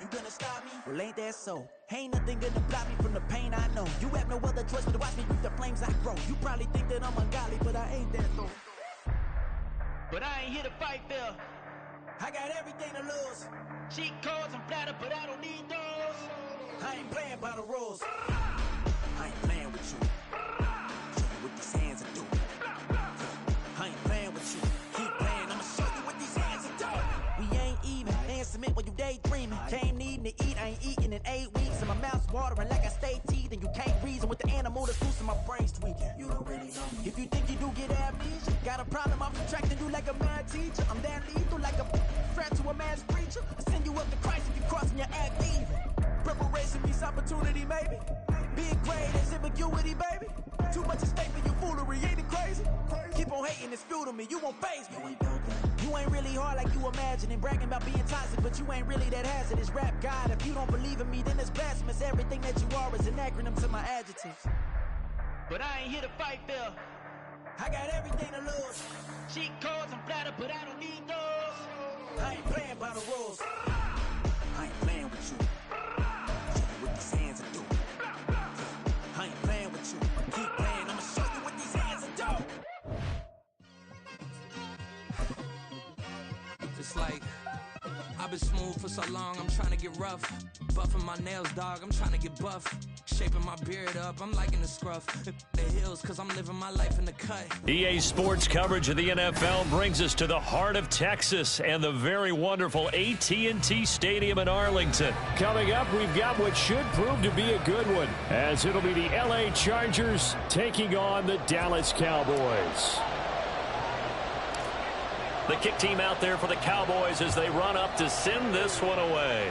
You gonna stop me? Well, ain't that so? Ain't nothing gonna block me from the pain I know. You have no other choice but to watch me reap the flames I grow. You probably think that I'm ungodly, but I ain't that though. But I ain't here to fight fair. I got everything to lose. Cheat codes and flatter, but I don't need those. I ain't playing by the rules. I ain't playing with you. Show you what these hands are doing. I ain't playing with you. Keep playing, I'ma show you what these hands are doing. We ain't even. Laying cement while you daydreaming. Came needing to eat, I ain't eating in 8 weeks. And my mouth's watering like I stay teeth. And you can't reason with the animal that's loose in my brain's tweaking. You don't really know me. If you think you do get amnesia, got a problem, I'm subtracting you like a mad teacher. I'm that lethal like a threat to a mass preacher. I send you up to Christ if you crossing your act even. Preparation means opportunity, maybe. Big grade is ambiguity, baby. Too much at stake for your foolery, ain't it crazy? Keep on hating, it's fuel to me, you won't faze me. You ain't really hard like you imagining. Bragging about being toxic, but you ain't really that hazardous. Rap God, if you don't believe in me, then it's blasphemous. Everything that you are is an acronym to my adjectives. But I ain't here to fight fair. I got everything to lose. Cheat codes and flatter, but I don't need those. I ain't playing by the rules. I ain't playing with you. Show you what these hands are doing. I ain't playing with you. Keep playing, I'ma show you what these hands are doing. It's like I've been smooth for so long, I'm trying to get rough. Buffing my nails, dog, I'm trying to get buff. Shaping my beard up, I'm liking the scruff. The hills, cause I'm living my life in the cut. EA Sports coverage of the NFL brings us to the heart of Texas and the very wonderful AT&T Stadium in Arlington. Coming up, we've got what should prove to be a good one, as it'll be the LA Chargers taking on the Dallas Cowboys. The kick team out there for the Cowboys as they run up to send this one away.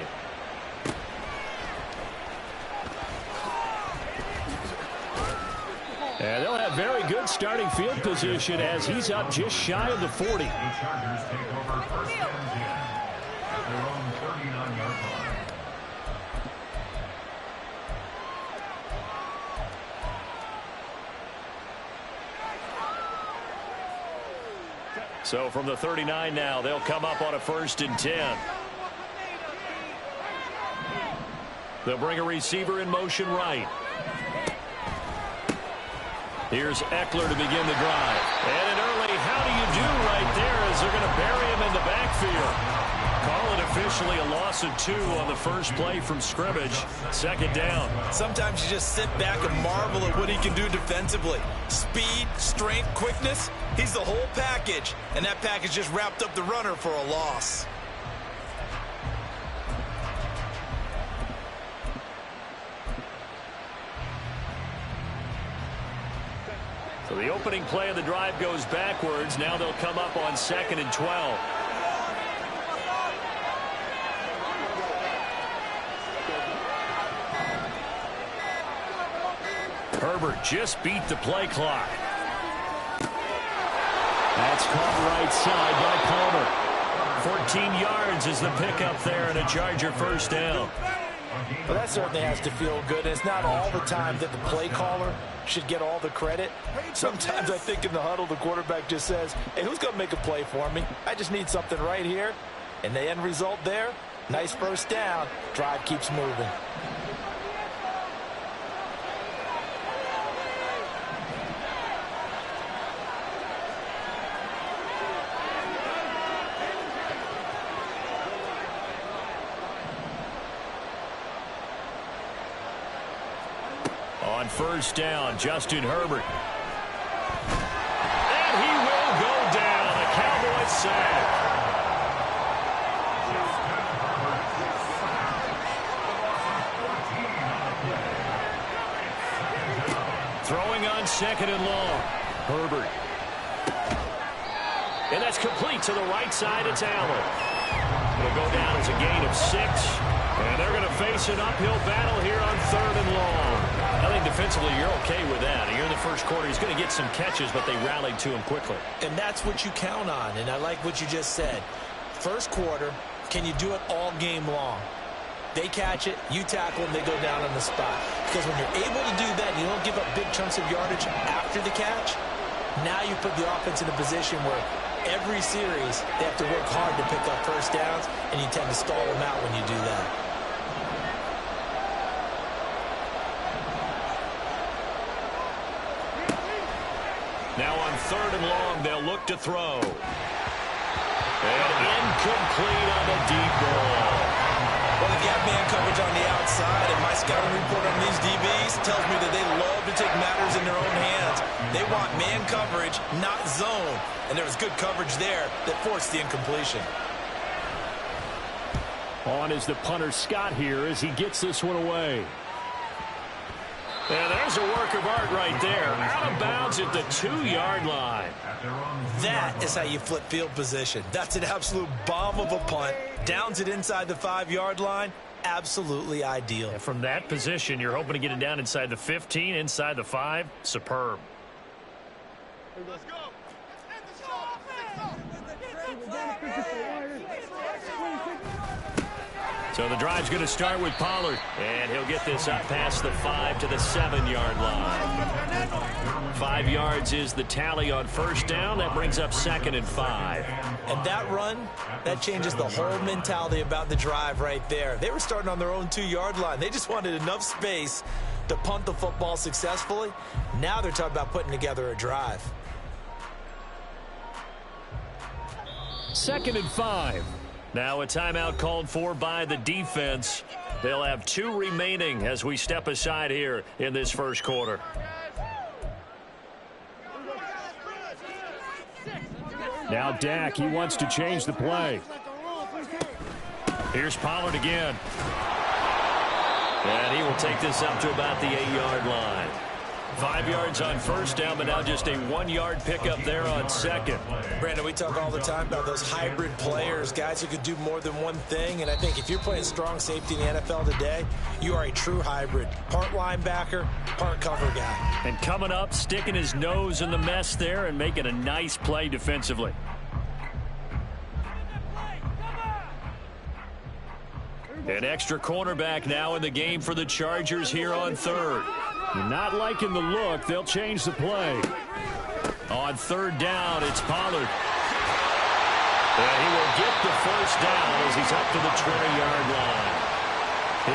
And they'll have very good starting field position as he's up just shy of the 40. The Chargers take over first and 10 at their own 39-yard line. So from the 39 now, they'll come up on a 1st and 10. They'll bring a receiver in motion right. Here's Eckler to begin the drive. And an early how do you do right there as they're going to bury him in the backfield. Call it officially a loss of 2 on the first play from scrimmage. 2nd down. Sometimes you just sit back and marvel at what he can do defensively. Speed, strength, quickness. He's the whole package. And that package just wrapped up the runner for a loss. So the opening play of the drive goes backwards. Now they'll come up on 2nd and 12. Herbert just beat the play clock. That's caught right side by Palmer. 14 yards is the pickup there and a Charger first down. Well, that certainly has to feel good. And it's not all the time that the play caller should get all the credit. Sometimes I think in the huddle, the quarterback just says, hey, who's going to make a play for me? I just need something right here. And the end result there, nice first down. Drive keeps moving. On 1st down, Justin Herbert. And he will go down. A Cowboys sack. Throwing on 2nd and long. Herbert. And that's complete to the right side. It's Allen. It'll go down as a gain of 6. And they're going to face an uphill battle here on 3rd and long. I think defensively you're okay with that. Here in the first quarter, he's going to get some catches, but they rallied to him quickly. And that's what you count on, and I like what you just said. First quarter, can you do it all game long? They catch it, you tackle them, they go down on the spot. Because when you're able to do that, you don't give up big chunks of yardage after the catch, now you put the offense in a position where every series they have to work hard to pick up first downs, and you tend to stall them out when you do that. Now on 3rd and long, they'll look to throw. And incomplete on the deep ball. Well, they've got man coverage on the outside, and my scouting report on these DBs tells me that they love to take matters in their own hands. They want man coverage, not zone. And there was good coverage there that forced the incompletion. On is the punter Scott here as he gets this one away. And there's a work of art right there. Out of bounds at the 2-yard line. That is how you flip field position. That's an absolute bomb of a punt. Downs it inside the 5-yard line. Absolutely ideal. And from that position, you're hoping to get it down inside the 15, inside the 5. Superb. Let's go. So the drive's going to start with Pollard. And he'll get this up past the 5 to the 7-yard line. 5 yards is the tally on 1st down. That brings up 2nd and 5. And that run, that changes the whole mentality about the drive right there. They were starting on their own 2-yard line. They just wanted enough space to punt the football successfully. Now they're talking about putting together a drive. 2nd and 5. Now a timeout called for by the defense. They'll have 2 remaining as we step aside here in this 1st quarter. Now Dak, he wants to change the play. Here's Pollard again. And he will take this up to about the 8-yard line. 5 yards on 1st down, but now just a 1-yard pickup there on 2nd. Brandon, we talk all the time about those hybrid players, guys who could do more than one thing. And I think if you're playing strong safety in the NFL today, you are a true hybrid. Part linebacker, part cover guy. And coming up, sticking his nose in the mess there and making a nice play defensively. An extra cornerback now in the game for the Chargers here on 3rd. Not liking the look, they'll change the play. On 3rd down, it's Pollard. And he will get the 1st down as he's up to the 20-yard line.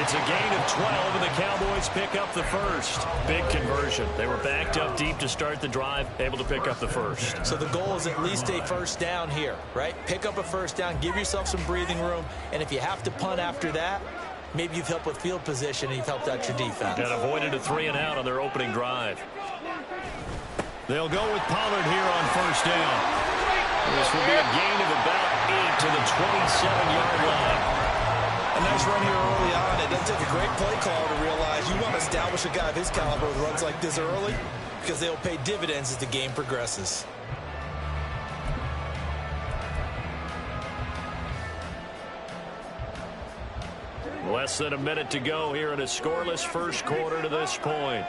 It's a gain of 12, and the Cowboys pick up the 1st. Big conversion. They were backed up deep to start the drive, able to pick up the 1st. So the goal is at least a 1st down here, right? Pick up a 1st down, give yourself some breathing room, and if you have to punt after that, maybe you've helped with field position and you've helped out your defense. And avoided a 3-and-out on their opening drive. They'll go with Pollard here on 1st down. This will be a gain of about 8 to the 27-yard line. A nice run here early on. It doesn't take a great play caller to realize you want to establish a guy of his caliber with runs like this early because they'll pay dividends as the game progresses. Less than a minute to go here in a scoreless 1st quarter to this point.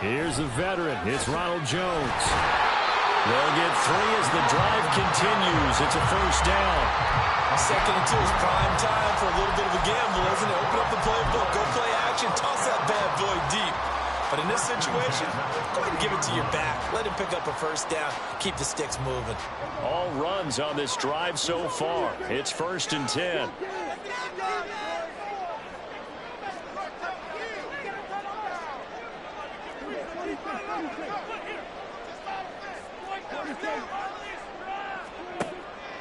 Here's the veteran. It's Ronald Jones. They'll get 3 as the drive continues. It's a 1st down. 2nd and 2 is prime time for a little bit of a gamble, isn't it? Open up the playbook, go play action, toss that bad boy deep. But in this situation, go ahead and give it to your back. Let him pick up a 1st down, keep the sticks moving. All runs on this drive so far. It's 1st and 10.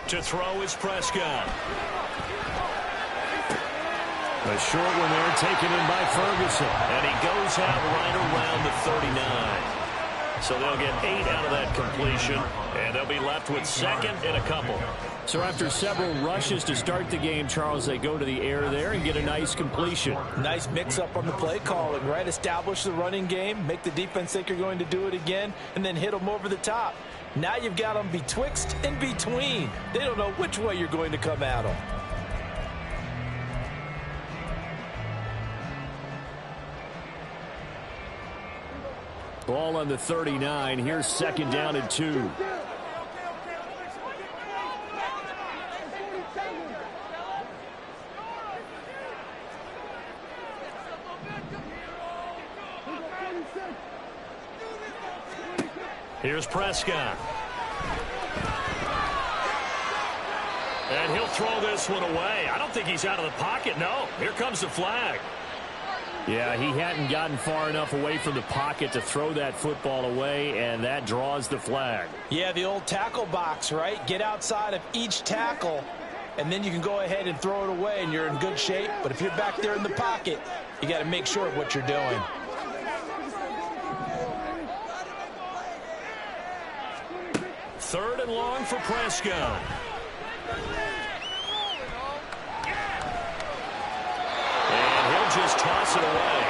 To throw is Prescott. A short one there taken in by Ferguson. And he goes out right around the 39. So they'll get 8 out of that completion. And they'll be left with 2nd and a couple. So after several rushes to start the game, Charles, they go to the air there and get a nice completion. Nice mix-up on the play calling, right? Establish the running game, make the defense think you're going to do it again, and then hit them over the top. Now you've got them betwixt and between. They don't know which way you're going to come at them. Ball on the 39. Here's 2nd down and 2. Here's Prescott. And he'll throw this one away. I don't think he's out of the pocket. No, here comes the flag. Yeah, he hadn't gotten far enough away from the pocket to throw that football away, and that draws the flag. Yeah, the old tackle box, right? Get outside of each tackle, and then you can go ahead and throw it away, and you're in good shape. But if you're back there in the pocket, you got to make sure of what you're doing. Third and long for Prescott. And he'll just toss it away.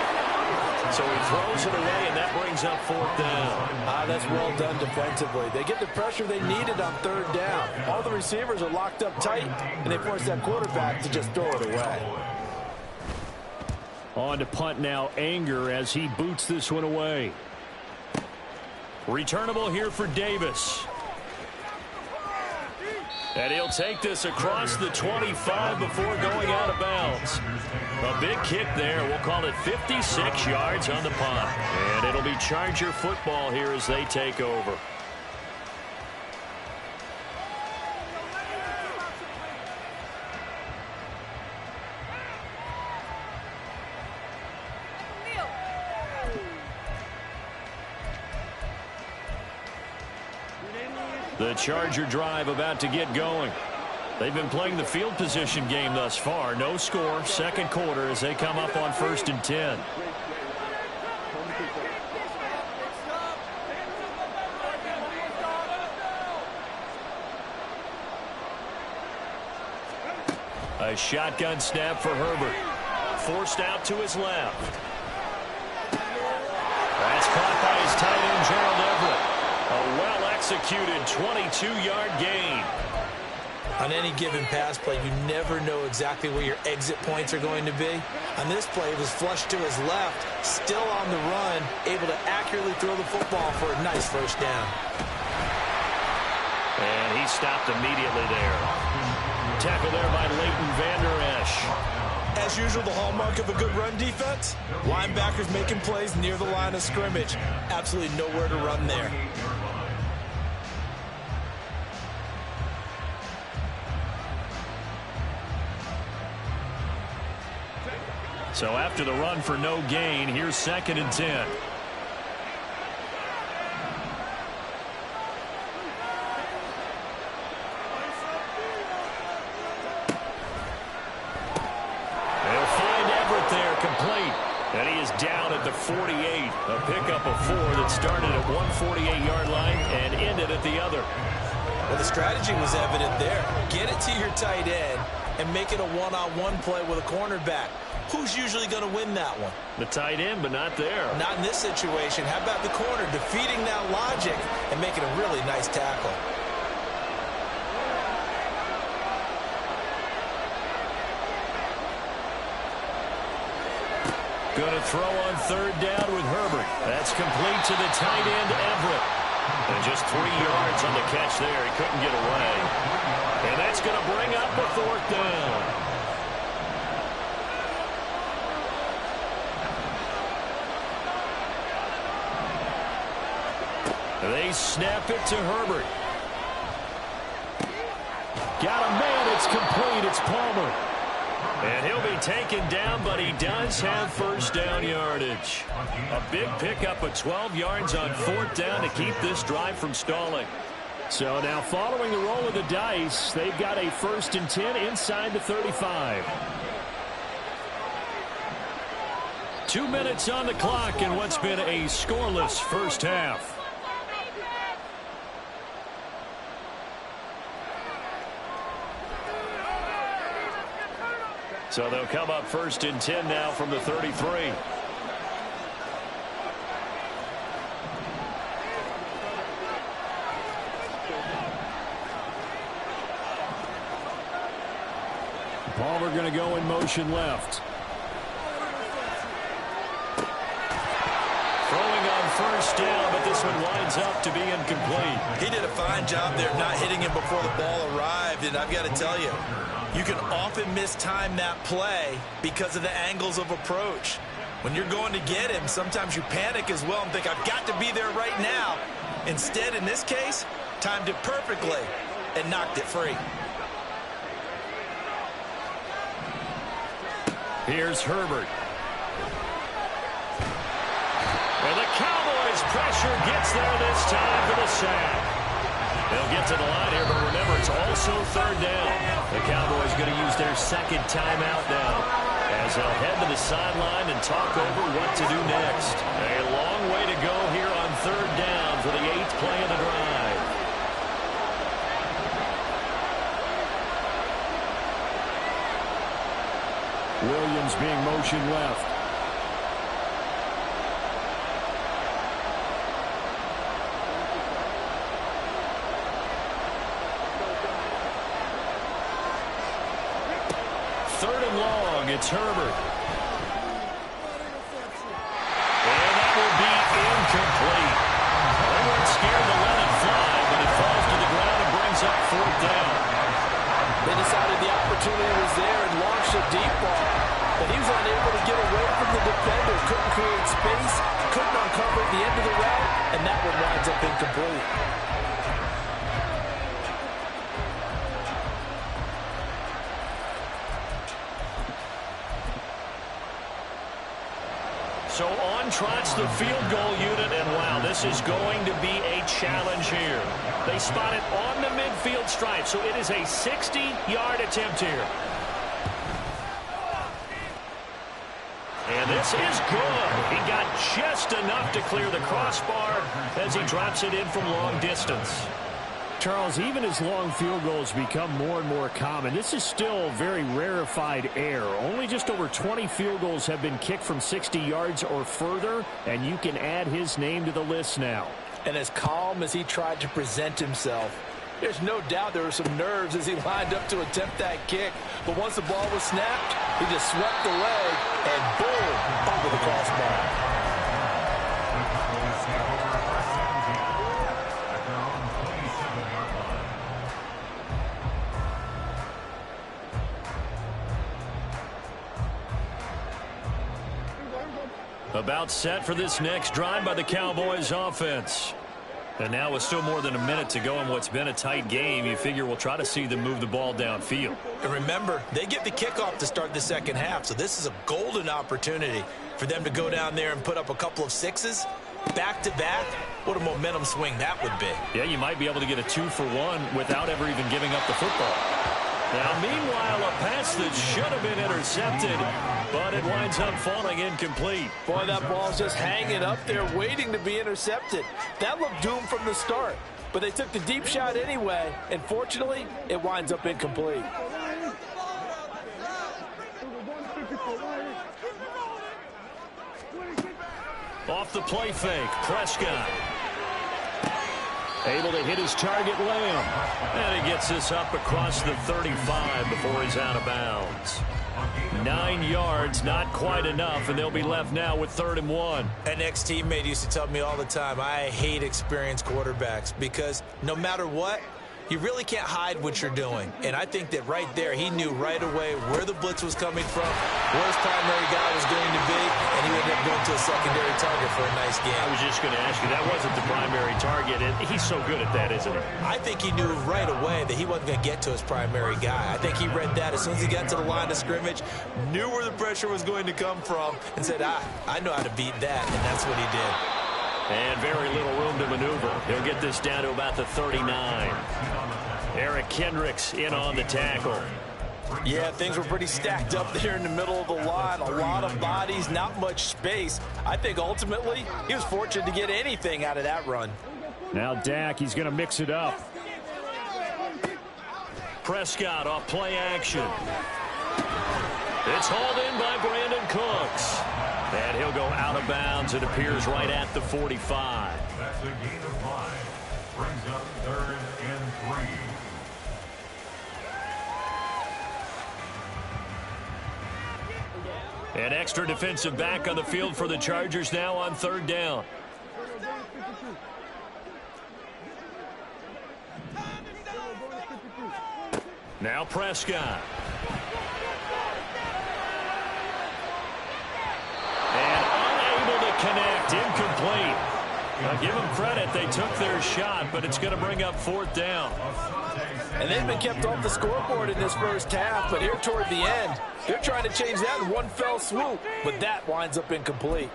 So he throws it away, and that brings up fourth down. That's well done defensively. They get the pressure they needed on third down. All the receivers are locked up tight, and they force that quarterback to just throw it away. On to punt now, Anger, as he boots this one away. Returnable here for Davis. And he'll take this across the 25 before going out of bounds. A big kick there. We'll call it 56 yards on the punt. And it'll be Charger football here as they take over. The Charger drive about to get going. They've been playing the field position game thus far. No score, second quarter as they come up on 1st and 10. A shotgun snap for Herbert. Forced out to his left. That's caught by his tight end, Gerald Everett. A well-executed 22-yard gain. On any given pass play, you never know exactly where your exit points are going to be. On this play, it was flushed to his left, still on the run, able to accurately throw the football for a nice first down. And he stopped immediately there. Tackle there by Leighton Vander Esch. As usual, the hallmark of a good run defense, linebackers making plays near the line of scrimmage. Absolutely nowhere to run there. So after the run for no gain, here's 2nd and 10. And he is down at the 48. A pickup of 4 that started at one 48-yard line and ended at the other. Well, the strategy was evident there. Get it to your tight end and make it a one-on-one play with a cornerback. Who's usually going to win that one? The tight end, but not there. Not in this situation. How about the corner defeating that logic and making a really nice tackle? Going to throw on 3rd down with Herbert. That's complete to the tight end, Everett. And just 3 yards on the catch there. He couldn't get away. And that's going to bring up the 4th down. They snap it to Herbert. Got a man. It's complete. It's Palmer. And he'll be taken down, but he does have first down yardage. A big pickup of 12 yards on 4th down to keep this drive from stalling. So now following the roll of the dice, they've got a 1st and 10 inside the 35. 2 minutes on the clock in what's been a scoreless first half. So they'll come up 1st and 10 now from the 33. Palmer going to go in motion left. Throwing on 1st down, but this one winds up to be incomplete. He did a fine job there not hitting him before the ball arrived, and I've got to tell you, you can often mistime that play because of the angles of approach. When you're going to get him, sometimes you panic as well and think, I've got to be there right now. Instead, in this case, timed it perfectly and knocked it free. Here's Herbert. And the Cowboys' pressure gets there this time for the sack. They'll get to the line here, but remember, it's also third down. The Cowboys going to use their second timeout now as they'll head to the sideline and talk over what to do next. A long way to go here on third down for the 8th play of the drive. Williams being motioned left. Third and long, it's Herbert. And that will be incomplete. They weren't scared to let it fly, but it falls to the ground and brings up fourth down. They decided the opportunity was there and launched a deep ball, but he was unable to get away from the defender, couldn't create space, couldn't uncover the end of the route, and that one winds up incomplete. So on trots the field goal unit, and wow, this is going to be a challenge here. They spot it on the midfield stripe, so it is a 60-yard attempt here. And this is good. He got just enough to clear the crossbar as he drops it in from long distance. Charles, even as long field goals become more and more common, this is still very rarefied air. Only just over 20 field goals have been kicked from 60 yards or further, and you can add his name to the list now. And as calm as he tried to present himself, there's no doubt there were some nerves as he lined up to attempt that kick. But once the ball was snapped, he just swept the leg and boom, over the crossbar. About set for this next drive by the Cowboys offense. And now with still more than a minute to go in what's been a tight game, you figure we'll try to see them move the ball downfield. And remember, they get the kickoff to start the second half, so this is a golden opportunity for them to go down there and put up a couple of sixes back-to-back. What a momentum swing that would be. Yeah, you might be able to get a 2-for-1 without ever even giving up the football. Now, meanwhile, a pass that should have been intercepted, but it winds up falling incomplete. Boy, that ball's just hanging up there waiting to be intercepted. That looked doomed from the start, but they took the deep shot anyway, and fortunately, it winds up incomplete. Off the play fake, Prescott. Able to hit his target, Lamb. And he gets this up across the 35 before he's out of bounds. 9 yards, not quite enough, and they'll be left now with 3rd and 1. An ex-teammate used to tell me all the time, I hate experienced quarterbacks because no matter what, you really can't hide what you're doing. And I think that right there, he knew right away where the blitz was coming from, where his primary guy was going to be, and he ended up going to a secondary target for a nice game. I was just going to ask you, that wasn't the primary target. He's so good at that, isn't he? I think he knew right away that he wasn't going to get to his primary guy. I think he read that as soon as he got to the line of scrimmage, knew where the pressure was going to come from, and said, I know how to beat that, and that's what he did. And very little room to maneuver. He'll get this down to about the 39. Eric Kendricks in on the tackle. Yeah, things were pretty stacked up there in the middle of the line. A lot of bodies, not much space. I think ultimately he was fortunate to get anything out of that run. Now Dak, he's going to mix it up. Prescott off play action. It's hauled in by Brandon Cooks. And he'll go out of bounds. It appears right at the 45. That's a gain of 5. Brings up 3rd and 3. An extra defensive back on the field for the Chargers now on 3rd down. Now Prescott. And unable to connect, incomplete. Now give them credit, they took their shot, but it's going to bring up 4th down. And they've been kept off the scoreboard in this first half, but here toward the end, they're trying to change that in one fell swoop, but that winds up incomplete.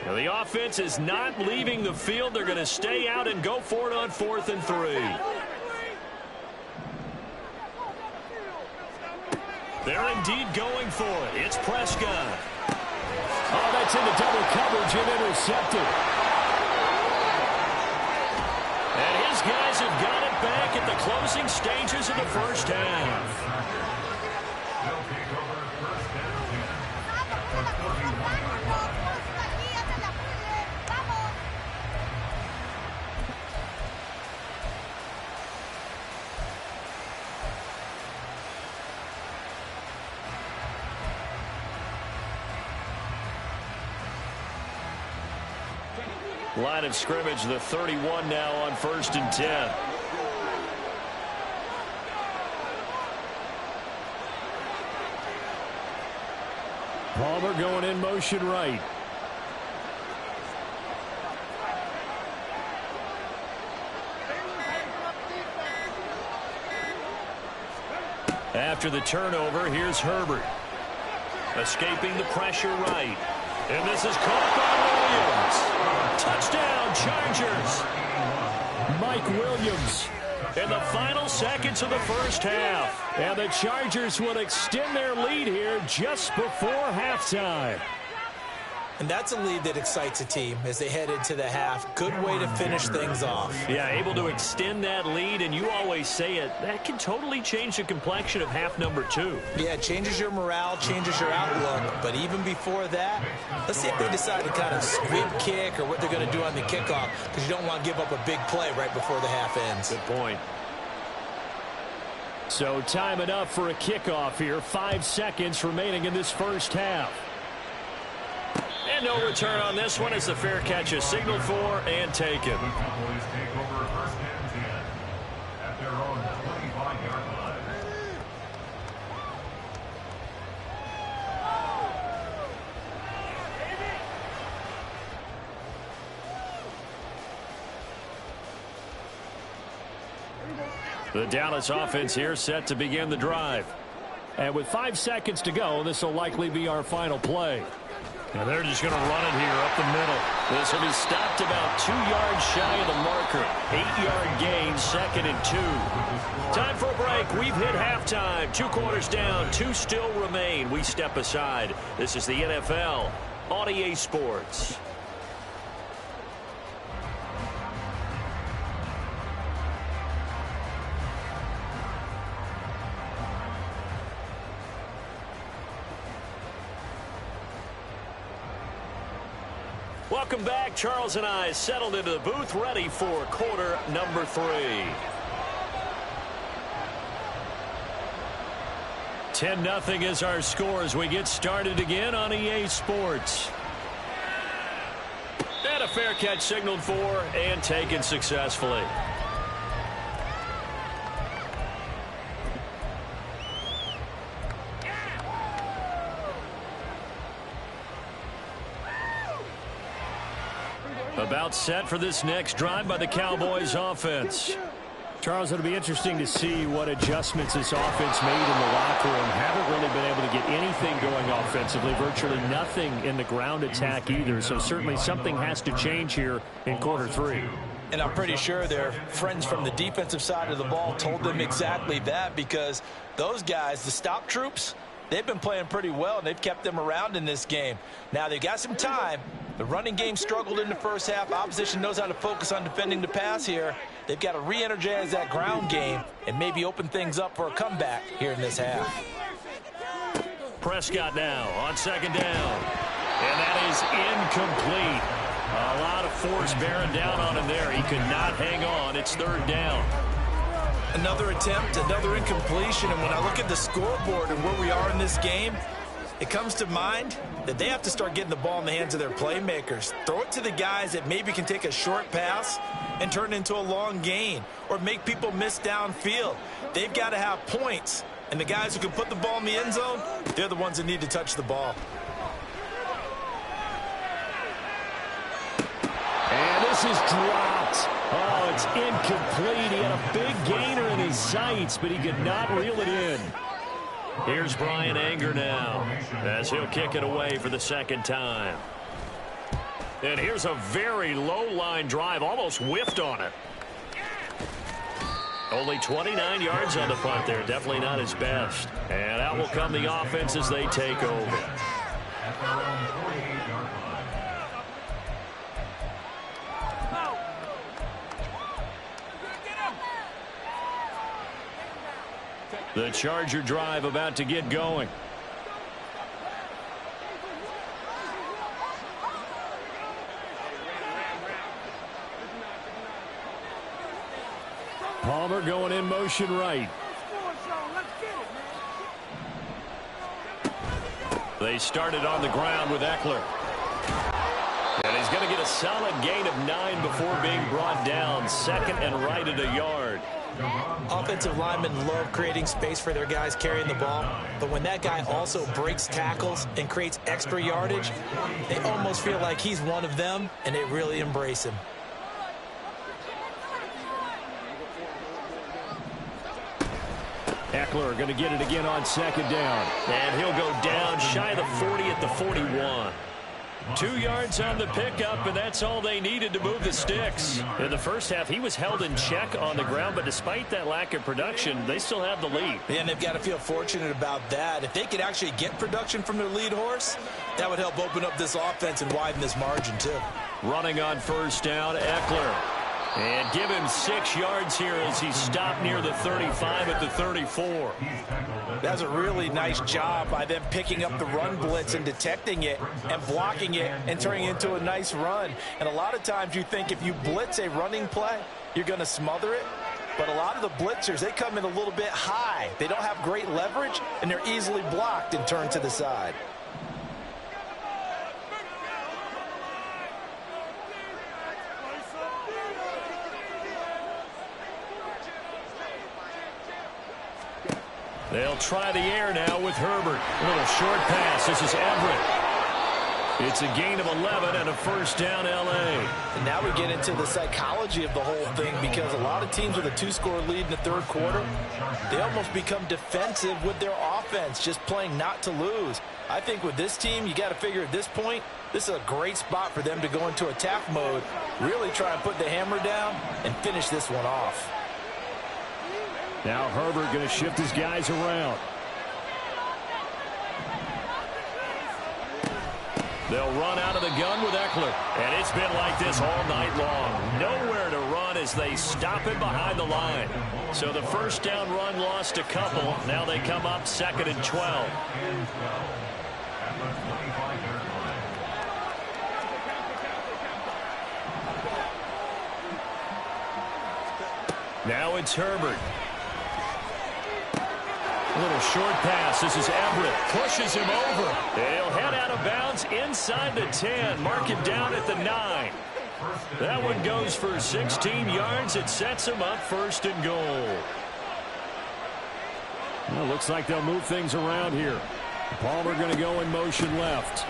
Now, the offense is not leaving the field. They're going to stay out and go for it on 4th and 3. They're indeed going for it. It's Prescott. Oh, that's into double coverage and intercepted. And his guys have got it back at the closing stages of the first half. They'll take over first and 10 at the 41-yard line. Line of scrimmage, the 31 now on 1st and 10. Palmer going in motion right. After the turnover, here's Herbert. Escaping the pressure right. And this is caught by Williams. Touchdown, Chargers. Mike Williams. In the final seconds of the first half. And the Chargers will extend their lead here just before halftime. And that's a lead that excites a team as they head into the half. Good way to finish things off. Yeah, able to extend that lead, and you always say it, that can totally change the complexion of half number 2. Yeah, it changes your morale, changes your outlook. But even before that, let's see if they decide to kind of squib kick or what they're going to do on the kickoff, because you don't want to give up a big play right before the half ends. Good point. So time enough for a kickoff here. 5 seconds remaining in this first half. And no return on this one as the fair catch is signaled for and taken. The Cowboys take over first and 10 at their own 25-yard line. The Dallas offense here set to begin the drive. And with 5 seconds to go, this will likely be our final play. And they're just going to run it here up the middle. This will be stopped about 2 yards shy of the marker. 8-yard gain, 2nd and 2. Time for a break. We've hit halftime. 2 quarters down, 2 still remain. We step aside. This is the NFL on EA Sports. Welcome back. Charles and I settled into the booth, ready for quarter number 3. 10-0 is our score as we get started again on EA Sports. And a fair catch signaled for and taken successfully. About set for this next drive by the Cowboys offense. Charles, it'll be interesting to see what adjustments this offense made in the locker room. Haven't really been able to get anything going offensively. Virtually nothing in the ground attack either. So certainly something has to change here in quarter 3. And I'm pretty sure their friends from the defensive side of the ball told them exactly that, because those guys, the stop troops, they've been playing pretty well, and they've kept them around in this game. Now, they've got some time. The running game struggled in the first half. Opposition knows how to focus on defending the pass here. They've got to re-energize that ground game and maybe open things up for a comeback here in this half. Prescott now on 2nd down. And that is incomplete. A lot of force bearing down on him there. He could not hang on. It's 3rd down. Another attempt, another incompletion. And when I look at the scoreboard and where we are in this game, it comes to mind that they have to start getting the ball in the hands of their playmakers. Throw it to the guys that maybe can take a short pass and turn it into a long gain, or make people miss downfield. They've got to have points. And the guys who can put the ball in the end zone, they're the ones that need to touch the ball. And this is dropped. Oh, it's incomplete. He had a big gainer in his sights, but he could not reel it in. Here's Brian Anger now as he'll kick it away for the 2nd time. And here's a very low-line drive, almost whiffed on it. Only 29 yards on the punt there. Definitely not his best. And out will come the offense as they take over. The Charger drive about to get going. Palmer going in motion right. They started on the ground with Eckler. And he's going to get a solid gain of 9 before being brought down. Second and right at a yard. Offensive linemen love creating space for their guys carrying the ball, but when that guy also breaks tackles and creates extra yardage, they almost feel like he's one of them, and they really embrace him. Eckler going to get it again on second down. And he'll go down shy of the 40 at the 41. 2 yards on the pickup, and that's all they needed to move the sticks. In the first half, he was held in check on the ground, but despite that lack of production, they still have the lead. And they've got to feel fortunate about that. If they could actually get production from their lead horse, that would help open up this offense and widen this margin, too. Running on first down, Eckler. And give him 6 yards here as he stopped near the 35 at the 34. That's a really nice job by them picking up the run blitz and detecting it and blocking it and turning it into a nice run. And a lot of times you think if you blitz a running play, you're going to smother it. But a lot of the blitzers, they come in a little bit high. They don't have great leverage, and they're easily blocked and turned to the side. They'll try the air now with Herbert. A little short pass. This is Everett. It's a gain of 11 and a first down, L.A. And now we get into the psychology of the whole thing, because a lot of teams with a 2-score lead in the third quarter, they almost become defensive with their offense, just playing not to lose. I think with this team, you got to figure at this point, this is a great spot for them to go into attack mode, really try and put the hammer down and finish this one off. Now Herbert going to shift his guys around. They'll run out of the gun with Eckler. And it's been like this all night long. Nowhere to run as they stop him behind the line. So the first down run lost a couple. Now they come up 2nd and 12. Now it's Herbert. A little short pass. This is Everett. Pushes him over. They'll head out of bounds inside the 10. Mark it down at the 9. That one goes for 16 yards. It sets him up 1st and goal. Well, looks like they'll move things around here. Palmer going to go in motion left.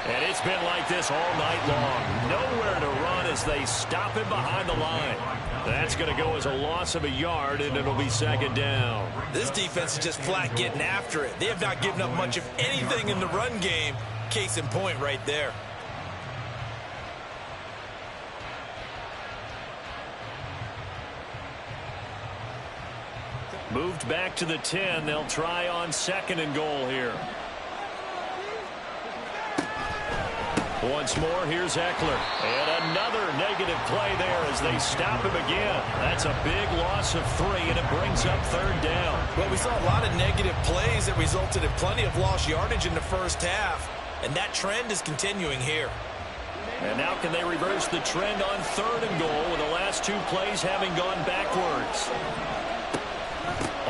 And it's been like this all night long. Nowhere to run as they stop him behind the line. That's going to go as a loss of a yard, and it'll be 2nd down. This defense is just flat getting after it. They have not given up much of anything in the run game. Case in point right there. Moved back to the 10. They'll try on 2nd and goal here. Once more, here's Eckler. And another negative play there as they stop him again. That's a big loss of 3, and it brings up 3rd down. Well, we saw a lot of negative plays that resulted in plenty of lost yardage in the first half, and that trend is continuing here. And now can they reverse the trend on 3rd and goal with the last 2 plays having gone backwards?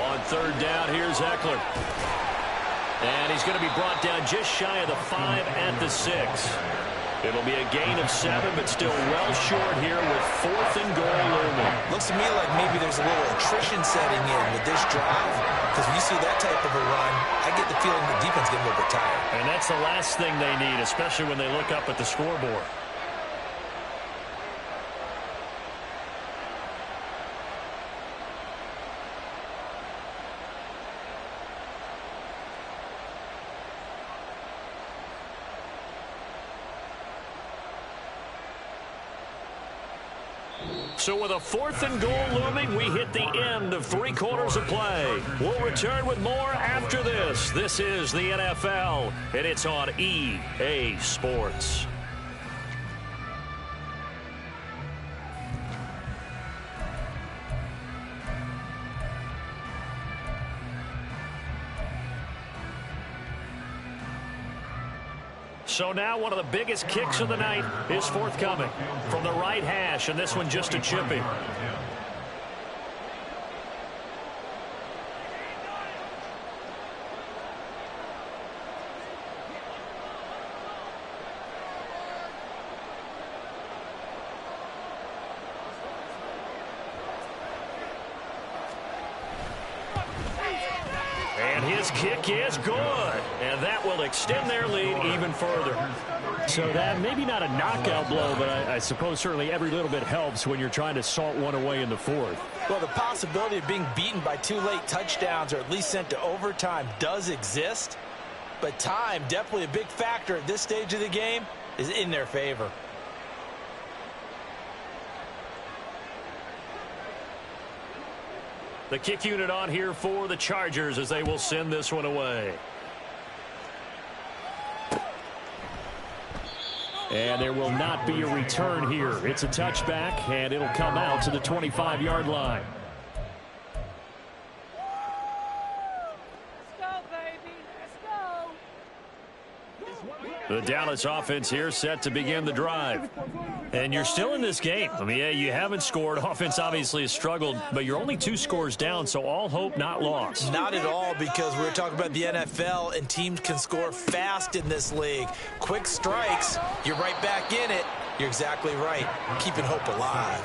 On 3rd down, here's Eckler. And he's going to be brought down just shy of the 5 at the 6. It'll be a gain of 7, but still well short here with 4th and goal looming. Looks to me like maybe there's a little attrition setting in with this drive, because when you see that type of a run, I get the feeling the defense getting a little bit tired. And that's the last thing they need, especially when they look up at the scoreboard. So with a 4th and goal looming, we hit the end of 3 quarters of play. We'll return with more after this. This is the NFL, and it's on EA Sports. So now one of the biggest kicks of the night is forthcoming from the right hash, and this one just a chippy. And his kick is good. And that will extend their lead even further. So that maybe not a knockout blow, but I suppose certainly every little bit helps when you're trying to salt one away in the 4th. Well, the possibility of being beaten by 2 late touchdowns or at least sent to overtime does exist. But time, definitely a big factor at this stage of the game, is in their favor. The kick unit on here for the Chargers as they will send this one away. And there will not be a return here. It's a touchback, and it'll come out to the 25-yard line. Let's go, baby. Let's go. The Dallas offense here set to begin the drive. And you're still in this game. I mean, yeah, you haven't scored. Offense obviously has struggled, but you're only 2 scores down, so all hope not lost. Not at all, because we're talking about the NFL, and teams can score fast in this league. Quick strikes, you're right back in it. You're exactly right. Keeping hope alive.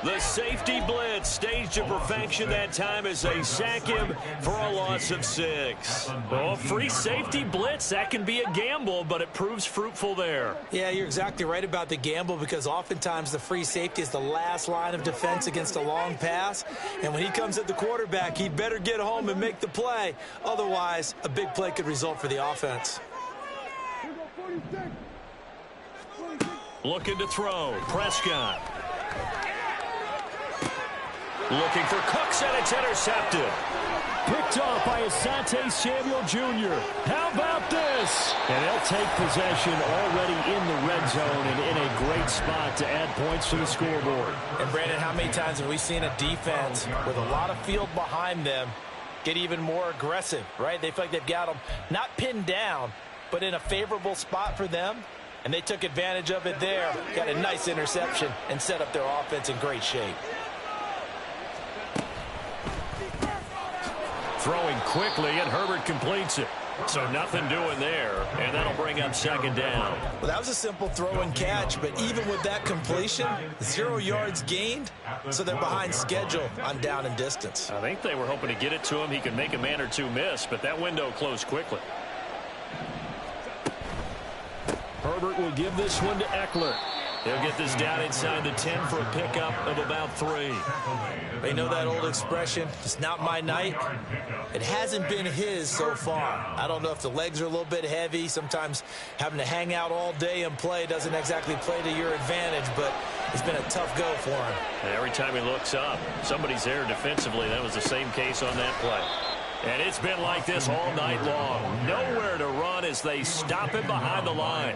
The safety blitz staged to perfection that time as they sack him for a loss of 6. Oh, free safety blitz, that can be a gamble, but it proves fruitful there. Yeah, you're exactly right about the gamble, because oftentimes the free safety is the last line of defense against a long pass. And when he comes at the quarterback, he'd better get home and make the play. Otherwise, a big play could result for the offense. Looking to throw. Prescott. Looking for Cooks, and it's intercepted. Picked off by Asante Samuel Jr. How about this? And they'll take possession already in the red zone and in a great spot to add points to the scoreboard. And, Brandon, how many times have we seen a defense with a lot of field behind them get even more aggressive, right? They feel like they've got them not pinned down, but in a favorable spot for them, and they took advantage of it there. Got a nice interception and set up their offense in great shape. Throwing quickly, and Herbert completes it. So nothing doing there, and that'll bring up 2nd down. Well, that was a simple throw and catch, but even with that completion, 0 yards gained, so they're behind schedule on down and distance. I think they were hoping to get it to him. He could make a man or 2 miss, but that window closed quickly. Herbert will give this one to Eckler. He'll get this down inside the 10 for a pickup of about 3. They know that old expression, it's not my night. It hasn't been his so far. I don't know if the legs are a little bit heavy. Sometimes having to hang out all day and play doesn't exactly play to your advantage, but it's been a tough go for him. And every time he looks up, somebody's there defensively. That was the same case on that play. And it's been like this all night long. Nowhere to run as they stop him behind the line.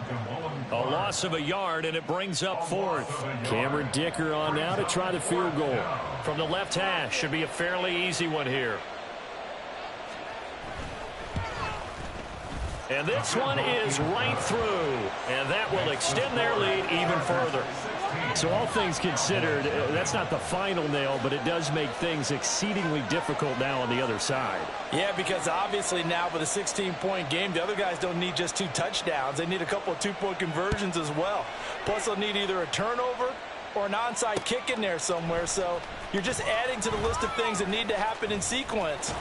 A loss of a yard, and it brings up 4th. Cameron Dicker on now to try the field goal. From the left hash, should be a fairly easy one here. And this one is right through, and that will extend their lead even further. So all things considered, that's not the final nail, but it does make things exceedingly difficult now on the other side. Yeah, because obviously now with a 16-point game, the other guys don't need just 2 touchdowns. They need a couple of 2-point conversions as well. Plus, they'll need either a turnover or an onside kick in there somewhere. So you're just adding to the list of things that need to happen in sequence.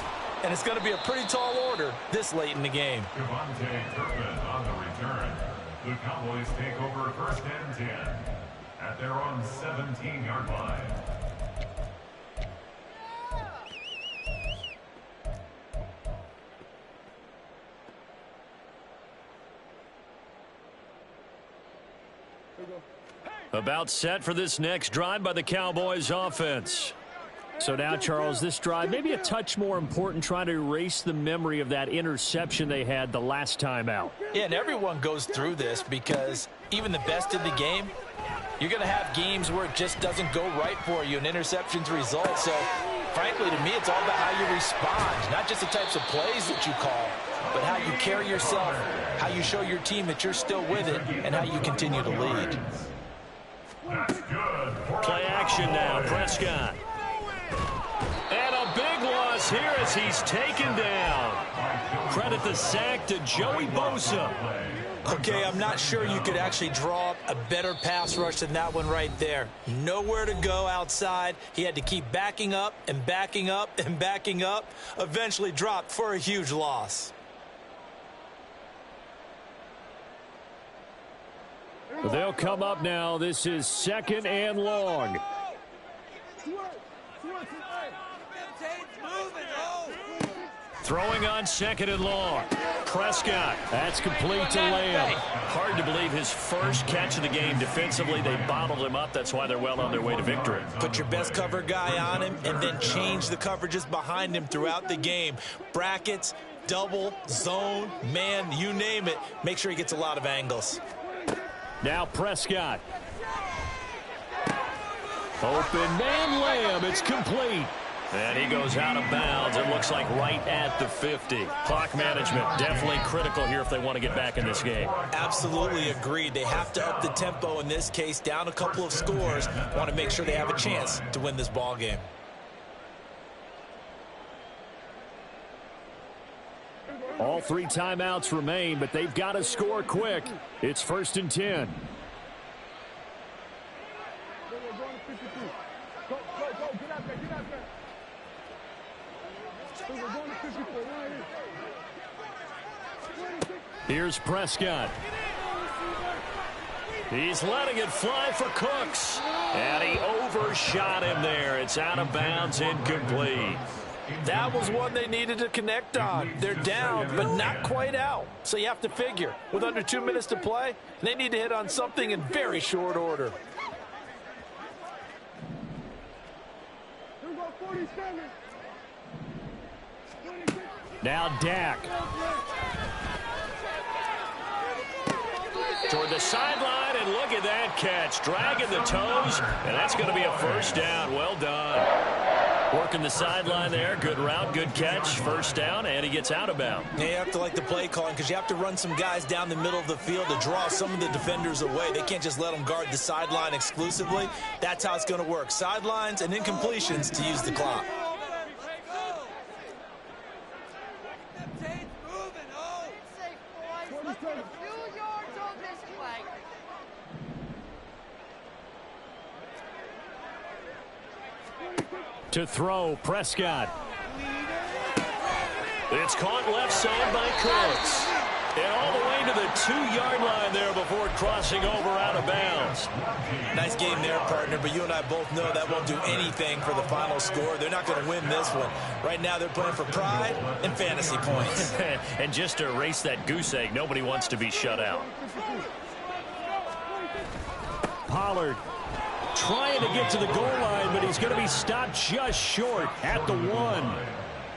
And it's going to be a pretty tall order this late in the game. Devontae Turpin on the return. The Cowboys take over 1st and 10 at their own 17-yard line. About set for this next drive by the Cowboys offense. So now, Charles, this drive maybe a touch more important, trying to erase the memory of that interception they had the last time out. Yeah, and everyone goes through this because even the best in the game, you're going to have games where it just doesn't go right for you and interceptions result. So, frankly, to me, it's all about how you respond, not just the types of plays that you call, but how you carry yourself, how you show your team that you're still with it, and how you continue to lead. Play action now, Prescott. And a big loss here as he's taken down. Credit the sack to Joey Bosa. Okay, I'm not sure you could actually draw up a better pass rush than that one right there. Nowhere to go outside. He had to keep backing up and backing up and backing up. Eventually dropped for a huge loss. They'll come up now. This is 2nd and long. Throwing on 2nd and long. Prescott. That's complete to Lamb. Hard to believe his first catch of the game defensively. They bottled him up. That's why they're well on their way to victory. Put your best cover guy on him and then change the coverages behind him throughout the game. Brackets, double, zone, man, you name it. Make sure he gets a lot of angles. Now Prescott. Open man, Lamb. It's complete. And he goes out of bounds. It looks like right at the 50. Clock management definitely critical here if they want to get back in this game. Absolutely agreed. They have to up the tempo in this case, down a couple of scores. Want to make sure they have a chance to win this ball game. All 3 timeouts remain, but they've got to score quick. It's 1st and 10. Here's Prescott. He's letting it fly for Cooks. And he overshot him there. It's out of bounds, incomplete. That was one they needed to connect on. They're down, but not quite out. So you have to figure, with under 2 minutes to play, they need to hit on something in very short order. Now Dak. Toward the sideline, and look at that catch. Dragging the toes, and that's going to be a first down. Well done. Working the sideline there. Good route, good catch. First down, and he gets out of bounds. Yeah, you have to like the play calling because you have to run some guys down the middle of the field to draw some of the defenders away. They can't just let them guard the sideline exclusively. That's how it's going to work. Sidelines and incompletions to use the clock. To throw, Prescott. It's caught left side by Cooks. And all the way to the 2-yard line there before crossing over out of bounds. Nice game there, partner, but you and I both know that won't do anything for the final score. They're not going to win this one. Right now they're playing for pride and fantasy points. And just to erase that goose egg, nobody wants to be shut out. Pollard trying to get to the goal line, but he's going to be stopped just short at the 1.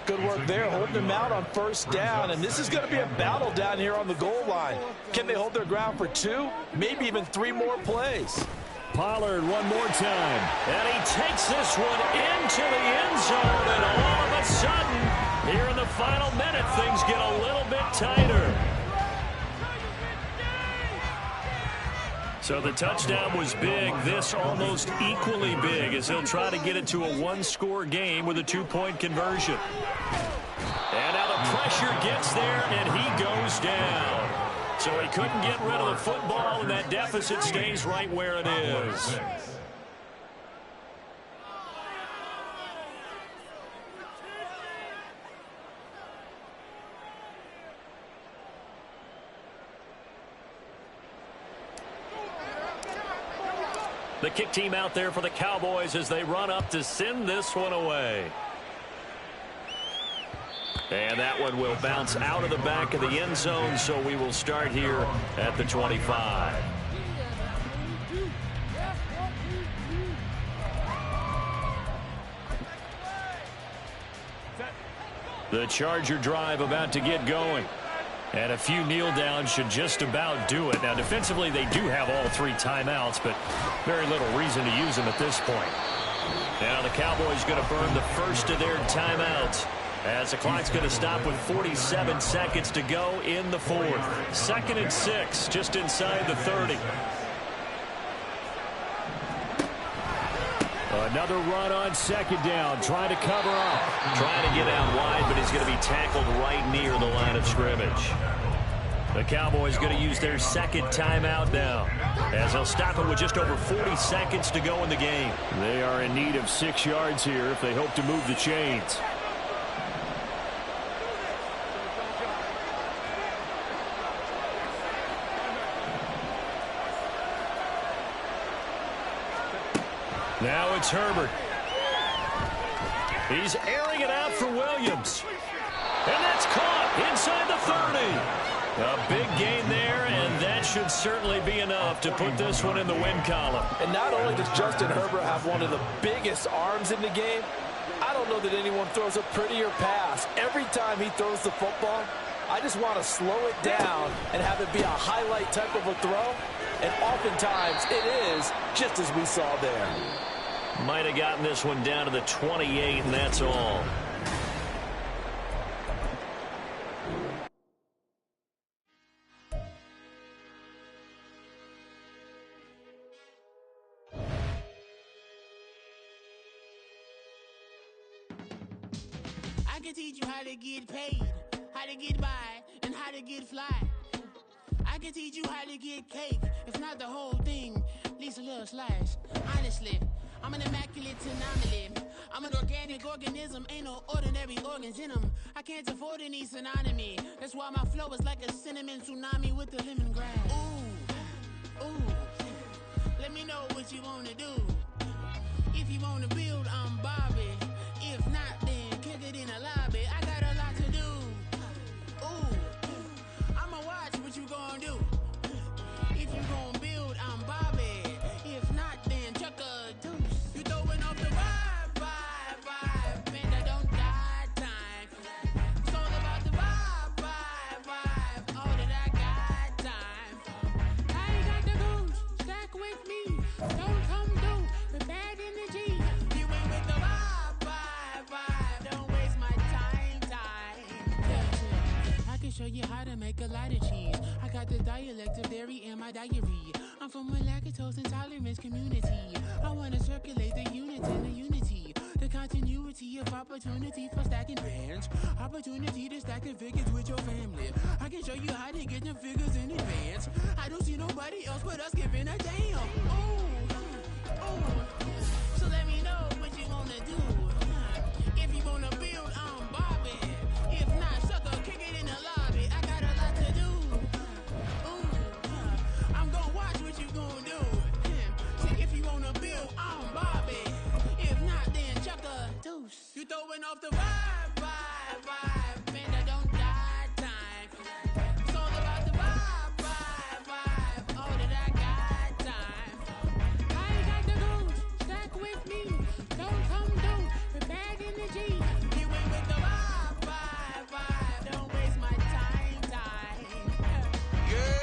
Good work there, holding them out on first down, and this is going to be a battle down here on the goal line. Can they hold their ground for 2, maybe even 3 more plays? Pollard one more time. And he takes this one into the end zone, and all of a sudden, here in the final minute, things get a little bit tighter. So the touchdown was big. This almost equally big as he'll try to get it to a 1-score game with a 2-point conversion. And now the pressure gets there, and he goes down. So he couldn't get rid of the football, and that deficit stays right where it is. The kick team out there for the Cowboys as they run up to send this one away. And that one will bounce out of the back of the end zone, so we will start here at the 25. The Charger drive about to get going. And a few kneel downs should just about do it. Now, defensively, they do have all 3 timeouts, but very little reason to use them at this point. Now the Cowboys going to burn the first of their timeouts as the clock's going to stop with 47 seconds to go in the 4th. 2nd and 6, just inside the 30. Another run on 2nd down, trying to cover up. Trying to get out wide, but he's going to be tackled right near the line of scrimmage. The Cowboys going to use their 2nd timeout now, as they'll stop it with just over 40 seconds to go in the game. They are in need of 6 yards here if they hope to move the chains. Now it's Herbert. He's airing it out for Williams. And that's caught inside the 30. A big gain there, and that should certainly be enough to put this one in the win column. And not only does Justin Herbert have one of the biggest arms in the game, I don't know that anyone throws a prettier pass. Every time he throws the football, I just want to slow it down and have it be a highlight type of a throw. And oftentimes it is, just as we saw there. Might have gotten this one down to the 28, and that's all. I can teach you how to get paid, how to get by, and how to get fly. I can teach you how to get cake, if not the whole thing, at least a little slice. Honestly, I'm an immaculate anomaly. I'm an organic organism, ain't no ordinary organs in them. I can't afford any synonymy. That's why my flow is like a cinnamon tsunami with the lemongrass. Ooh, ooh, let me know what you wanna do. If you wanna build, I'm Bobby. If not, then kick it in the lobby. I got a lot to do. Ooh, I'ma watch what you gonna do. If you gonna build, I'm Bobby. If not, then chuck a deuce. You throwing off the vibe, man, I don't got time. It's all about the vibe, all that I got time. I ain't got the goose, stack with me. Don't come through with bad energy. You ain't with the vibe, don't waste my time. I can show you how to make a lot of cheese. I got the dialect of dairy in my diary. I'm from a lactose intolerance community. I want to circulate the units and the unity. The continuity of opportunity for stacking bands. Opportunity to stack the figures with your family. I can show you how to get them figures in advance. I don't see nobody else but us giving a damn. Ooh. So let me know what you wanna do. If you wanna build, I'm Bobby. If not, sucker, kick it in the lobby. I got a lot to do. Ooh, I'm gonna watch what you gonna do. See, if you wanna build, I'm Bobby. If not, then chuck a deuce. You throwing off the vibe, man, I don't got time. It's all about the vibe, all that I got time. I ain't got the goose, stack with me. Don't come through with bad energy. You ain't with the vibe, don't waste my time. Yeah,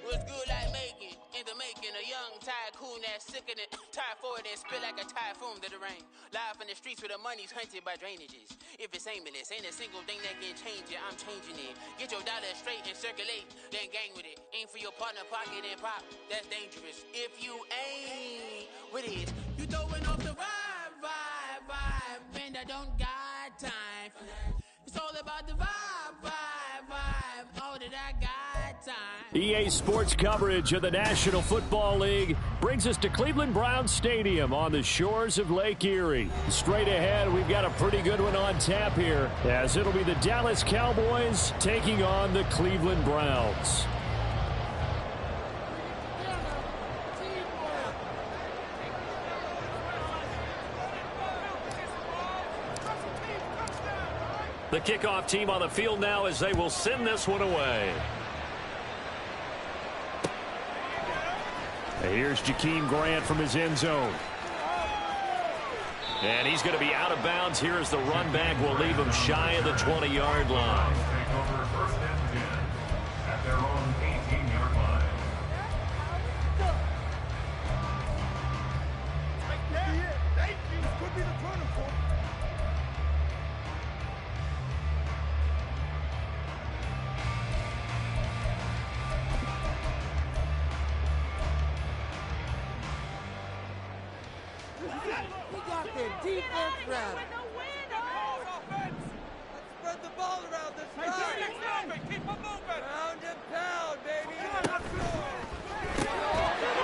what's good like making? In the making, a young tycoon that's sick in it. Tired for it and spit like a typhoon to the rain. Live in the streets where the money's hunted by drainages. If it's aimless, ain't a single thing that can change it. I'm changing it. Get your dollar straight and circulate, then gang with it. Aim for your partner, pocket and pop. That's dangerous. If you ain't with it, you throwing off the vibe, man, I don't got time. It's all about the vibe, all that I got time. EA Sports coverage of the National Football League brings us to Cleveland Browns Stadium on the shores of Lake Erie. Straight ahead, we've got a pretty good one on tap here, as it'll be the Dallas Cowboys taking on the Cleveland Browns. The kickoff team on the field now as they will send this one away. Here's Jakeem Grant from his end zone. And he's going to be out of bounds here as the run back will leave him shy of the 20-yard line. Take over first and 10 at their own 18-yard line. Thank you. This could be the turning point. We got their defense right. Let's spread the ball around this time. Keep them moving. Round and pound, baby.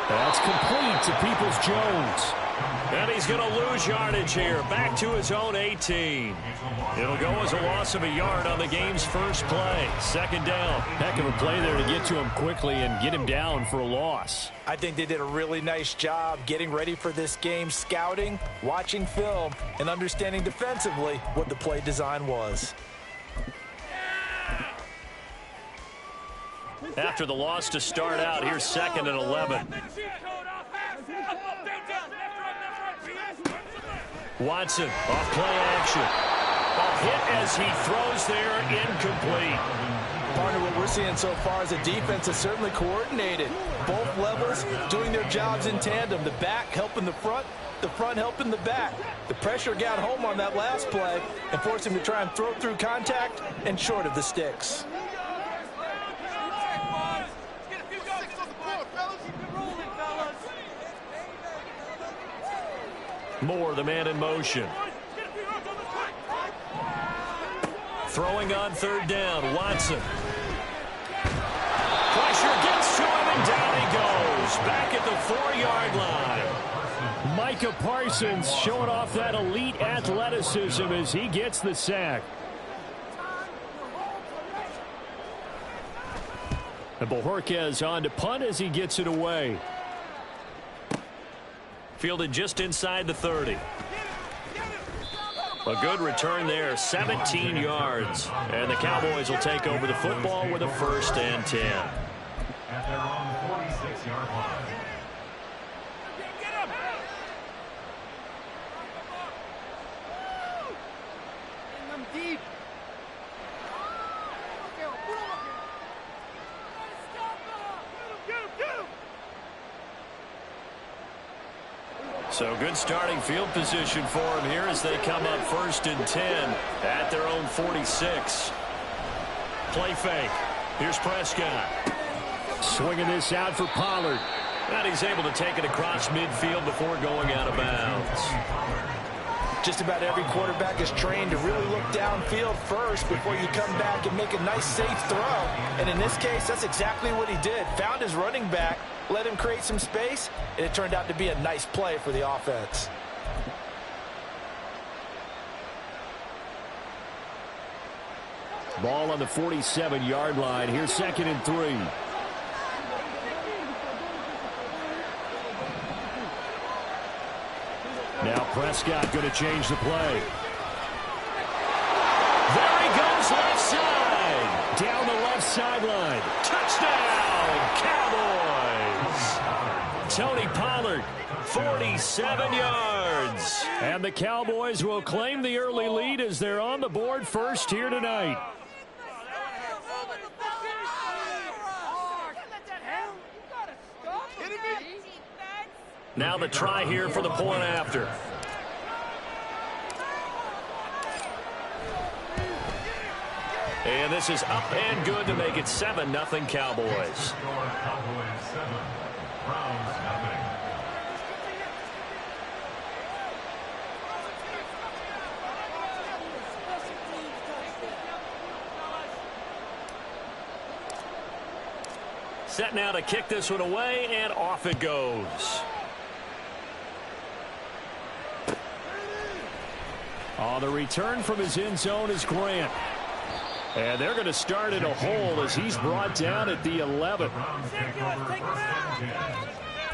That's complete to Peoples-Jones. And he's going to lose yardage here. Back to his own 18. It'll go as a loss of a yard on the game's first play. Second down. Heck of a play there to get to him quickly and get him down for a loss. I think they did a really nice job getting ready for this game, scouting, watching film, and understanding defensively what the play design was. After the loss to start out, here's 2nd and 11. Watson off play action. A hit as he throws there, incomplete. Partner, what we're seeing so far is a defense that's certainly coordinated. Both levels doing their jobs in tandem. The back helping the front helping the back. The pressure got home on that last play and forced him to try and throw through contact and short of the sticks. Moore, the man in motion. Throwing on 3rd down, Watson. Pressure gets to him, and down he goes. Back at the 4-yard line. Micah Parsons showing off that elite athleticism as he gets the sack. And Bojorquez on to punt as he gets it away. Fielded just inside the 30. A good return there, 17 yards. And the Cowboys will take over the football with a 1st and 10. At their own 46-yard line. Deep. So good starting field position for him here as they come up 1st and 10 at their own 46. Play fake. Here's Prescott. Swinging this out for Pollard. And he's able to take it across midfield before going out of bounds. Just about every quarterback is trained to really look downfield first before you come back and make a nice, safe throw. And in this case, that's exactly what he did. Found his running back, let him create some space, and it turned out to be a nice play for the offense. Ball on the 47-yard line. Here's 2nd and 3. Now Prescott going to change the play. There he goes left side. Down the left sideline. Touchdown, Cowboys. Tony Pollard, 47 yards. And the Cowboys will claim the early lead as they're on the board first here tonight. Now the try here for the point after. And this is up and good to make it 7-0 Cowboys. Score Cowboys 7, Browns 0. Set now to kick this one away, and off it goes. On the return from his end zone is Grant. And they're going to start in a hole as he's brought down at the 11. Browns take over 1st and 10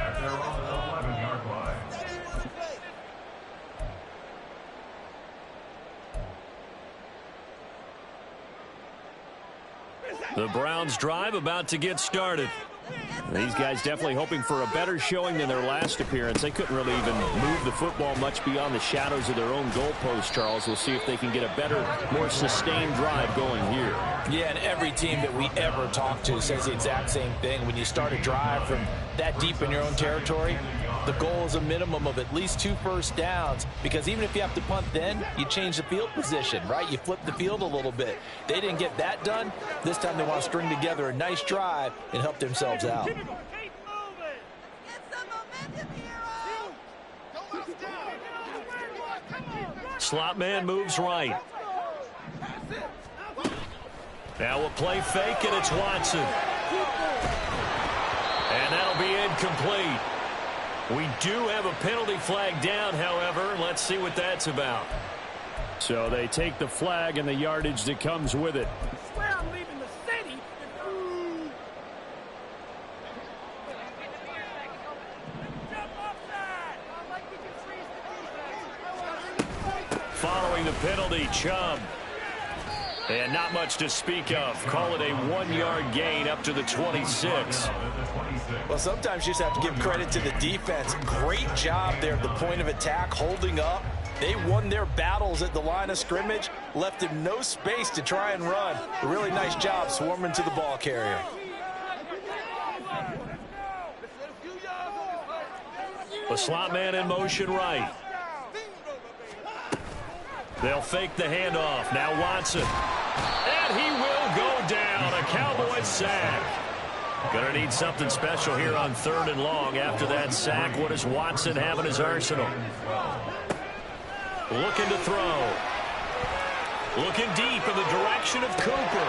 at their own 11-yard line. The Browns drive about to get started. These guys definitely hoping for a better showing than their last appearance. They couldn't really even move the football much beyond the shadows of their own goalpost, Charles. We'll see if they can get a better, more sustained drive going here. Yeah, and every team that we ever talk to says the exact same thing. When you start a drive from that deep in your own territory, the goal is a minimum of at least 2 first downs, because even if you have to punt then, you change the field position, right? You flip the field a little bit. They didn't get that done. This time they want to string together a nice drive and help themselves out. Slot man moves right. Now a play fake, and it's Watson. And that'll be incomplete. We do have a penalty flag down, however. Let's see what that's about. So they take the flag and the yardage that comes with it. I swear I'm leaving the city. Following the penalty, Chubb. And not much to speak of. Call it a 1-yard gain up to the 26. Well, sometimes you just have to give credit to the defense. Great job there at the point of attack, holding up. They won their battles at the line of scrimmage, left him no space to try and run. A really nice job swarming to the ball carrier. The slot man in motion right. They'll fake the handoff. Now Watson. And he will go down. A Cowboys sack. Gonna need something special here on 3rd and long. After that sack, what does Watson have in his arsenal? Looking to throw. Looking deep in the direction of Cooper.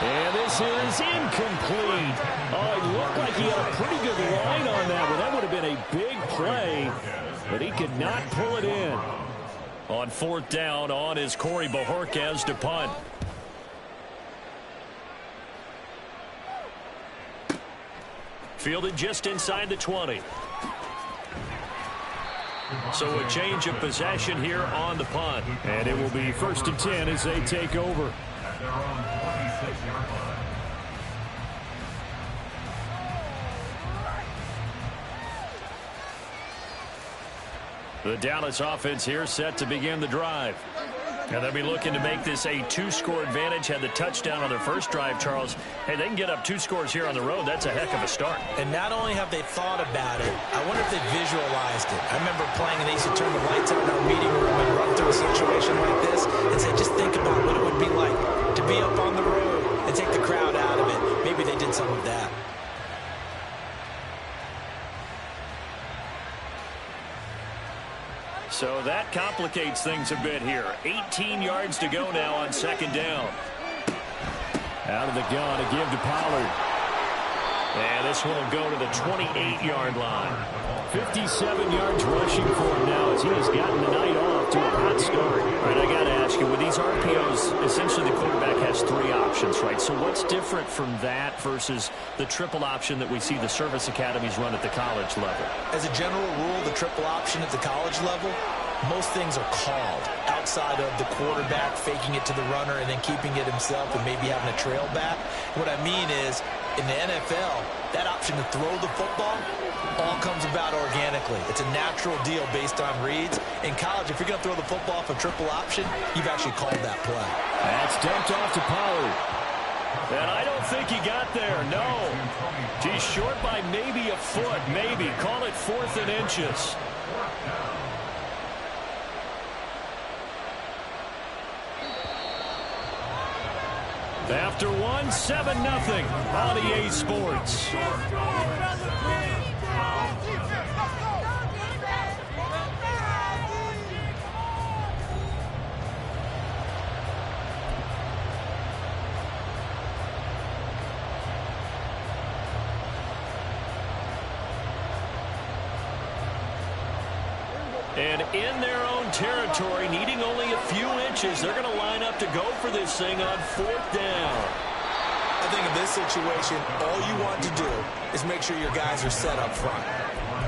And this is incomplete. Oh, it looked like he had a pretty good line on that one. That would have been a big play, but he could not pull it in. On 4th down, on is Corey Bojorquez to punt. Fielded just inside the 20. So a change of possession here on the punt. And it will be 1st and 10 as they take over. At their own 26-yard line. The Dallas offense here set to begin the drive. And they'll be looking to make this a 2-score advantage. Had the touchdown on their first drive, Charles. Hey, they can get up 2 scores here on the road. That's a heck of a start. And not only have they thought about it, I wonder if they visualized it. I remember playing, and they used to turn the lights on in our meeting room and run through a situation like this and say, just think about what it would be like to be up on the road and take the crowd out of it. Maybe they did some of that. So that complicates things a bit here. 18 yards to go now on 2nd down. Out of the gun to give to Pollard. And this one will go to the 28-yard line. 57 yards rushing for him now as he has gotten the night off to a hot start. All right, I got to ask you, with these RPOs, essentially the quarterback has 3 options, right? So what's different from that versus the triple option that we see the service academies run at the college level? As a general rule, the triple option at the college level, most things are called outside of the quarterback faking it to the runner and then keeping it himself and maybe having a trail back. What I mean is, in the NFL, that option to throw the football all comes about organically. It's a natural deal based on reads. In college, if you're going to throw the football off a triple option, you've actually called that play. That's dumped off to Pollard. And I don't think he got there, no. He's short by maybe a foot, maybe. Call it 4th and inches. After 7-0 on EA Sports. And in their own territory, needing only a few inches, they're going to line up to go for this thing on 4th down. I think in this situation, all you want to do is make sure your guys are set up front.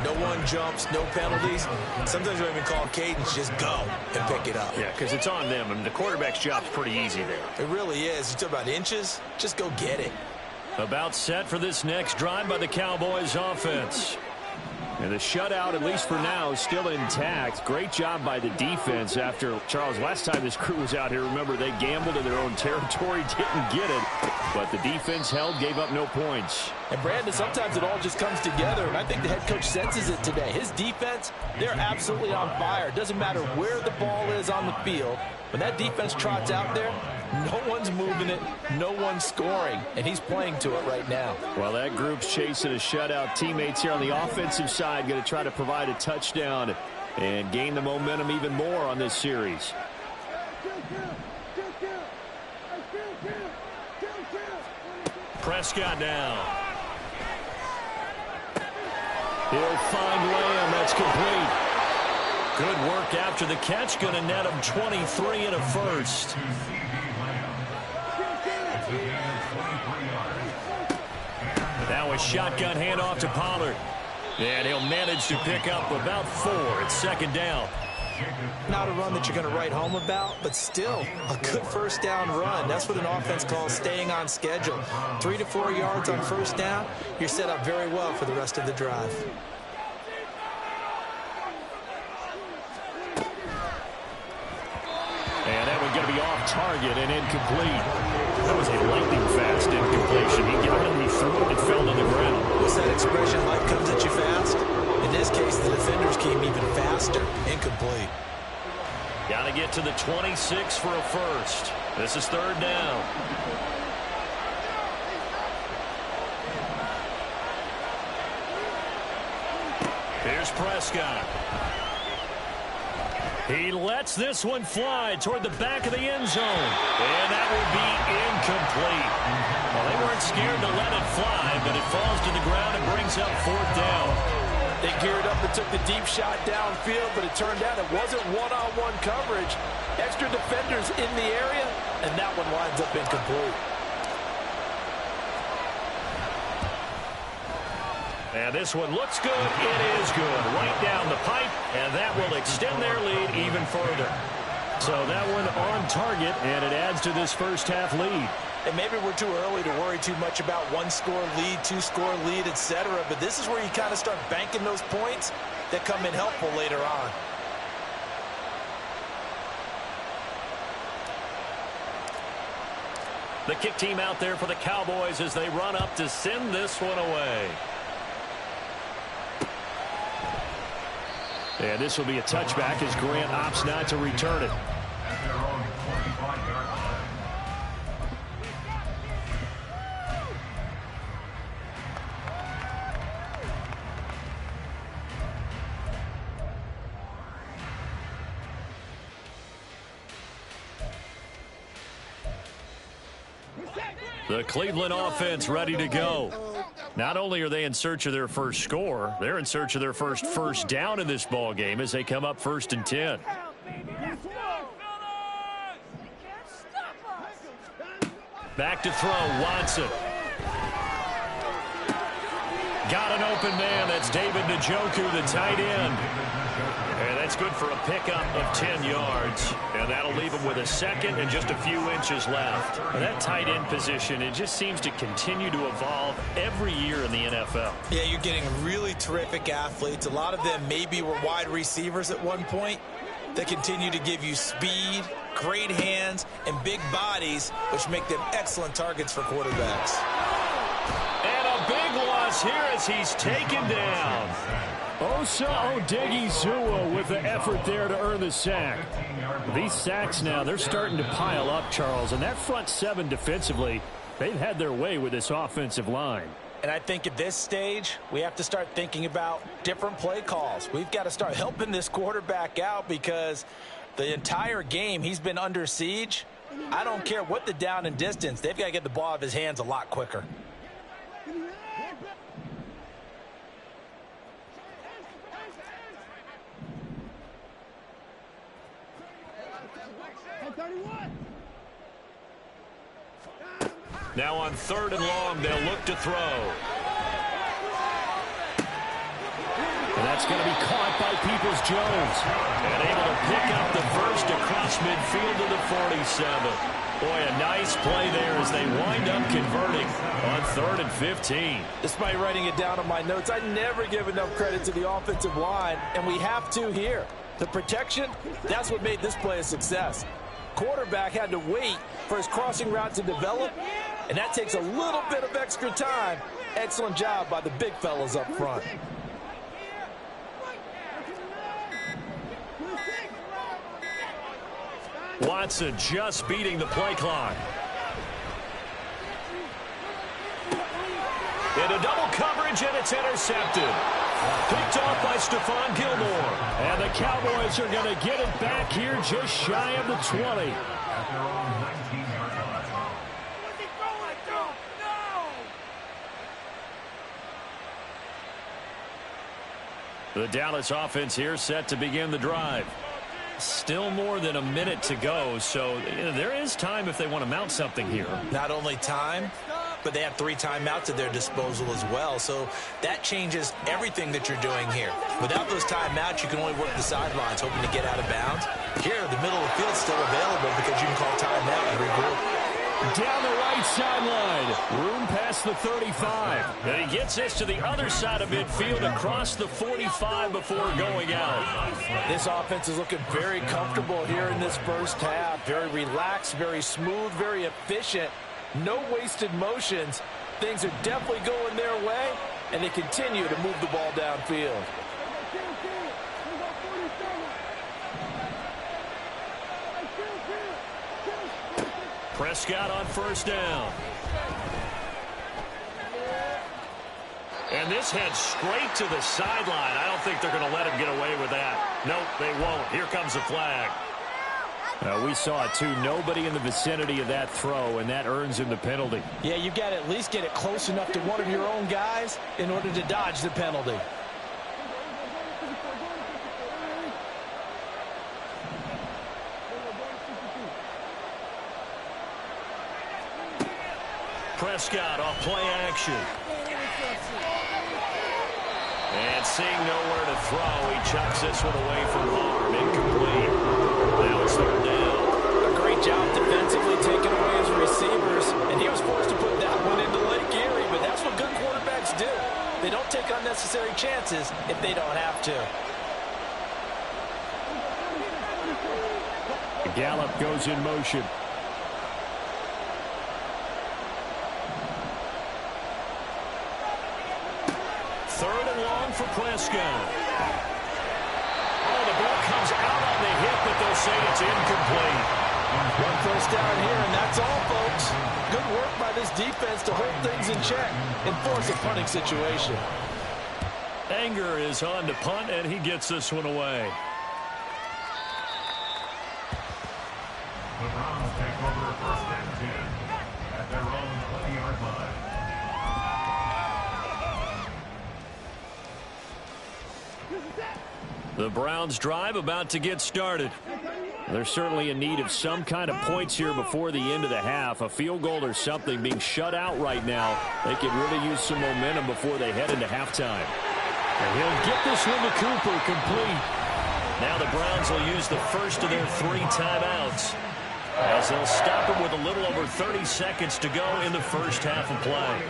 No one jumps, no penalties. Sometimes we don't even call cadence, just go and pick it up. Yeah, because it's on them, and the quarterback's job's pretty easy there. It really is. You talk about inches, just go get it. About set for this next drive by the Cowboys offense. And the shutout, at least for now, is still intact. Great job by the defense after, Charles, last time this crew was out here, remember, they gambled in their own territory, didn't get it. But the defense held, gave up no points. And, Brandon, sometimes it all just comes together, and I think the head coach senses it today. His defense, they're absolutely on fire. It doesn't matter where the ball is on the field. When that defense trots out there, no one's moving it, no one's scoring, and he's playing to it right now. Well, that group's chasing a shutout. Teammates here on the offensive side going to try to provide a touchdown and gain the momentum even more on this series. Prescott now. He'll find Lamb. That's complete. Good work after the catch. Going to net him 23 and a first. Now a shotgun handoff to Pollard. And he'll manage to pick up about 4. It's second down. Not a run that you're going to write home about, but still a good first down run. That's what an offense calls staying on schedule. 3 to 4 yards on first down. You're set up very well for the rest of the drive. And that one's going to be off target and incomplete. That was a lightning-fast incompletion. He got it, he threw it, and fell to the ground. What's that expression, life comes at you fast? In this case, the defenders came even faster. Incomplete. Got to get to the 26 for a first. This is third down. Here's Prescott. He lets this one fly toward the back of the end zone. And that will be incomplete. Well, they weren't scared to let it fly, but it falls to the ground and brings up fourth down. They geared up and took the deep shot downfield, but it turned out it wasn't one-on-one coverage. Extra defenders in the area, and that one winds up incomplete. And this one looks good. It is good. Right down the pipe, and that will extend their lead even further. So that one on target, and it adds to this first half lead. And maybe we're too early to worry too much about one-score lead, two-score lead, etc. But this is where you kind of start banking those points that come in helpful later on. The kick team out there for the Cowboys as they run up to send this one away. And this will be a touchback as Grant opts not to return it. The Cleveland offense ready to go. Not only are they in search of their first score, they're in search of their first down in this ball game as they come up 1st and 10. Back to throw, Watson. Got an open man. That's David Njoku, the tight end. And that's good for a pickup of 10 yards. And that'll leave him with a second and just a few inches left. And that tight end position, it just seems to continue to evolve every year in the NFL. Yeah, you're getting really terrific athletes. A lot of them maybe were wide receivers at one point. They continue to give you speed, great hands, and big bodies, which make them excellent targets for quarterbacks. And a big loss here as he's taken down. Osa Odighizuwa with the effort there to earn the sack. These sacks now, they're starting to pile up, Charles. And that front seven defensively, they've had their way with this offensive line. And I think at this stage, we have to start thinking about different play calls. We've got to start helping this quarterback out because the entire game he's been under siege. I don't care what the down and distance. They've got to get the ball out of his hands a lot quicker. Now on 3rd and long, they'll look to throw. And that's going to be caught by Peoples-Jones. And able to pick up the first across midfield to the 47. Boy, a nice play there as they wind up converting on 3rd and 15. Despite writing it down on my notes, I never give enough credit to the offensive line, and we have to here. The protection, that's what made this play a success. Quarterback had to wait for his crossing route to develop, and that takes a little bit of extra time. Excellent job by the big fellas up front. Watson just beating the play clock. Into double coverage, and it's intercepted. Picked off by Stephon Gilmore. And the Cowboys are going to get it back here just shy of the 20. At their own 19-yard line. What's he going to do? No! The Dallas offense here set to begin the drive. Still more than a minute to go, so there is time if they want to mount something here. Not only time, but they have 3 timeouts at their disposal as well, so that changes everything that you're doing here. Without those timeouts, you can only work the sidelines, hoping to get out of bounds. Here, the middle of the field's still available because you can call timeout and regroup. Down the right sideline. Room past the 35. And he gets this to the other side of midfield across the 45 before going out. This offense is looking very comfortable here in this first half. Very relaxed, very smooth, very efficient. No wasted motions. Things are definitely going their way, and they continue to move the ball downfield. Prescott on first down. And this heads straight to the sideline. I don't think they're going to let him get away with that. Nope, they won't. Here comes the flag. We saw it, too. Nobody in the vicinity of that throw, and that earns him the penalty. Yeah, you've got to at least get it close enough to one of your own guys in order to dodge the penalty. Prescott off play action. And seeing nowhere to throw, he chucks this one away from harm. Incomplete. Now it's 3rd down. A great job defensively taking away his receivers, and he was forced to put that one into Lake Erie, but that's what good quarterbacks do. They don't take unnecessary chances if they don't have to. Gallup goes in motion. Third and long for Prescott. Oh, the ball comes out on the hit, but they'll say it's incomplete. One first down here, and that's all, folks. Good work by this defense to hold things in check and force a punting situation. Anger is on to punt, and he gets this one away. The Browns take over 1st and 10 at their own 20-yard line. The Browns drive about to get started. They're certainly in need of some kind of points here before the end of the half. A field goal or something being shut out right now. They could really use some momentum before they head into halftime. And he'll get this one to Cooper complete. Now the Browns will use the first of their 3 timeouts, as they'll stop it with a little over 30 seconds to go in the first half of play.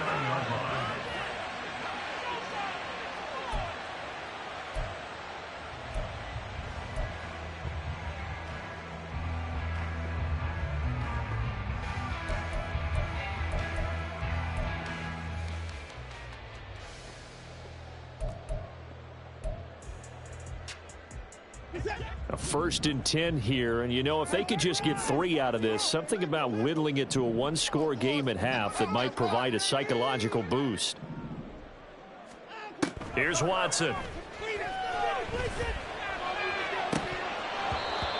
A 1st and 10 here, and if they could just get 3 out of this, something about whittling it to a 1-score game at half that might provide a psychological boost. Here's Watson.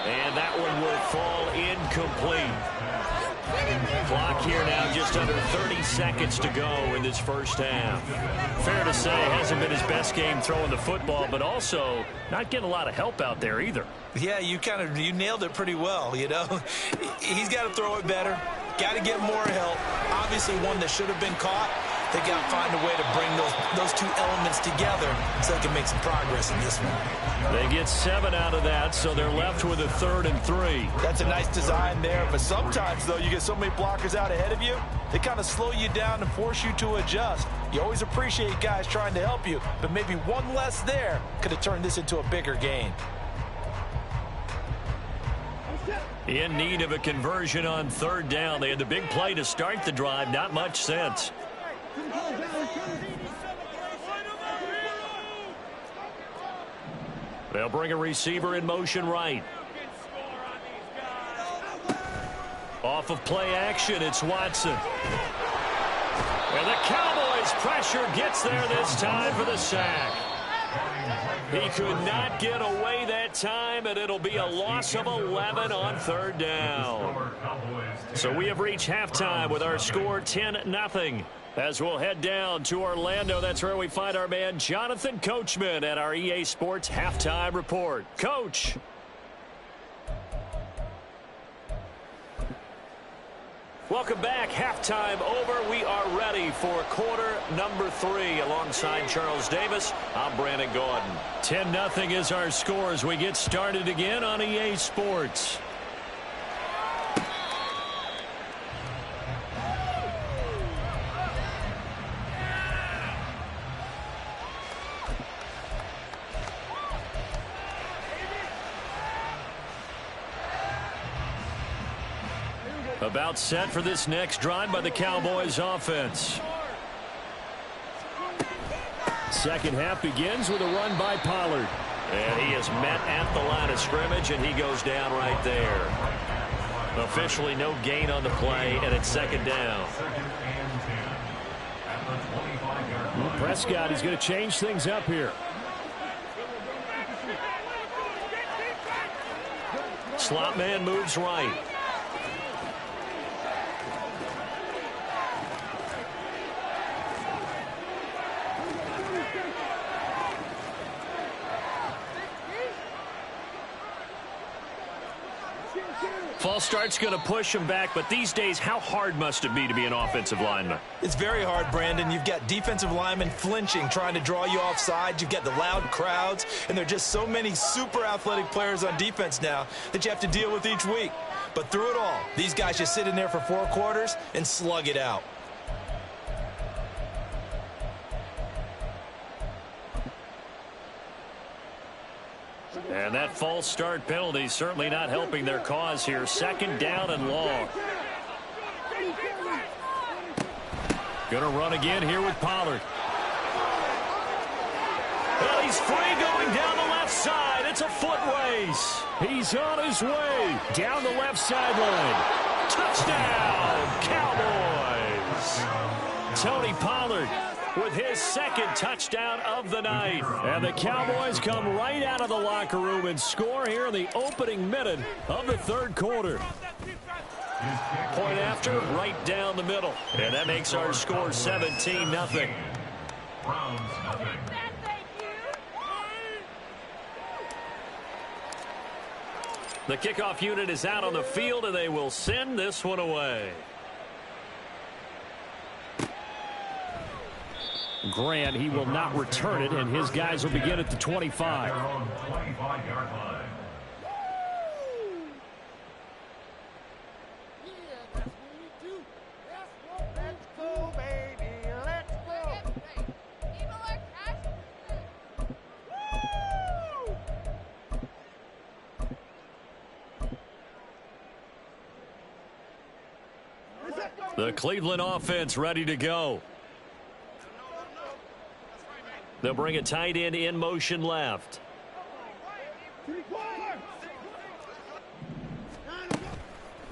And that one will fall incomplete. Clock here now just under 30 seconds to go in this first half. Fair to say, hasn't been his best game throwing the football, but also not getting a lot of help out there either. Yeah, you nailed it pretty well, He's got to throw it better, got to get more help. Obviously one that should have been caught, They got to find a way to bring those two elements together so they can make some progress in this one. They get 7 out of that, so they're left with a 3rd and 3. That's a nice design there, but sometimes, though, you get so many blockers out ahead of you, they kind of slow you down and force you to adjust. You always appreciate guys trying to help you, but maybe one less there could have turned this into a bigger gain. In need of a conversion on 3rd down. They had the big play to start the drive. Not much sense. They'll bring a receiver in motion right. Off of play action, it's Watson. And the Cowboys pressure gets there this time for the sack. He could not get away that time, and it'll be a loss of 11 on 3rd down. So we have reached halftime with our score 10-0. As we'll head down to Orlando, that's where we find our man Jonathan Coachman at our EA Sports Halftime Report. Coach. Welcome back. Halftime over. We are ready for quarter number 3. Alongside Charles Davis, I'm Brandon Gordon. 10-0 is our score as we get started again on EA Sports. About set for this next drive by the Cowboys offense. Second half begins with a run by Pollard. And he is met at the line of scrimmage, and he goes down right there. Officially no gain on the play, and it's 2nd down. Prescott is going to change things up here. Slot man moves right. False start's going to push him back, but these days, how hard must it be to be an offensive lineman? It's very hard, Brandon. You've got defensive linemen flinching, trying to draw you off sides. You've got the loud crowds, and there are just so many super athletic players on defense now that you have to deal with each week. But through it all, these guys just sit in there for 4 quarters and slug it out. And that false start penalty certainly not helping their cause here. 2nd down and long. Going to run again here with Pollard. Well, he's free going down the left side. It's a foot race. He's on his way down the left sideline. Touchdown, Cowboys. Tony Pollard with his 2nd touchdown of the night. And the Cowboys come right out of the locker room and score here in the opening minute of the 3rd quarter. Point after, right down the middle. And that makes our score 17-0. The kickoff unit is out on the field, and they will send this one away. Grant, he will not return it, and his guys will begin at the 25. The Cleveland offense ready to go. They'll bring a tight end in motion left.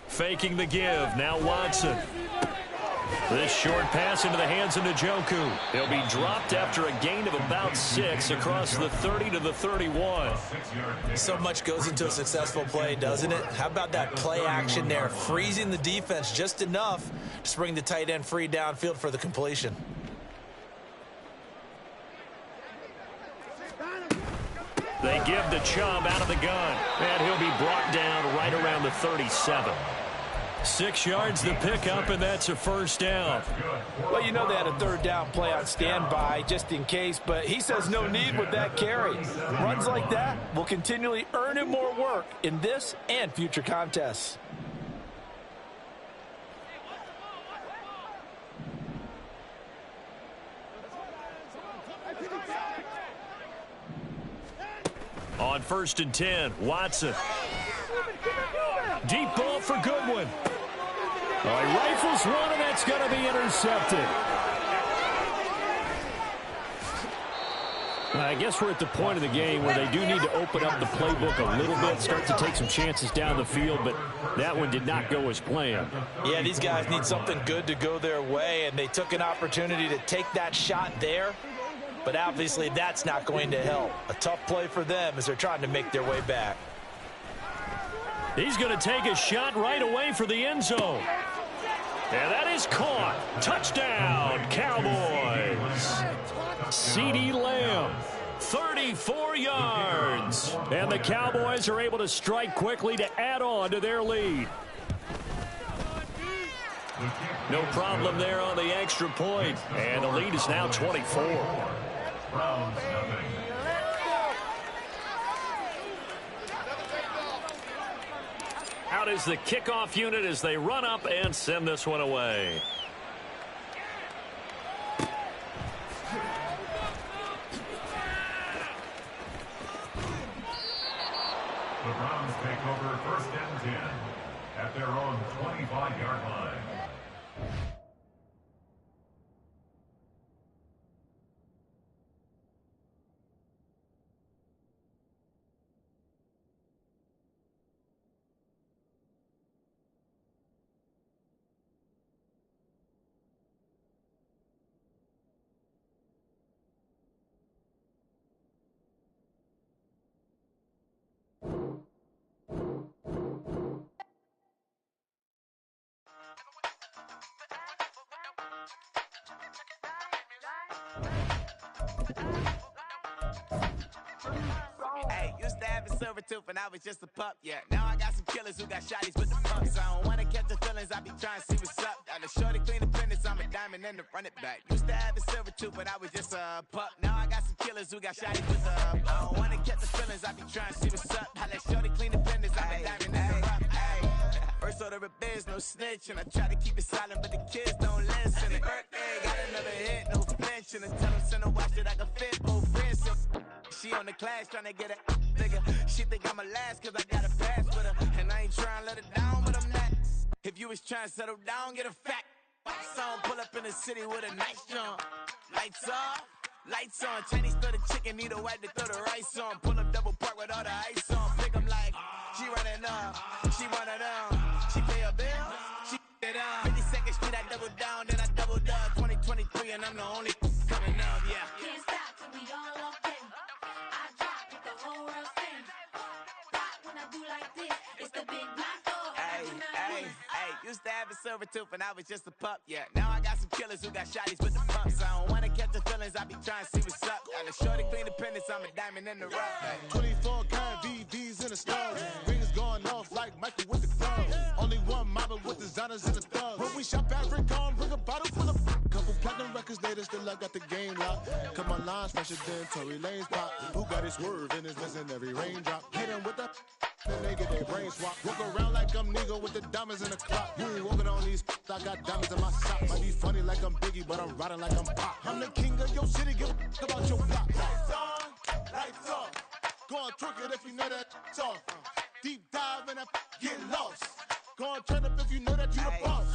Faking the give. Now Watson. This short pass into the hands of Njoku. He'll be dropped after a gain of about 6 across the 30 to the 31. So much goes into a successful play, doesn't it? How about that play action there? Freezing the defense just enough to bring the tight end free downfield for the completion. They give the Chubb out of the gun, and he'll be brought down right around the 37. 6 yards the pickup, and that's a first down. Well, you know they had a third down play on standby just in case, but he says no need with that carry. Runs like that will continually earn him more work in this and future contests. On 1st and 10, Watson. Deep ball for Goodwin. He rifles one, and that's going to be intercepted. I guess we're at the point of the game where they do need to open up the playbook a little bit, start to take some chances down the field, but that one did not go as planned. Yeah, these guys need something good to go their way, and they took an opportunity to take that shot there, but obviously that's not going to help. A tough play for them as they're trying to make their way back. He's going to take a shot right away for the end zone. And that is caught. Touchdown, Cowboys. CeeDee Lamb, 34 yards. And the Cowboys are able to strike quickly to add on to their lead. No problem there on the extra point. And the lead is now 24. Browns nothing. Out is the kickoff unit as they run up and send this one away. The Browns take over 1st and 10 at their own 25-yard line. Hey, used to have a silver tooth and I was just a pup, yeah. Now I got some killers who got shotties with the pumps. I don't wanna catch the feelings, I be trying to see what's up. Got a shorty clean the fitness, I'm a diamond and to run it back. Used to have a silver tooth, but I was just a pup. Now I got some killers who got shotties with the I don't wanna catch the feelings, I be trying to see what's up. I let shorty clean the fitness, I'm a diamond and to run it. First order of biz, no snitch, and I try to keep it silent, but the kids don't listen. And birthday, got another hit, no flinch, and I tell them send a watch that I can fit both friends. She on the class trying to get a nigga. She think I'm a last cause I got a pass with her. And I ain't trying to let her down, but I'm not. If you was trying to settle down, get a fact. Song pull up in the city with a nice jump. Lights off, lights on. Chinese throw the chicken, need a wipe to throw the rice on. Pull up double park with all the ice on. Pick 'em like, she running up, she one of them. She pay her bills, she it up. 52nd Street, I double down, then I doubled up. 2023 and I'm the only coming up, yeah. Can't stop till we all locked in. I drop with the whole world sing. Pop when I do like this, it's the big black door. Hey, used to have a silver tooth and I was just a pup, yeah. Now I got some killers who got shotties with the pumps. I don't wanna catch the feelings, I be trying to see what's up. Got a shorty clean the pendants, I'm a diamond in the rough. Hey. 24 karat VVs in the stars. Rings going off like Michael with the gloves. Only one mobbing with designers in the thugs. When we shop at Rick on, bring a bottle full of couple platinum records later, still I got the game locked. Cut my lines fresher than Tory Lane's pop. Who got his swerve and is missing every raindrop. Hit him with the then they get their brain swap. Walk around like I'm Negro with the diamonds in the clock. You ain't walking on these, I got diamonds in my socks. Might be funny like I'm Biggie, but I'm riding like I'm Pop. I'm the king of your city, give a about your block. Lights on, lights off. Go on, twerk it if you know that it's off. Deep dive and I get lost. Go on, turn up if you know that you the boss.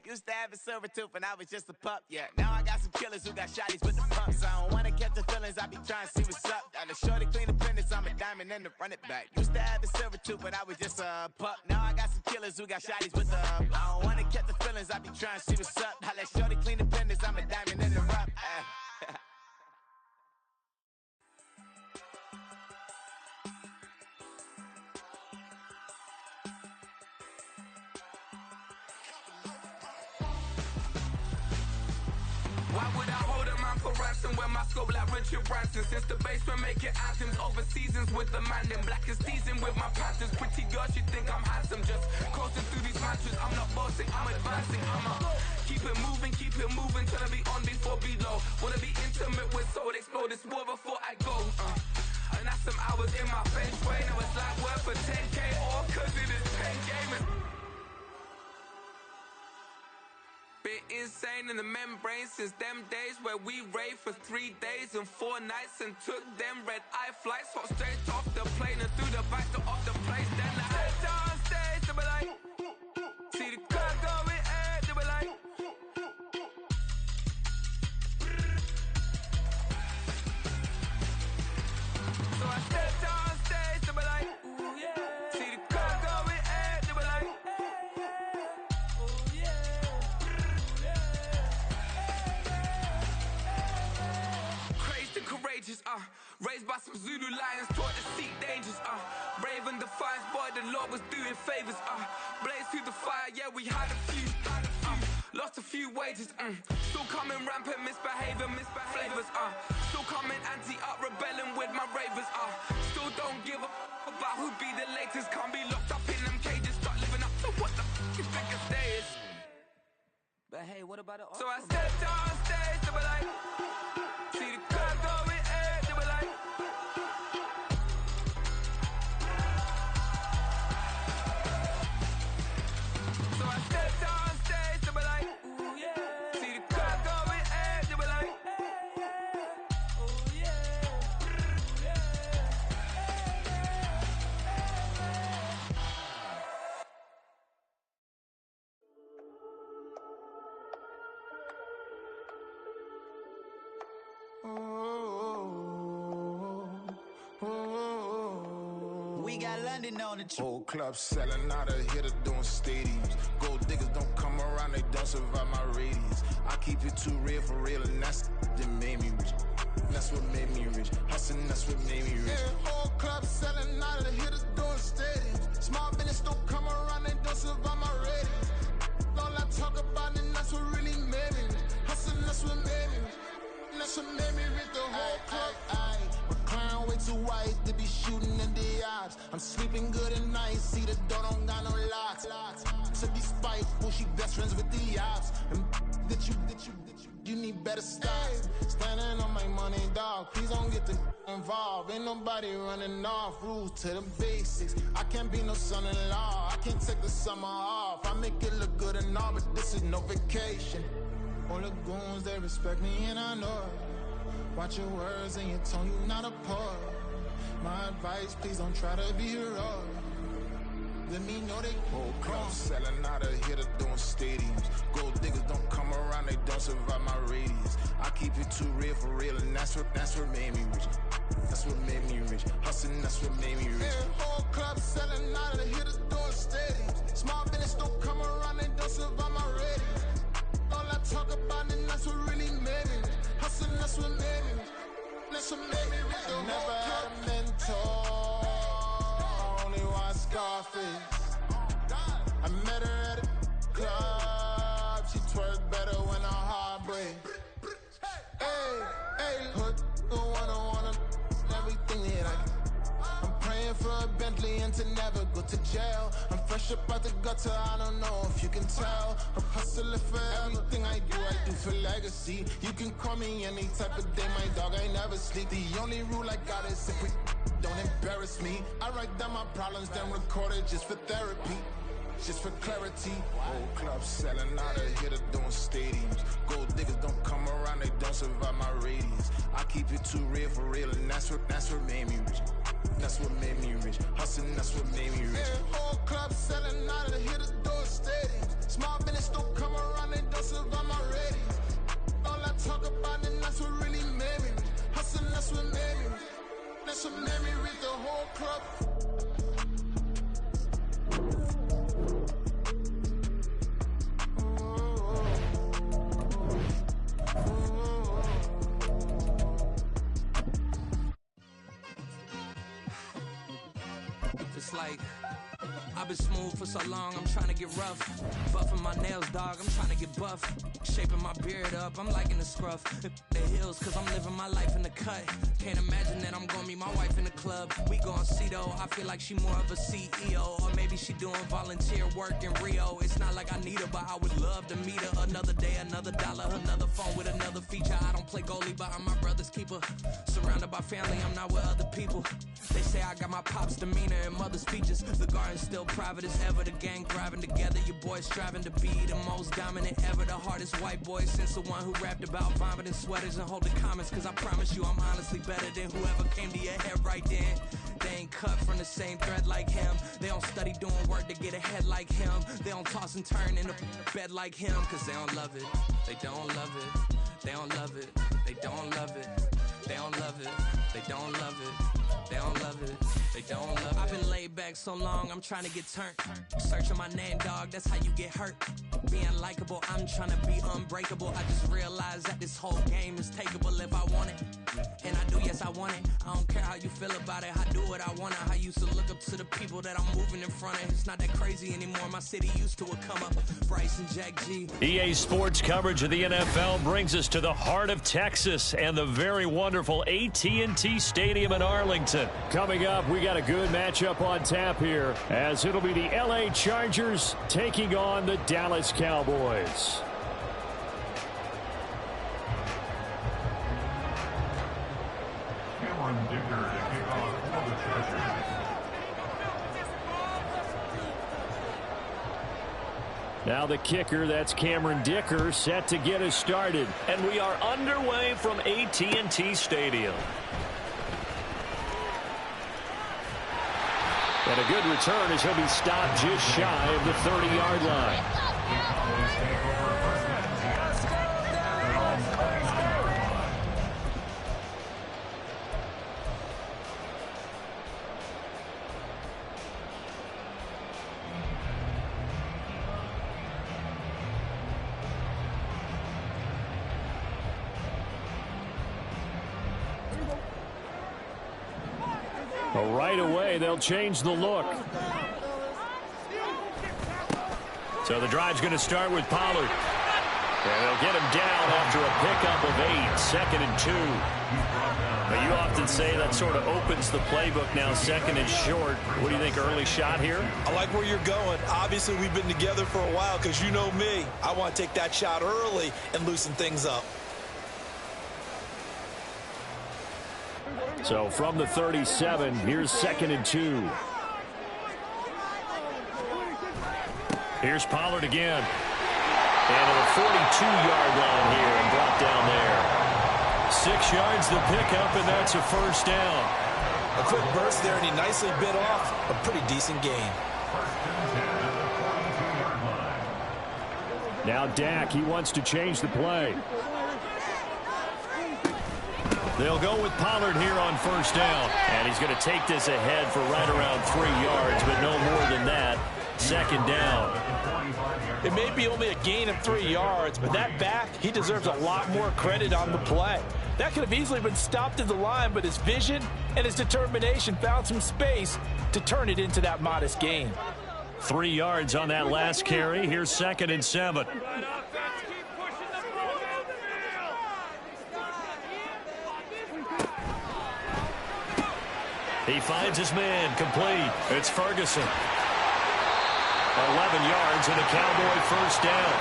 Used to have a silver tooth and I was just a pup, yeah. Now I got some killers who got shotties with the pumps. I don't wanna catch the feelings, I be trying to see what's up. Got a shorty clean the pendants, I'm a diamond and to run it back. Used to have a silver tooth, but I was just a pup. Now I got some killers who got shotties with the I don't wanna catch the feelings, I be trying to see what's up. I let shorty clean the pendants, I'm a diamond in the rough. Why would I hold up my for ransom when my scope like Richard Branson. Since the basement making anthems over seasons with the man. Then black is teasing with my Panthers. Pretty girl, she think I'm handsome. Just coasting through these mantras. I'm not bossing, I'm advancing. I'ma keep it moving, trying to be on before below. Wanna be intimate with soul, explore this war before I go. And that's some hours in my bench way. Now it's like work for 10K, all cause it is 10 gamers. Been insane in the membrane since them days where we raved for 3 days and 4 nights and took them red-eye flights. Hot straight off the plane and through the back door of the place. Then I head down stage, they be like, see the crowd going air, they be like, so I step down stage, they be like, ooh yeah. See the crowd going air, they be like, ooh yeah. Crazed and courageous, raised by some Zulu lions, taught to seek dangers, brave and defiant, boy, the Lord was doing favors, blaze through the fire, yeah, we had a few, lost a few wages, still coming rampant, misbehaving, flavors, still coming anti-up, rebelling with my ravers, still don't give a about who be the latest, can't be locked up in them cages, start living up to what the you think a day is. But hey, what about the So I stepped on stage, they were like, see the crowd going air, they were like, so I stepped on stage, they were like, ooh yeah. See the crowd going air, they were like, ooh yeah. We got London on the Whole club selling out of here to doing stadiums. Gold diggers don't come around, they don't survive my radius. I keep it too real for real, and that's that made me rich. That's what made me rich. Hustling, that's what made me rich. Yeah, whole club selling out of here to doing stadiums. Small business don't come around, they don't survive my radius. All I talk about, and that's what really made me rich. Hustling, that's what made me rich. That's what made me rich, the whole club. My clown way too white to be shooting in the eyes. I'm sleeping good at night, see the door don't got no locks. To be spiteful, she best friends with the ops. And that you need better stocks. Standing on my money, dog, please don't get the involved. Ain't nobody running off, rules to the basics. I can't be no son-in-law, I can't take the summer off. I make it look good and all, but this is no vacation. All the goons, they respect me and I know it. Watch your words and your tone, you not a poet. My advice, please don't try to be heroic. Let me know they whole club selling out of here to doing stadiums. Gold diggers don't come around, they don't survive my radius. I keep it too real for real, and that's what made me rich. That's what made me rich. Hustling, that's what made me rich. Yeah, whole club selling out of here to doing stadiums. Small business don't come around, they don't survive my radius. All I talk about, and that's what really made me rich. Hustling, that's what made me rich. That's what made me rich. I never had a mentor, I only watch Scarface. I met her at a club, she twerk better when her heart breaks. Hey, put the one everything that I I'm praying for a Bentley and to never go to jail. I'm fresh up out the gutter, I don't know if you can tell. I'm hustling for everything I do for legacy. You can call me any type of day, my dog, I never sleep. The only rule I got is if we don't embarrass me. I write down my problems, then record it just for therapy. Just for clarity. Whole club selling out of here to doing stadiums. Gold diggers don't come around, they don't survive my radius. I keep it too real for real, and that's what made me rich. That's what made me rich. Hustling, that's what made me rich. Yeah, whole club selling out of here to doing stadiums. Small business don't come around, they don't survive my radius. All I talk about, and that's what really made me rich. Hustling, that's what made me rich. That's what made me rich, the whole club. It's like I've been smooth for so long, I'm trying to get rough. Buffing my nails, dog, I'm trying to get buff. Shaping my beard up, I'm liking the scruff. The hills, cause I'm living my life in the cut. Can't imagine that I'm gonna meet my wife in the club. We gon' see though, I feel like she more of a CEO. Or maybe she doing volunteer work in Rio. It's not like I need her, but I would love to meet her. Another day, another dollar, another phone with another feature. I don't play goalie, but I'm my brother's keeper. Surrounded by family, I'm not with other people. They say I got my pop's demeanor and mother's features. The garden's still private as ever. The gang thriving together. Your boys striving to be the most dominant ever. The hardest white boy since the one who rapped about vomiting sweaters and holding comments. Cause I promise you I'm honestly better than whoever came to your head right then. They ain't cut from the same thread like him. They don't study doing work to get ahead like him. They don't toss and turn in the bed like him. Cause they don't love it. They don't love it. They don't love it. They don't love it. They don't love it. They don't love it. They don't love it. They don't love it. I've been laid back so long, I'm trying to get turned. Searching my name, dog, that's how you get hurt. Being likable, I'm trying to be unbreakable. I just realized that this whole game is takeable if I want it. And I do, yes, I want it. I don't care how you feel about it. I do what I want. I used to look up to the people that I'm moving in front of. It's not that crazy anymore. My city used to it come up. Bryce and Jack G. EA Sports coverage of the NFL brings us to the heart of Texas and the very wonderful AT&T Stadium in Arlington. Coming up, we got a good matchup on tap here, as it'll be the LA Chargers taking on the Dallas Cowboys. Cameron Dicker to kick off for the Chargers. Now the kicker, that's Cameron Dicker, set to get us started. And we are underway from AT&T Stadium. And a good return as he'll be stopped just shy of the 30-yard line. Right away, they'll change the look. So the drive's going to start with Pollard. And they'll get him down after a pickup of 8, 2nd and 2. But you often say that sort of opens the playbook now, 2nd and short. What do you think, early shot here? I like where you're going. Obviously, we've been together for a while because you know me. I want to take that shot early and loosen things up. So from the 37, here's 2nd and 2. Here's Pollard again. And to the 42-yard line here and brought down there. 6 yards the pickup, and that's a first down. A quick burst there, and he nicely bit off a pretty decent gain. Now Dak, he wants to change the play. They'll go with Pollard here on first down. And he's going to take this ahead for right around 3 yards, but no more than that. 2nd down. It may be only a gain of 3 yards, but that back, he deserves a lot more credit on the play. That could have easily been stopped at the line, but his vision and his determination found some space to turn it into that modest gain. 3 yards on that last carry. Here's 2nd and 7. He finds his man, complete. It's Ferguson. 11 yards and a Cowboy first down.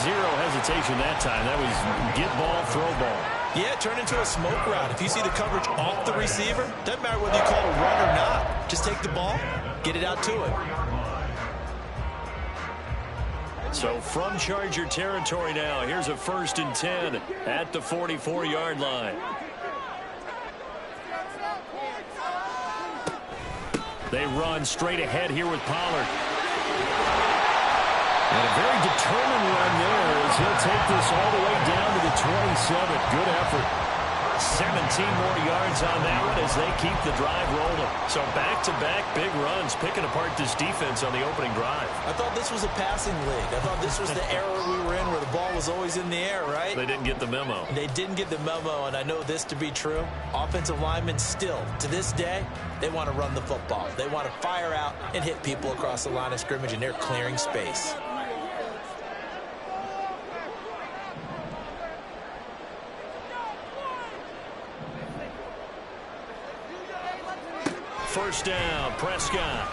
Zero hesitation that time. That was get ball, throw ball. Yeah, turn into a smoke route. If you see the coverage off the receiver, doesn't matter whether you call it a run or not. Just take the ball, get it out to him. So from Charger territory now, here's a 1st and 10 at the 44-yard line. They run straight ahead here with Pollard. And a very determined run there as he'll take this all the way down to the 27. Good effort. 17 more yards on that one as they keep the drive rolling. So back-to-back big runs, picking apart this defense on the opening drive. I thought this was a passing league. I thought this was the era we were in where the ball was always in the air, right? They didn't get the memo. They didn't get the memo, and I know this to be true. Offensive linemen still, to this day, they want to run the football. They want to fire out and hit people across the line of scrimmage, and they're clearing space. First down, Prescott.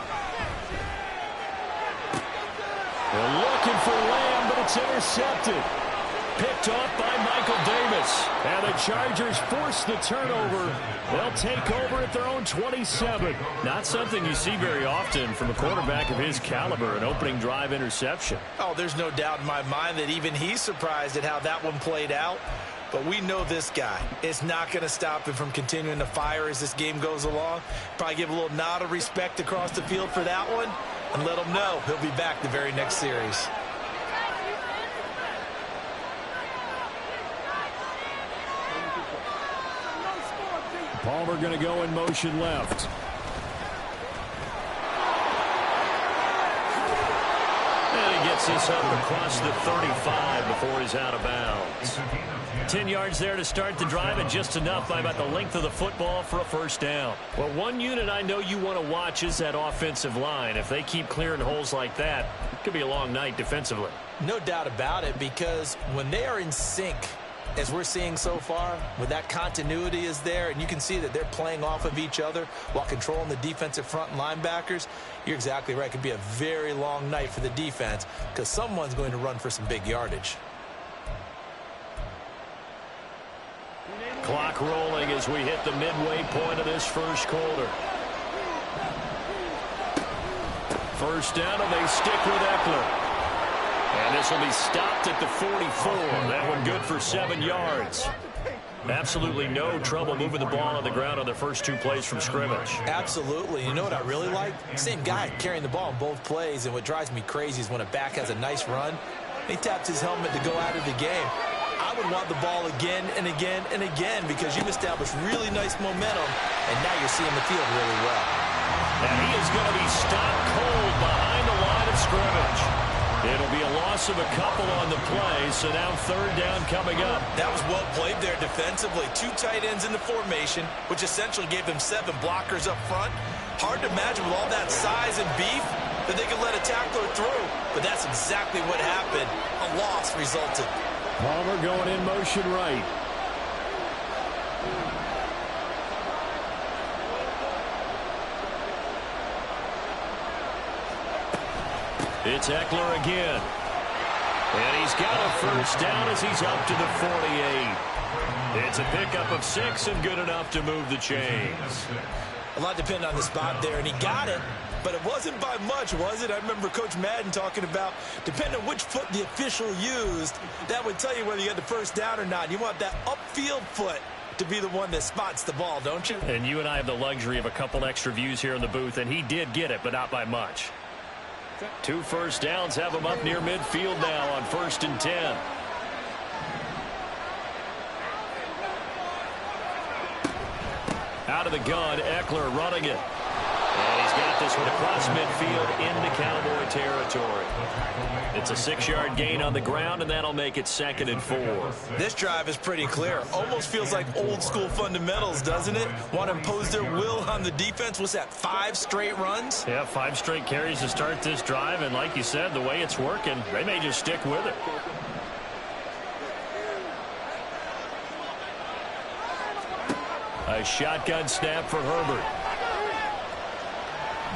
They're looking for Lamb, but it's intercepted. Picked off by Michael Davis. And the Chargers force the turnover. They'll take over at their own 27. Not something you see very often from a quarterback of his caliber, an opening drive interception. Oh, there's no doubt in my mind that even he's surprised at how that one played out. But we know this guy is not going to stop him from continuing to fire as this game goes along. Probably give a little nod of respect across the field for that one and let him know he'll be back the very next series. Palmer going to go in motion left. And he gets this up across the 35 before he's out of bounds. 10 yards there to start the drive, and just enough by about the length of the football for a first down. Well, one unit I know you want to watch is that offensive line. If they keep clearing holes like that, it could be a long night defensively. No doubt about it, because when they are in sync, as we're seeing so far, when that continuity is there, and you can see that they're playing off of each other while controlling the defensive front and linebackers, you're exactly right. It could be a very long night for the defense because someone's going to run for some big yardage. Clock rolling as we hit the midway point of this first quarter. First down, and they stick with Eckler. And this will be stopped at the 44. That one good for 7 yards. Absolutely no trouble moving the ball on the ground on the first 2 plays from scrimmage. Absolutely. You know what I really like? Same guy carrying the ball in both plays, and what drives me crazy is when a back has a nice run, he taps his helmet to go out of the game. I would want the ball again and again and again because you've established really nice momentum, and now you're seeing the field really well. And he is going to be stopped cold behind the line of scrimmage. It'll be a loss of a couple on the play, so now third down coming up. That was well played there defensively. 2 tight ends in the formation, which essentially gave them 7 blockers up front. Hard to imagine with all that size and beef that they could let a tackler through, but that's exactly what happened. A loss resulted. Palmer going in motion right. It's Eckler again. And he's got a first down as he's up to the 48. It's a pickup of 6 and good enough to move the chains. A lot depended on the spot there, and he got it. But it wasn't by much, was it? I remember Coach Madden talking about, depending on which foot the official used, that would tell you whether you got the first down or not. You want that upfield foot to be the one that spots the ball, don't you? And you and I have the luxury of a couple extra views here in the booth, and he did get it, but not by much. 2 first downs have him up near midfield now on 1st and 10. Out of the gun, Eckler running it. And he's got this one across midfield into Cowboy territory. It's a 6-yard gain on the ground, and that'll make it 2nd and 4. This drive is pretty clear. Almost feels like old school fundamentals, doesn't it? Want to impose their will on the defense. What's that, 5 straight runs? Yeah, 5 straight carries to start this drive, and like you said, the way it's working, they may just stick with it. A shotgun snap for Herbert.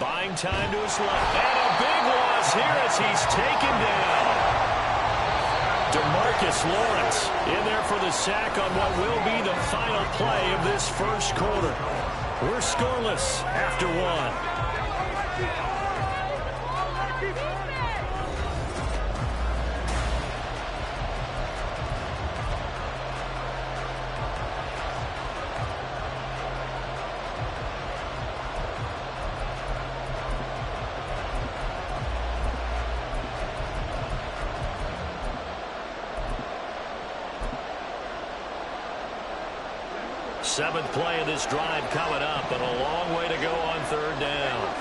Buying time to his left. And a big loss here as he's taken down. DeMarcus Lawrence in there for the sack on what will be the final play of this first quarter. We're scoreless after 1. Seventh play of this drive coming up, and a long way to go on third down.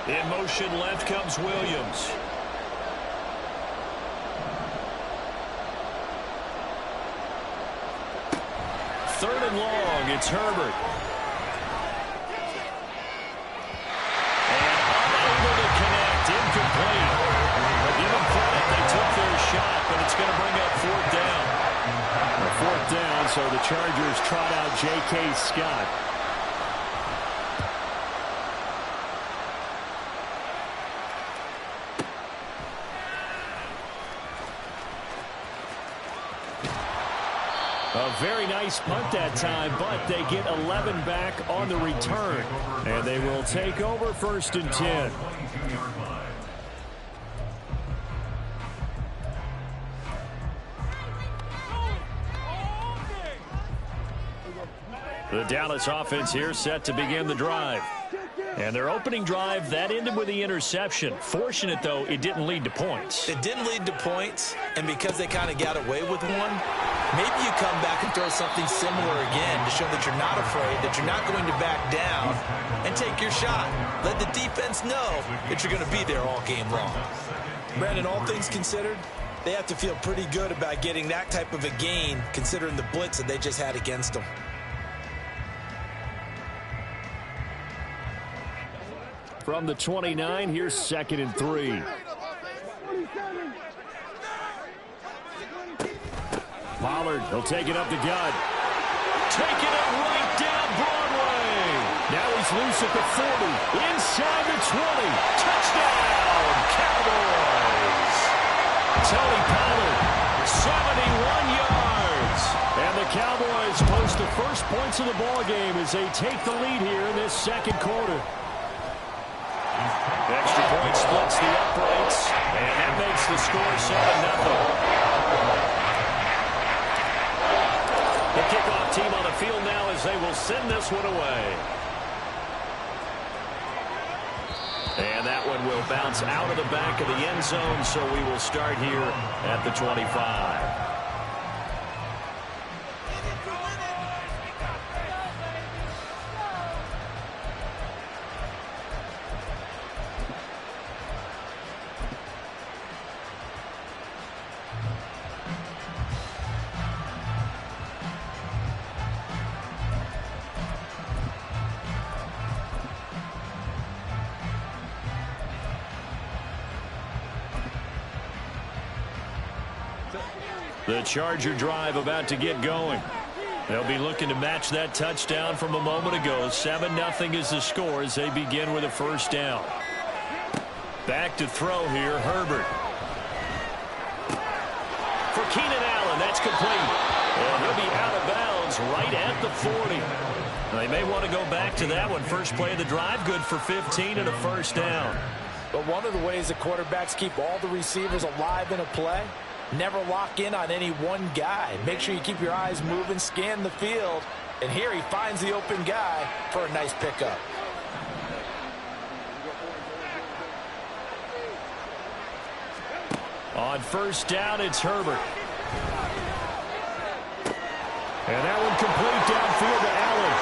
In motion left comes Williams. Third and long, it's Herbert. And unable to connect, incomplete. But give them credit, they took their shot, but it's going to bring up fourth down. Fourth down, so the Chargers trot out J.K. Scott. A very nice punt that time, but they get 11 back on the return. And they will take over first and 10. The Dallas offense here set to begin the drive. And their opening drive, that ended with the interception. Fortunate, though, it didn't lead to points. It didn't lead to points, and because they kind of got away with one, maybe you come back and throw something similar again to show that you're not afraid, that you're not going to back down, and take your shot. Let the defense know that you're going to be there all game long. Brandon, all things considered, they have to feel pretty good about getting that type of a gain, considering the blitz that they just had against them. From the 29, here's 2nd and 3. Pollard, he'll take it up the gut. Taking it right down Broadway. Now he's loose at the 40. Inside the 20. Touchdown, Cowboys. Tony Pollard, 71 yards. And the Cowboys post the first points of the ballgame as they take the lead here in this second quarter. Extra point splits the uprights, and that makes the score 7-0. The kickoff team on the field now as they will send this one away. And that one will bounce out of the back of the end zone, so we will start here at the 25. The Charger drive about to get going. They'll be looking to match that touchdown from a moment ago. 7-0 is the score as they begin with a first down. Back to throw here, Herbert. For Keenan Allen, that's complete. And he'll be out of bounds right at the 40. They may want to go back to that one. First play of the drive, good for 15 and a first down. But one of the ways that quarterbacks keep all the receivers alive in a play, never lock in on any one guy. Make sure you keep your eyes moving, scan the field, and here he finds the open guy for a nice pickup. On first down, it's Herbert. And that one complete downfield to Allen.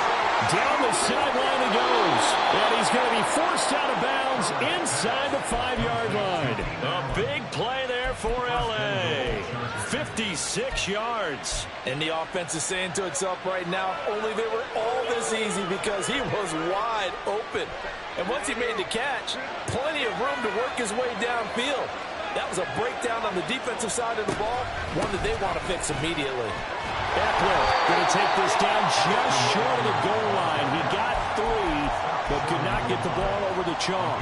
Down the sideline he goes. And he's going to be forced out of bounds inside the 5-yard line. A big play there for L.A. 56 yards. And the offense is saying to itself right now, only they were all this easy because he was wide open. And once he made the catch, plenty of room to work his way downfield. That was a breakdown on the defensive side of the ball, one that they want to fix immediately. Beckwith going to take this down just short of the goal line. He got 3, but could not get the ball over the chalk.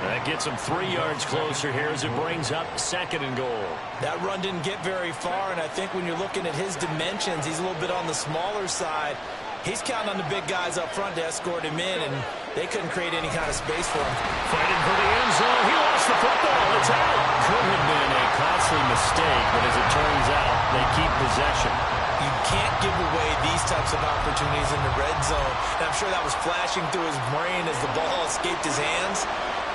That gets him 3 yards closer here as it brings up 2nd and goal. That run didn't get very far, and I think when you're looking at his dimensions, he's a little bit on the smaller side. He's counting on the big guys up front to escort him in, and they couldn't create any kind of space for him. Fighting for the end zone. He lost the football. It's out. Could have been a costly mistake, but as it turns out, they keep possession. You can't give away these types of opportunities in the red zone. And I'm sure that was flashing through his brain as the ball escaped his hands.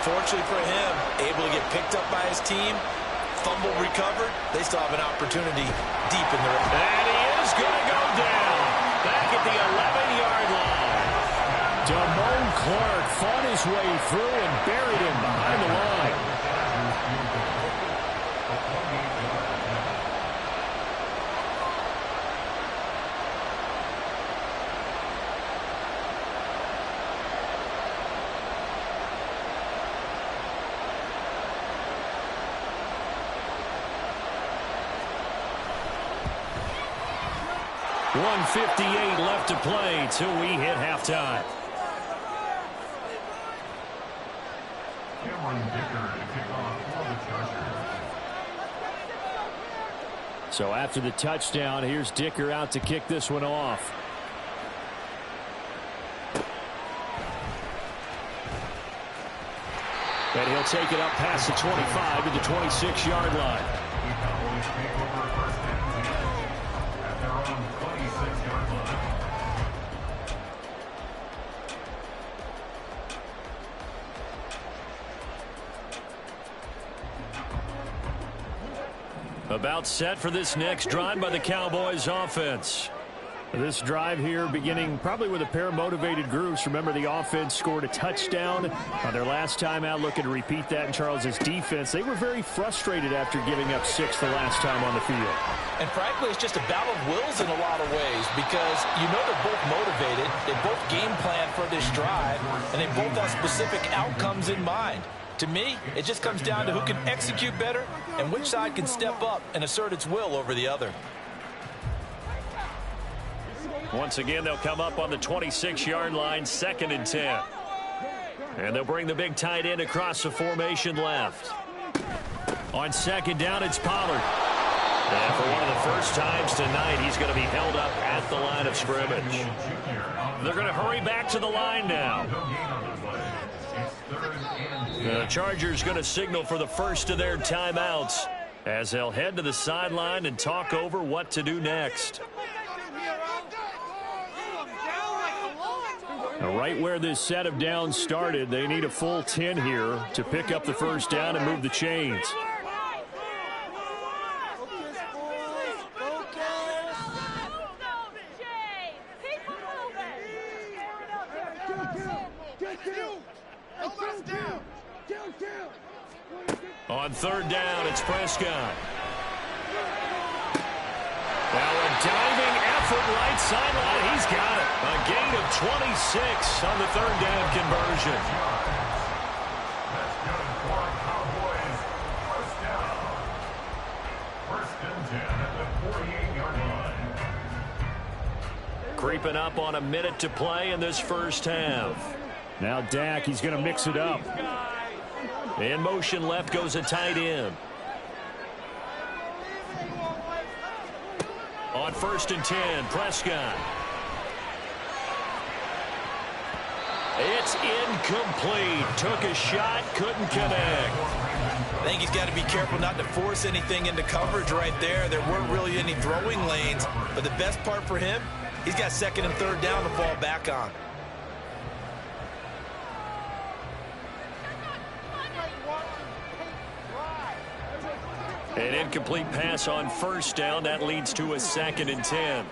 Fortunately for him, able to get picked up by his team, fumble recovered. They still have an opportunity deep in the red zone. And he is going to go down back at the 11-yard line. Damone Clark fought his way through and buried him behind the line. .158 left to play till we hit halftime. So after the touchdown, here's Dicker out to kick this one off. And he'll take it up past the 25 to the 26-yard line. About set for this next drive by the Cowboys offense. This drive here beginning probably with a pair of motivated groups. Remember, the offense scored a touchdown on their last time out. Looking to repeat that in Charles's defense. They were very frustrated after giving up 6 the last time on the field. And frankly, it's just a battle of wills in a lot of ways because you know they're both motivated. They both game plan for this drive, and they both have specific outcomes in mind. To me, it just comes down to who can execute better and which side can step up and assert its will over the other. Once again, they'll come up on the 26-yard line, 2nd and 10. And they'll bring the big tight end across the formation left. On 2nd down, it's Pollard. And for one of the first times tonight, he's going to be held up at the line of scrimmage. They're going to hurry back to the line now. The Chargers going to signal for the first of their timeouts as they'll head to the sideline and talk over what to do next. Now, right where this set of downs started, they need a full 10 here to pick up the first down and move the chains. On 3rd down, it's Prescott. Now a diving effort right sideline. He's got it. A gain of 26 on the 3rd down conversion. That's good for Cowboys. First down. 1st and 10 at the 48-yard line. Creeping up on a minute to play in this first half. Now Dak, he's going to mix it up. In motion left goes a tight end. On 1st and 10, Prescott. It's incomplete. Took a shot, couldn't connect. I think he's got to be careful not to force anything into coverage right there. There weren't really any throwing lanes, but the best part for him, he's got 2nd and 3rd down to fall back on. An incomplete pass on 1st down. That leads to a 2nd and 10.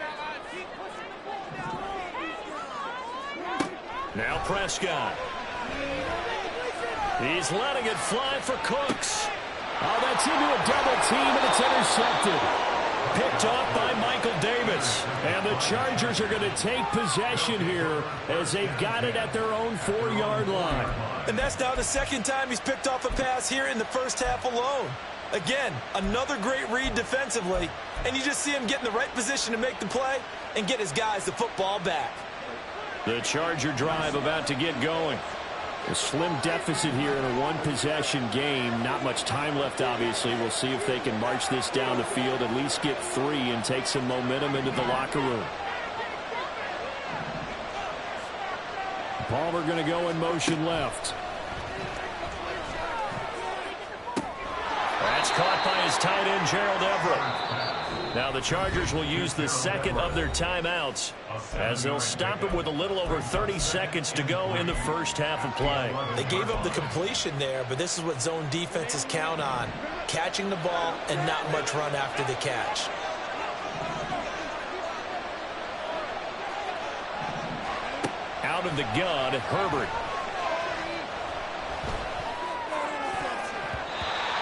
Now Prescott. He's letting it fly for Cooks. Oh, that's into a double team, and it's intercepted. Picked off by Michael Davis. And the Chargers are going to take possession here as they've got it at their own 4-yard line. And that's now the 2nd time he's picked off a pass here in the first half alone. Again, another great read defensively, and you just see him get in the right position to make the play and get his guys the football back. The Charger drive about to get going. A slim deficit here in a one-possession game. Not much time left, obviously. We'll see if they can march this down the field, at least get 3 and take some momentum into the locker room. Palmer going to go in motion left. That's caught by his tight end, Gerald Everett. Now the Chargers will use the second of their timeouts as they'll stop it with a little over 30 seconds to go in the first half of play. They gave up the completion there, but this is what zone defenses count on. Catching the ball and not much run after the catch. Out of the gun, Herbert.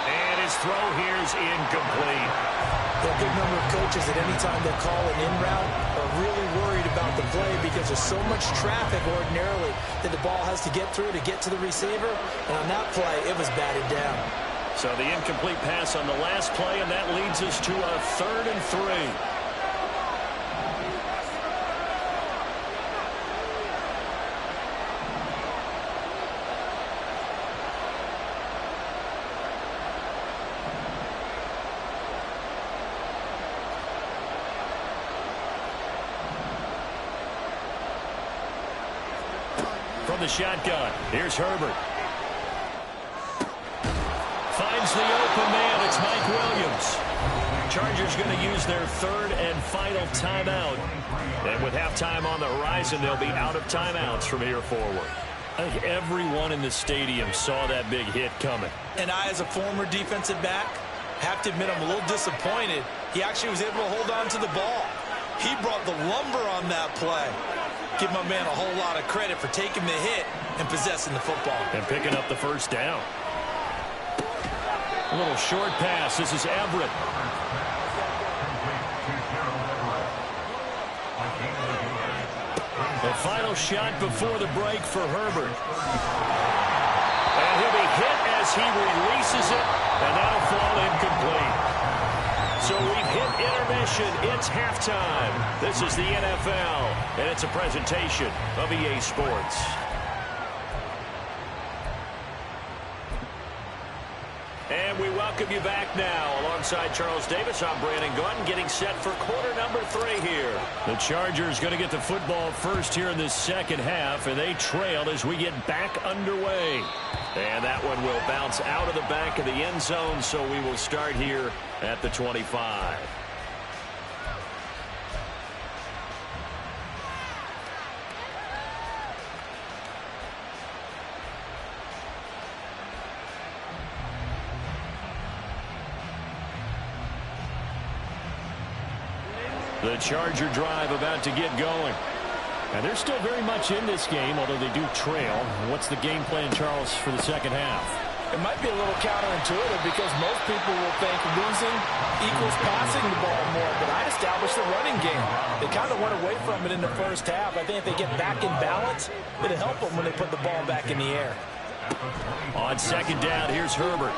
And his throw here is incomplete. There are a good number of coaches that any time they call an in route are really worried about the play because there's so much traffic ordinarily that the ball has to get through to get to the receiver. And on that play, it was batted down. So the incomplete pass on the last play, and that leads us to a 3rd and 3. From the shotgun, here's Herbert. Finds the open man. It's Mike Williams. Chargers going to use their 3rd and final timeout. And with halftime on the horizon, they'll be out of timeouts from here forward. I think everyone in the stadium saw that big hit coming. And I, as a former defensive back, have to admit I'm a little disappointed. He actually was able to hold on to the ball. He brought the lumber on that play. Give my man a whole lot of credit for taking the hit and possessing the football. And picking up the first down. A little short pass. This is Everett. The final shot before the break for Herbert. And he'll be hit as he releases it, and that'll fall incomplete. So we've hit intermission. It's halftime. This is the NFL, and it's a presentation of EA Sports. And we welcome you back now. Alongside Charles Davis, I'm Brandon Gordon, getting set for quarter number 3 here. The Chargers going to get the football first here in this second half, and they trail as we get back underway. And that one will bounce out of the back of the end zone, so we will start here at the 25. The Charger drive about to get going. And they're still very much in this game, although they do trail. What's the game plan, Charles, for the second half? It might be a little counterintuitive because most people will think losing equals passing the ball more, but I'd establish the running game. They kind of went away from it in the first half. I think if they get back in balance, it'll help them when they put the ball back in the air. On second down, here's Herbert.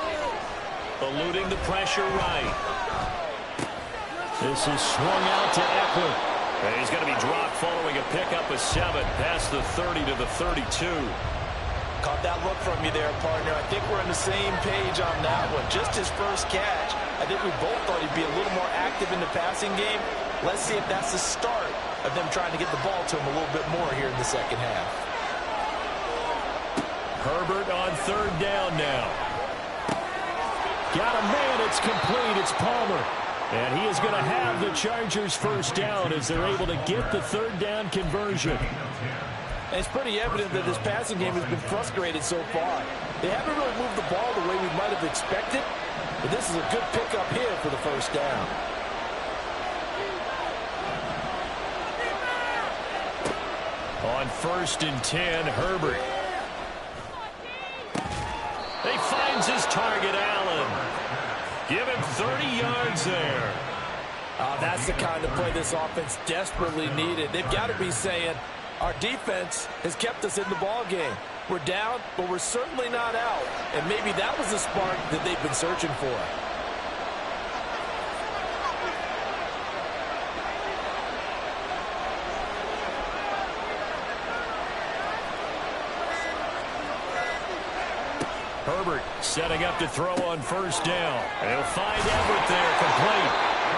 Eluding the pressure right. This is swung out to Eckler. And he's going to be dropped following a pickup of 7 past the 30 to the 32. Caught that look from you there, partner. I think we're on the same page on that one. Just his first catch. I think we both thought he'd be a little more active in the passing game. Let's see if that's the start of them trying to get the ball to him a little bit more here in the second half. Herbert on third down now. Got a man. It's complete. It's Palmer. And he is going to have the Chargers first down as they're able to get the third down conversion. And it's pretty evident that this passing game has been frustrated so far. They haven't really moved the ball the way we might have expected, but this is a good pickup here for the first down. On 1st and 10, Herbert. He finds his target, Allen. Give him 30 yards there. That's the kind of play this offense desperately needed. They've got to be saying, our defense has kept us in the ball game. We're down, but we're certainly not out. And maybe that was the spark that they've been searching for. Herbert setting up to throw on first down. And he'll find Everett there, complete.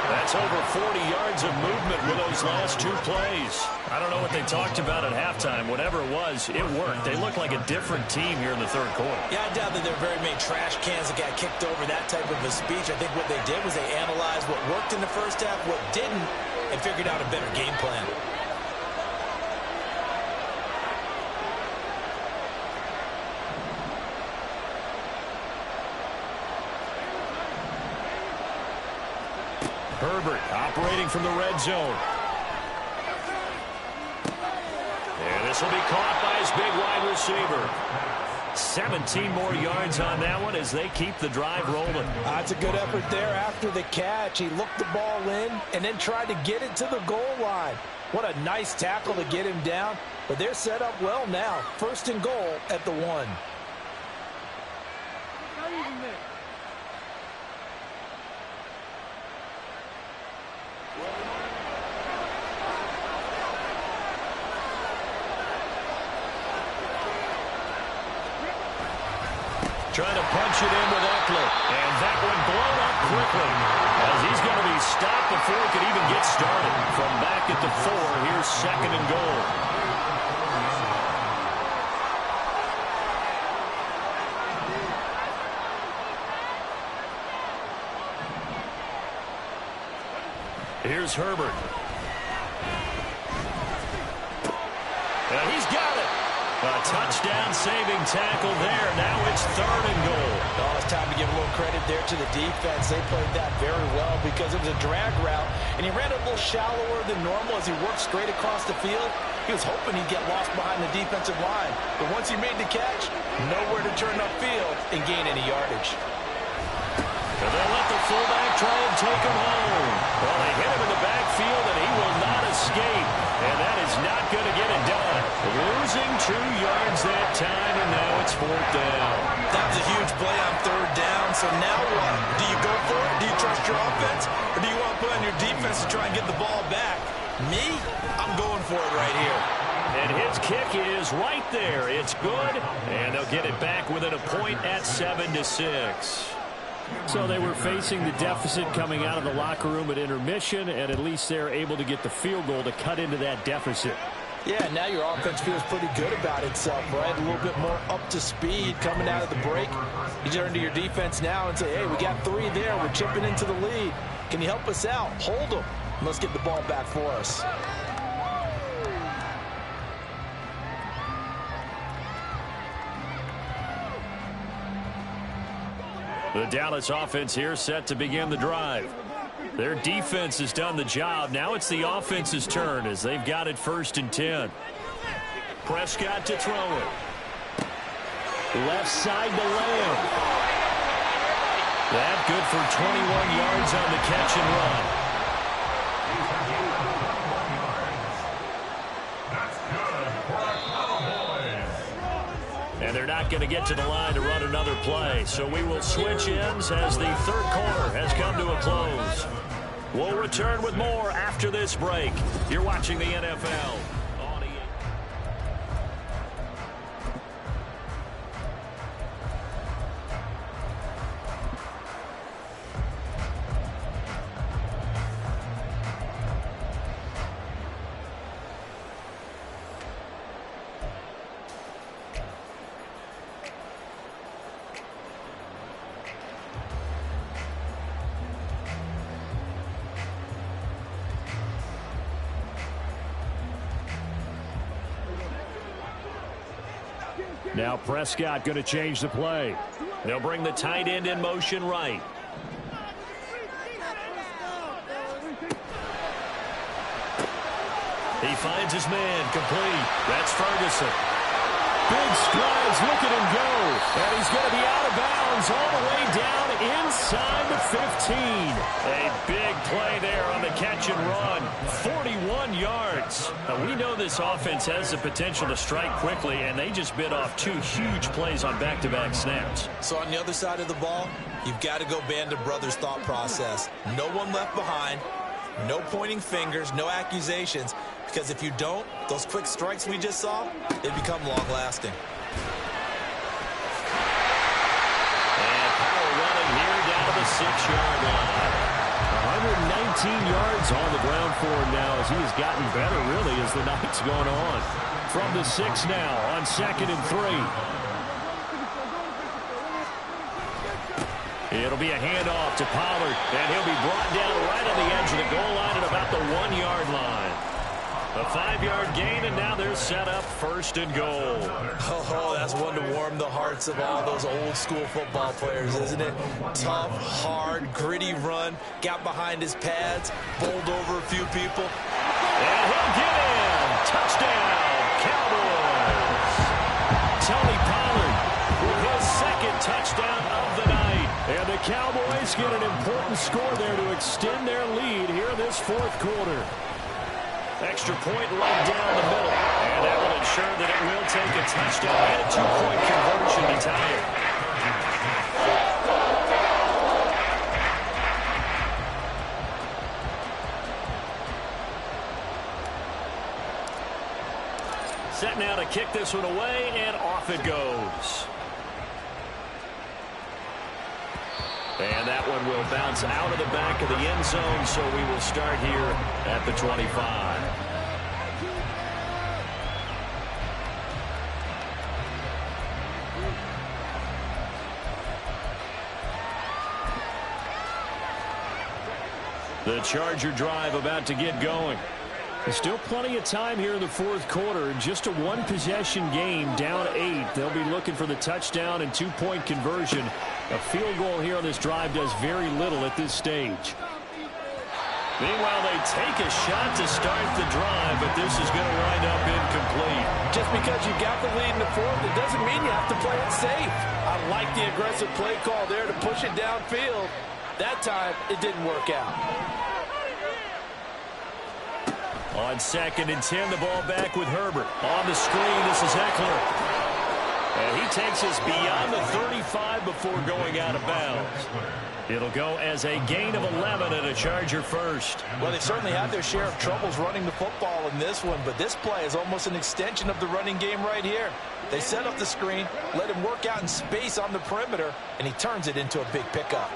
That's over 40 yards of movement with those last 2 plays. I don't know what they talked about at halftime. Whatever it was, it worked. They look like a different team here in the third quarter. Yeah, I doubt that there are very many trash cans that got kicked over, that type of a speech. I think what they did was they analyzed what worked in the first half, what didn't, and figured out a better game plan. Herbert operating from the red zone. And this will be caught by his big wide receiver. 17 more yards on that one as they keep the drive rolling. That's a good effort there after the catch. He looked the ball in and then tried to get it to the goal line. What a nice tackle to get him down. But they're set up well now. 1st and goal at the 1. Trying to punch it in with Eckler. And that one blown up quickly as he's going to be stopped before he could even get started. From back at the 4, here's 2nd and goal. Here's Herbert. And he's got it. A touchdown-saving tackle there. Now it's 3rd and goal. Oh, it's time to give a little credit there to the defense. They played that very well because it was a drag route, and he ran it a little shallower than normal as he worked straight across the field. He was hoping he'd get lost behind the defensive line, but once he made the catch, nowhere to turn upfield and gain any yardage. And they'll let the fullback try and take him home. Well, they hit him in the backfield, and he will not escape. And that is not going to get it done. Losing 2 yards that time, and now it's 4th down. That was a huge play on 3rd down. So now what? Do you go for it? Do you trust your offense? Or do you want to put on your defense to try and get the ball back? Me? I'm going for it right here. And his kick is right there. It's good, and they'll get it back within a point at 7-6. So they were facing the deficit coming out of the locker room at intermission, and at least they're able to get the field goal to cut into that deficit. Yeah, now your offense feels pretty good about itself, right? A little bit more up to speed coming out of the break. You turn to your defense now and say, hey, we got 3 there. We're chipping into the lead. Can you help us out? Hold them. Let's get the ball back for us. The Dallas offense here set to begin the drive. Their defense has done the job. Now it's the offense's turn as they've got it 1st and 10. Prescott to throw it. Left side to Lamb. That good for 21 yards on the catch and run. And they're not going to get to the line to run another play. So we will switch ends as the 3rd quarter has come to a close. We'll return with more after this break. You're watching the NFL. Now Prescott going to change the play. They'll bring the tight end in motion right. He finds his man complete. That's Ferguson. Big strides, look at him go. And he's going to be out of bounds all the way down inside the 15. A big play there on the catch and run. 41 yards. Now, we know this offense has the potential to strike quickly, and they just bit off 2 huge plays on back-to-back snaps. So on the other side of the ball, you've got to go Band of Brothers thought process. No one left behind. No pointing fingers, no accusations, because if you don't, those quick strikes we just saw, they become long-lasting. And power running here down to the 6-yard line. 119 yards on the ground for him now as he has gotten better, really, as the night's gone on. From the 6 now on 2nd and 3. It'll be a handoff to Pollard, and he'll be brought down right on the edge of the goal line at about the 1-yard line. A 5-yard gain, and now they're set up 1st and goal. Oh, that's one to warm the hearts of all those old-school football players, isn't it? Tough, hard, gritty run, got behind his pads, bowled over a few people. And he'll get in. Touchdown, Cowboys. Tony Pollard with his 2nd touchdown of the night. And the Cowboys get an important score there to extend their lead here in this 4th quarter. Extra point right down the middle. And that will ensure that it will take a touchdown and a 2-point conversion to tie it. Set now to kick this one away, and off it goes. And that one will bounce out of the back of the end zone, so we will start here at the 25. The Charger drive about to get going. There's still plenty of time here in the 4th quarter. Just a 1-possession game, down 8. They'll be looking for the touchdown and 2-point conversion. A field goal here on this drive does very little at this stage. Meanwhile, they take a shot to start the drive, but this is going to wind up incomplete. Just because you got the lead in the 4th, it doesn't mean you have to play it safe. I like the aggressive play call there to push it downfield. That time, it didn't work out. On 2nd and 10, the ball back with Herbert. On the screen, this is Eckler. And he takes us beyond the 35 before going out of bounds. It'll go as a gain of 11 and a Charger first. Well, they certainly had their share of troubles running the football in this one, but this play is almost an extension of the running game right here. They set up the screen, let him work out in space on the perimeter, and he turns it into a big pickup.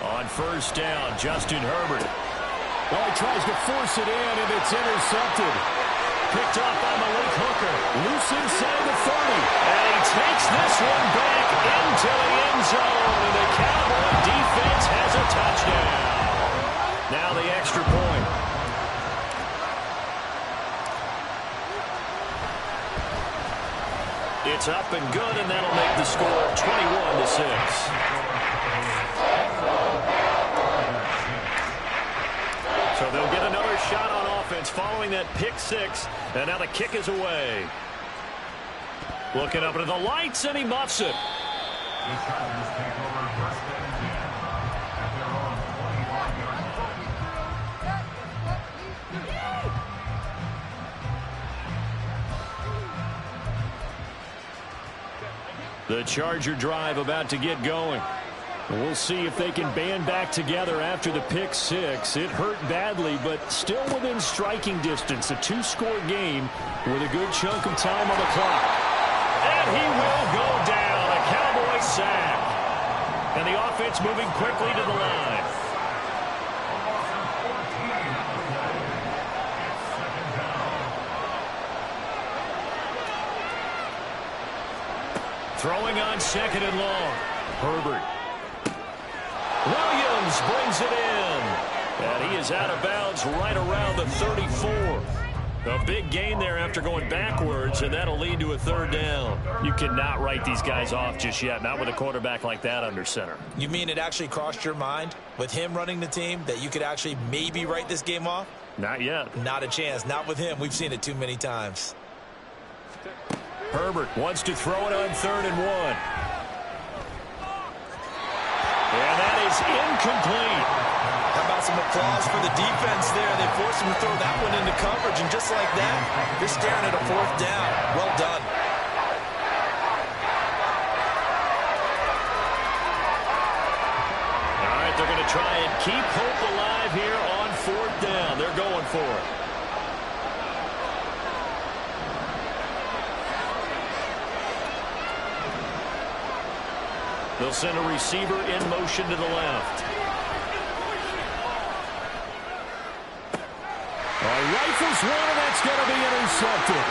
On 1st down, Justin Herbert. Well, he tries to force it in, and it's intercepted. Picked off by Malik Hooker. Loose inside the 30. And he takes this one back into the end zone. And the Cowboy defense has a touchdown. Now the extra point. It's up and good, and that'll make the score 21-6. So they'll get another shot on offense following that pick 6. And now the kick is away. Looking up into the lights, and he muffs it. The Chargers take over 1st and 10 at their own 25-yard line. The Charger drive about to get going. We'll see if they can band back together after the pick 6. It hurt badly, but still within striking distance. A 2-score game with a good chunk of time on the clock. And he will go down. A Cowboy sack. And the offense moving quickly to the line. Throwing on 2nd and long. Herbert. Williams brings it in. And he is out of bounds right around the 34. A big gain there after going backwards, and that'll lead to a 3rd down. You cannot write these guys off just yet, not with a quarterback like that under center. You mean it actually crossed your mind with him running the team that you could actually maybe write this game off? Not yet. Not a chance. Not with him. We've seen it too many times. Herbert wants to throw it on 3rd and 1. And that is incomplete. How about some applause for the defense there? They forced him to throw that one into coverage, and just like that, you're staring at a 4th down. Well done. All right, they're going to try and keep hope alive here on 4th down. They're going for it. They'll send a receiver in motion to the left. Rifles one, and that's going to be intercepted.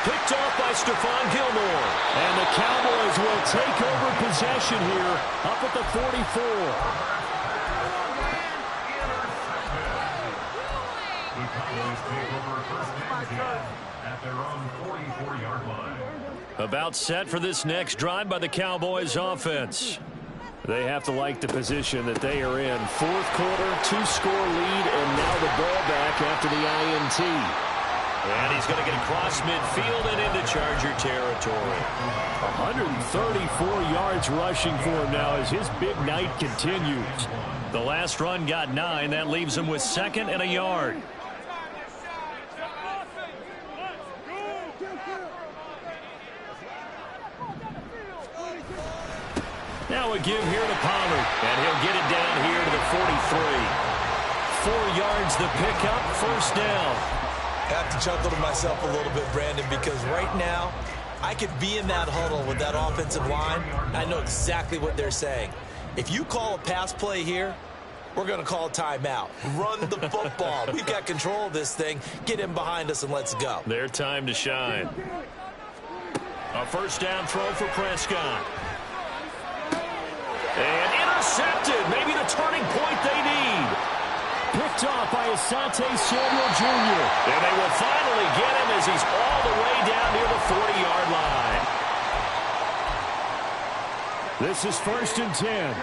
Picked off by Stephon Gilmore. And the Cowboys will take over possession here up at the 44. The Cowboys take over first and 10 at their own 44-yard line. About set for this next drive by the Cowboys offense. They have to like the position that they are in. Fourth quarter, 2-score lead, and now the ball back after the INT. And he's going to get across midfield and into Charger territory. 134 yards rushing for him now as his big night continues. The last run got 9. That leaves him with 2nd and a yard. Now a give here to Pollard, and he'll get it down here to the 43. 4 yards the pickup, first down. I have to chuckle to myself a little bit, Brandon, because right now I could be in that huddle with that offensive line. I know exactly what they're saying. If you call a pass play here, we're going to call a timeout. Run the football. We've got control of this thing. Get in behind us and let's go. Their time to shine. A first down throw for Prescott. And intercepted. Maybe the turning point they need. Picked off by Asante Samuel Jr. And they will finally get him as he's all the way down near the 40-yard line. This is 1st and 10.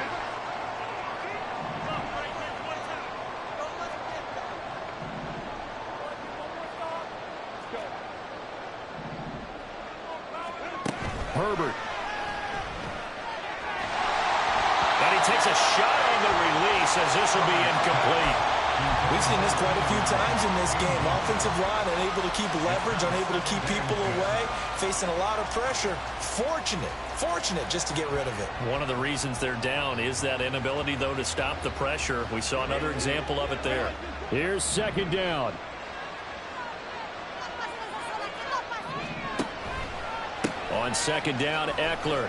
Herbert. And he takes a shot on the release as this will be incomplete. We've seen this quite a few times in this game. Offensive line unable to keep leverage, unable to keep people away, facing a lot of pressure. Fortunate just to get rid of it. One of the reasons they're down is that inability, though, to stop the pressure. We saw another example of it there. Here's 2nd down. On 2nd down, Eckler.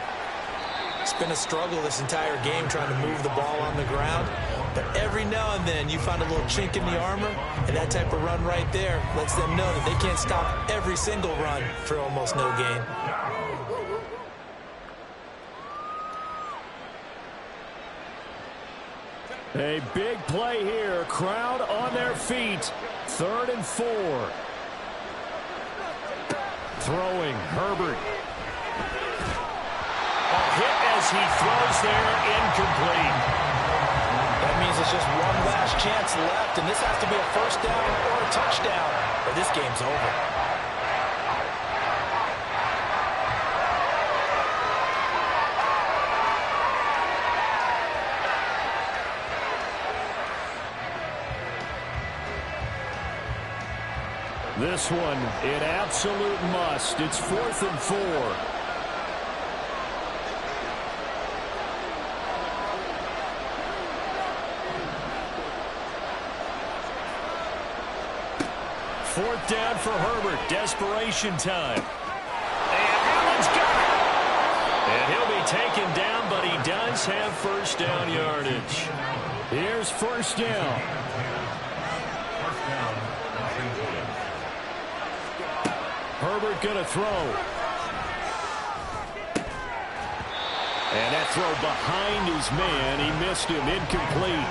It's been a struggle this entire game trying to move the ball on the ground. But every now and then you find a little chink in the armor, and that type of run right there lets them know that they can't stop every single run for almost no gain. A big play here. Crowd on their feet. 3rd and 4. Throwing, Herbert. A hit as he throws there, incomplete. That means it's just one last chance left, and this has to be a first down or a touchdown, or this game's over. This one, an absolute must. It's 4th and 4. Fourth down for Herbert. Desperation time. And Allen's got it. And he'll be taken down, but he does have first down yardage. Here's 1st down. Herbert going to throw. And that throw behind his man. He missed him. Incomplete.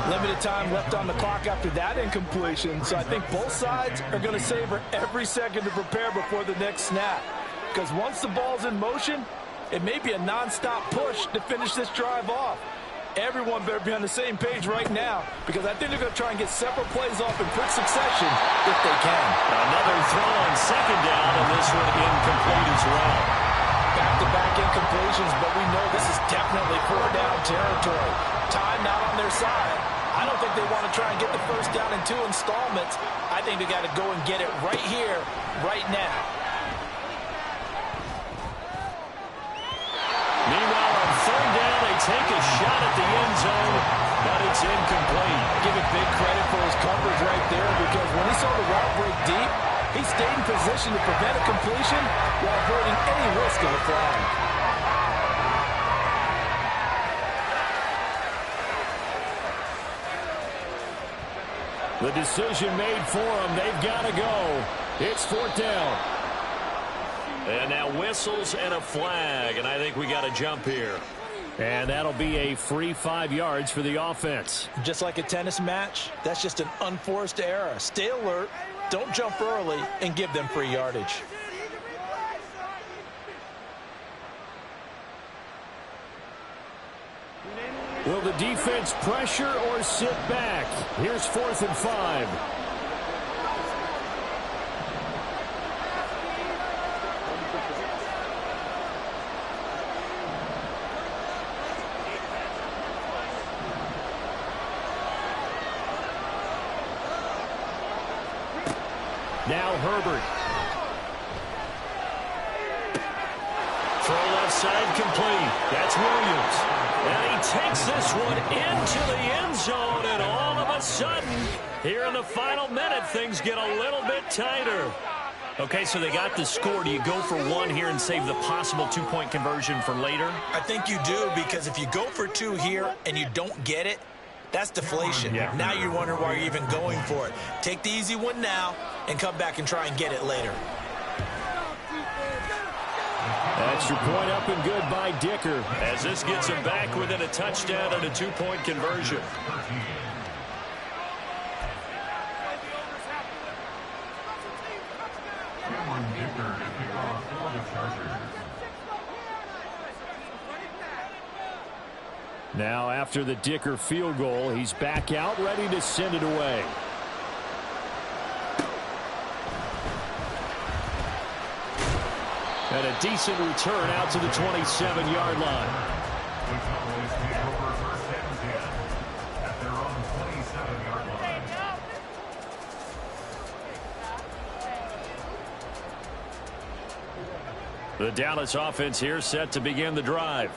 Limited time left on the clock after that incompletion, so I think both sides are going to savor every second to prepare before the next snap. Because once the ball's in motion, it may be a non-stop push to finish this drive off. Everyone better be on the same page right now, because I think they're going to try and get several plays off in quick succession if they can. Another throw on 2nd down, and this one incomplete as well. Back-to-back incompletions, but we know this is definitely 4-down territory. Time not on their side. I don't think they want to try and get the first down in 2 installments. I think they got to go and get it right here, right now. Meanwhile, on 3rd down, they take a shot at the end zone, but it's incomplete. Give it big credit for his coverage right there, because when he saw the route break deep, he stayed in position to prevent a completion while avoiding any risk of a flag. The decision made for them. They've got to go. It's 4th down. And now whistles and a flag, and I think we got to jump here. And that'll be a free 5 yards for the offense. Just like a tennis match, that's just an unforced error. Stay alert, don't jump early, and give them free yardage. Will the defense pressure or sit back? Here's 4th and 5. Now Herbert. Throw left side complete. That's Williams. And he takes this one into the end zone, and all of a sudden, here in the final minute, things get a little bit tighter. Okay, so they got the score. Do you go for one here and save the possible 2-point conversion for later? I think you do, because if you go for 2 here and you don't get it, that's deflation. Yeah. Now you're wondering why you're even going for it. Take the easy one now and come back and try and get it later. That's your point up and good by Dicker. As this gets him back within a touchdown and a 2-point conversion. Now after the Dicker field goal, he's back out, ready to send it away. And a decent return out to the 27-yard line. The Cowboys take over 1st and 10 at their own 27-yard line. The Dallas offense here set to begin the drive.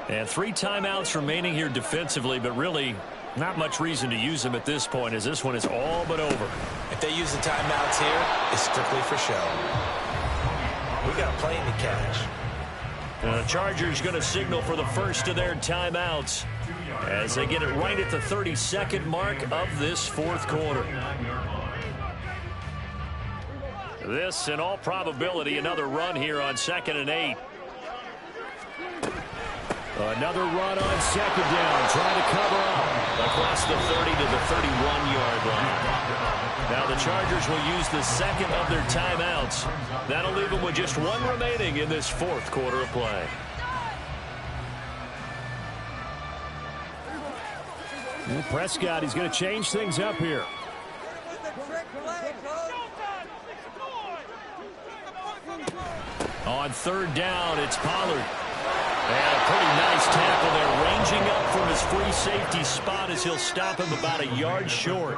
And 3 timeouts remaining here defensively, but really not much reason to use them at this point, as this one is all but over. If they use the timeouts here, it's strictly for show. We got a plane to catch. The Chargers going to signal for the first of their timeouts as they get it right at the 32nd mark of this 4th quarter. This, in all probability, another run here on 2nd and 8. Another run on 2nd down, trying to cover up across the 30 to the 31-yard line. Now the Chargers will use the second of their timeouts. That'll leave them with just 1 remaining in this 4th quarter of play. And Prescott, he's going to change things up here. On 3rd down, it's Pollard. And a pretty nice tackle there, ranging up from his free safety spot as he'll stop him about a yard short.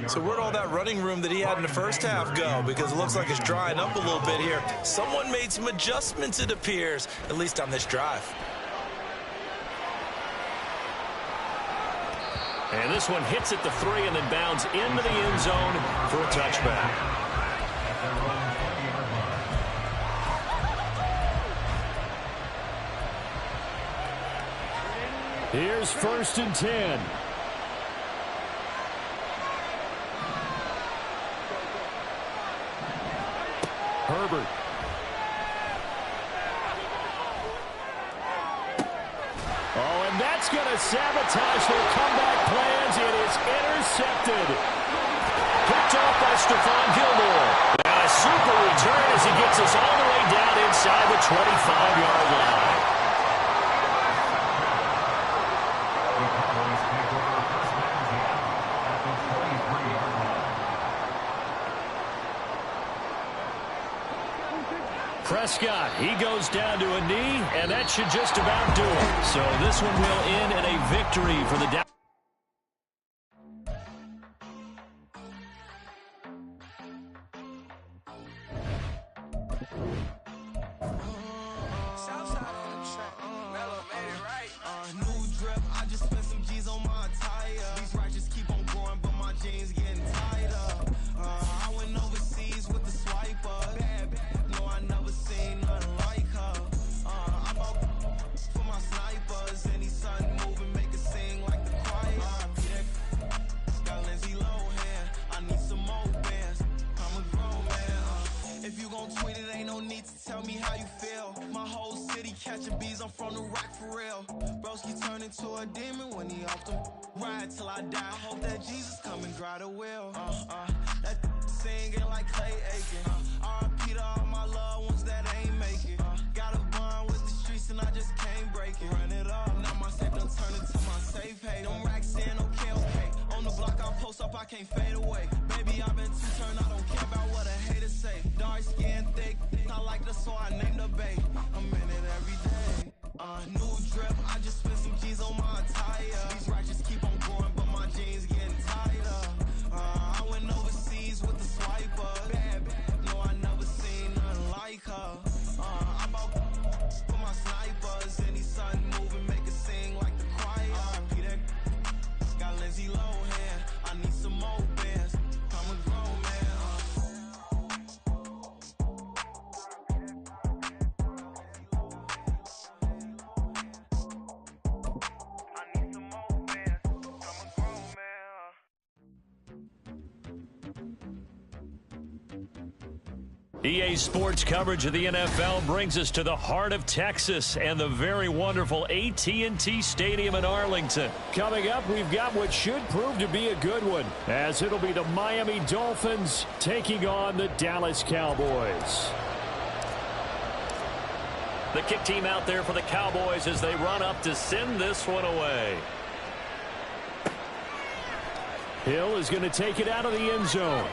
So where'd all that running room that he had in the first half go? Because it looks like it's drying up a little bit here. Someone made some adjustments, it appears, at least on this drive. And this one hits at the 3 and then bounds into the end zone for a touchback. Here's 1st and 10. Herbert. Oh, and that's going to sabotage their comeback plans. It is intercepted. Picked off by Stephon Gilmore. And a super return as he gets us all the way down inside the 25-yard line. Prescott, he goes down to a knee, and that should just about do it. So this one will end in a victory for the Dallas. catching bees, I'm from the rack for real. Broski turned into a demon when he off them. Ride till I die, I hope that Jesus come and grind the wheel. That singing like Clay Aiken. R.I.P. to all my loved ones that ain't make it. Got a bond with the streets and I just can't break it. Run it up, now my safe done turn into my safe haven. Them racks in, okay. On the block, I'll post up, I can't fade away. Baby, I've been too turned, I don't care about what a hater say. Dark skin, thick, I like the so I named the bae. I'm in it every day. New drip, I just spent some G's on my attire. These righteous keep on going, but my jeans getting tighter. I went overseas with the swiper. Bad, no, I never seen nothing like her. I bought for my snipers. Any sun moving, make it sing like the choir. Peter got Lindsay Lohan. I need some more bands. I'm a grown man. EA Sports coverage of the NFL brings us to the heart of Texas and the very wonderful AT&T Stadium in Arlington. Coming up, we've got what should prove to be a good one, as it'll be the Miami Dolphins taking on the Dallas Cowboys. The kick team out there for the Cowboys as they run up to send this one away. Hill is going to take it out of the end zone.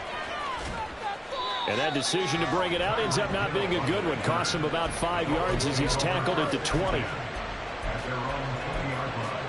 And that decision to bring it out ends up not being a good one. Costs him about 5 yards as he's tackled at the 20. At their own 20-yard line.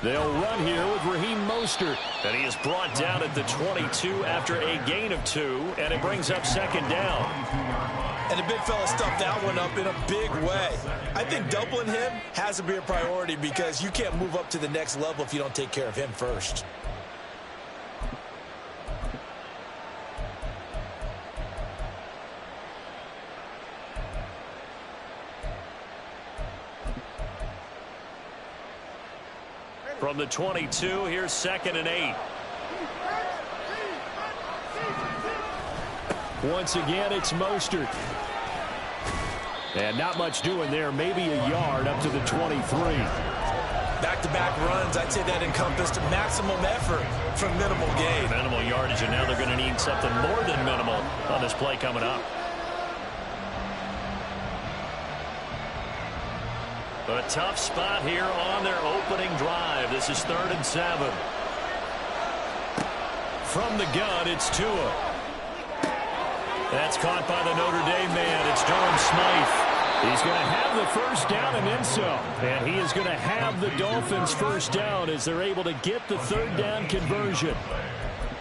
They'll run here with Raheem Mostert. And he is brought down at the 22 after a gain of 2, and it brings up second down. And the big fella stuffed that one up in a big way. I think doubling him has to be a priority because you can't move up to the next level if you don't take care of him first. From the 22, here's 2nd and 8. Once again, it's Mostert. And not much doing there. Maybe a yard up to the 23. Back-to-back runs, I'd say that encompassed maximum effort from minimal gain. Minimal yardage, and now they're going to need something more than minimal on this play coming up. A tough spot here on their opening drive. This is 3rd and 7. From the gun, it's Tua. That's caught by the Notre Dame man. It's Durham Smythe. He's going to have the first down and then some. And he is going to have the Dolphins first down as they're able to get the 3rd down conversion.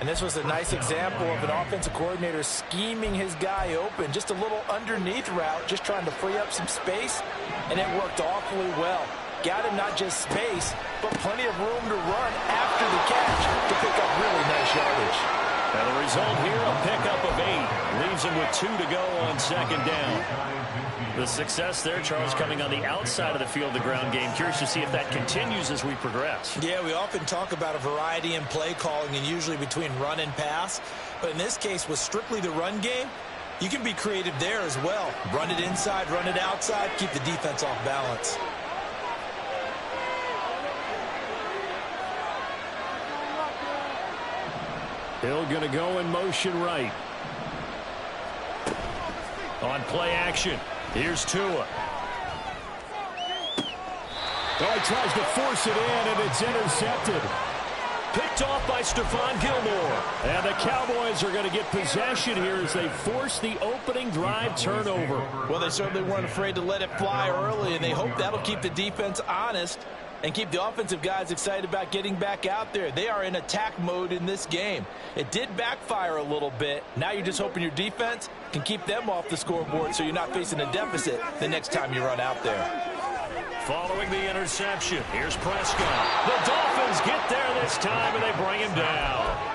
And this was a nice example of an offensive coordinator scheming his guy open. Just a little underneath route, just trying to free up some space. And it worked awfully well. Got him not just space, but plenty of room to run after the catch to pick up really nice yardage. And the result here, a pickup of 8. Leaves him with 2 to go on 2nd down. The success there, Charles, coming on the outside of the field, the ground game. Curious to see if that continues as we progress. Yeah, we often talk about a variety in play calling and usually between run and pass. But in this case, with strictly the run game, you can be creative there as well. Run it inside, run it outside, keep the defense off balance. Hill going to go in motion right. On play action, here's Tua. Oh, he tries to force it in, and it's intercepted. Picked off by Stephon Gilmore. And the Cowboys are going to get possession here as they force the opening drive turnover. Well, they certainly weren't afraid to let it fly early, and they hope that'll keep the defense honest and keep the offensive guys excited about getting back out there. They are in attack mode in this game. It did backfire a little bit. Now you're just hoping your defense can keep them off the scoreboard so you're not facing a deficit the next time you run out there. Following the interception, here's Prescott. The Dolphins get there this time, and they bring him down.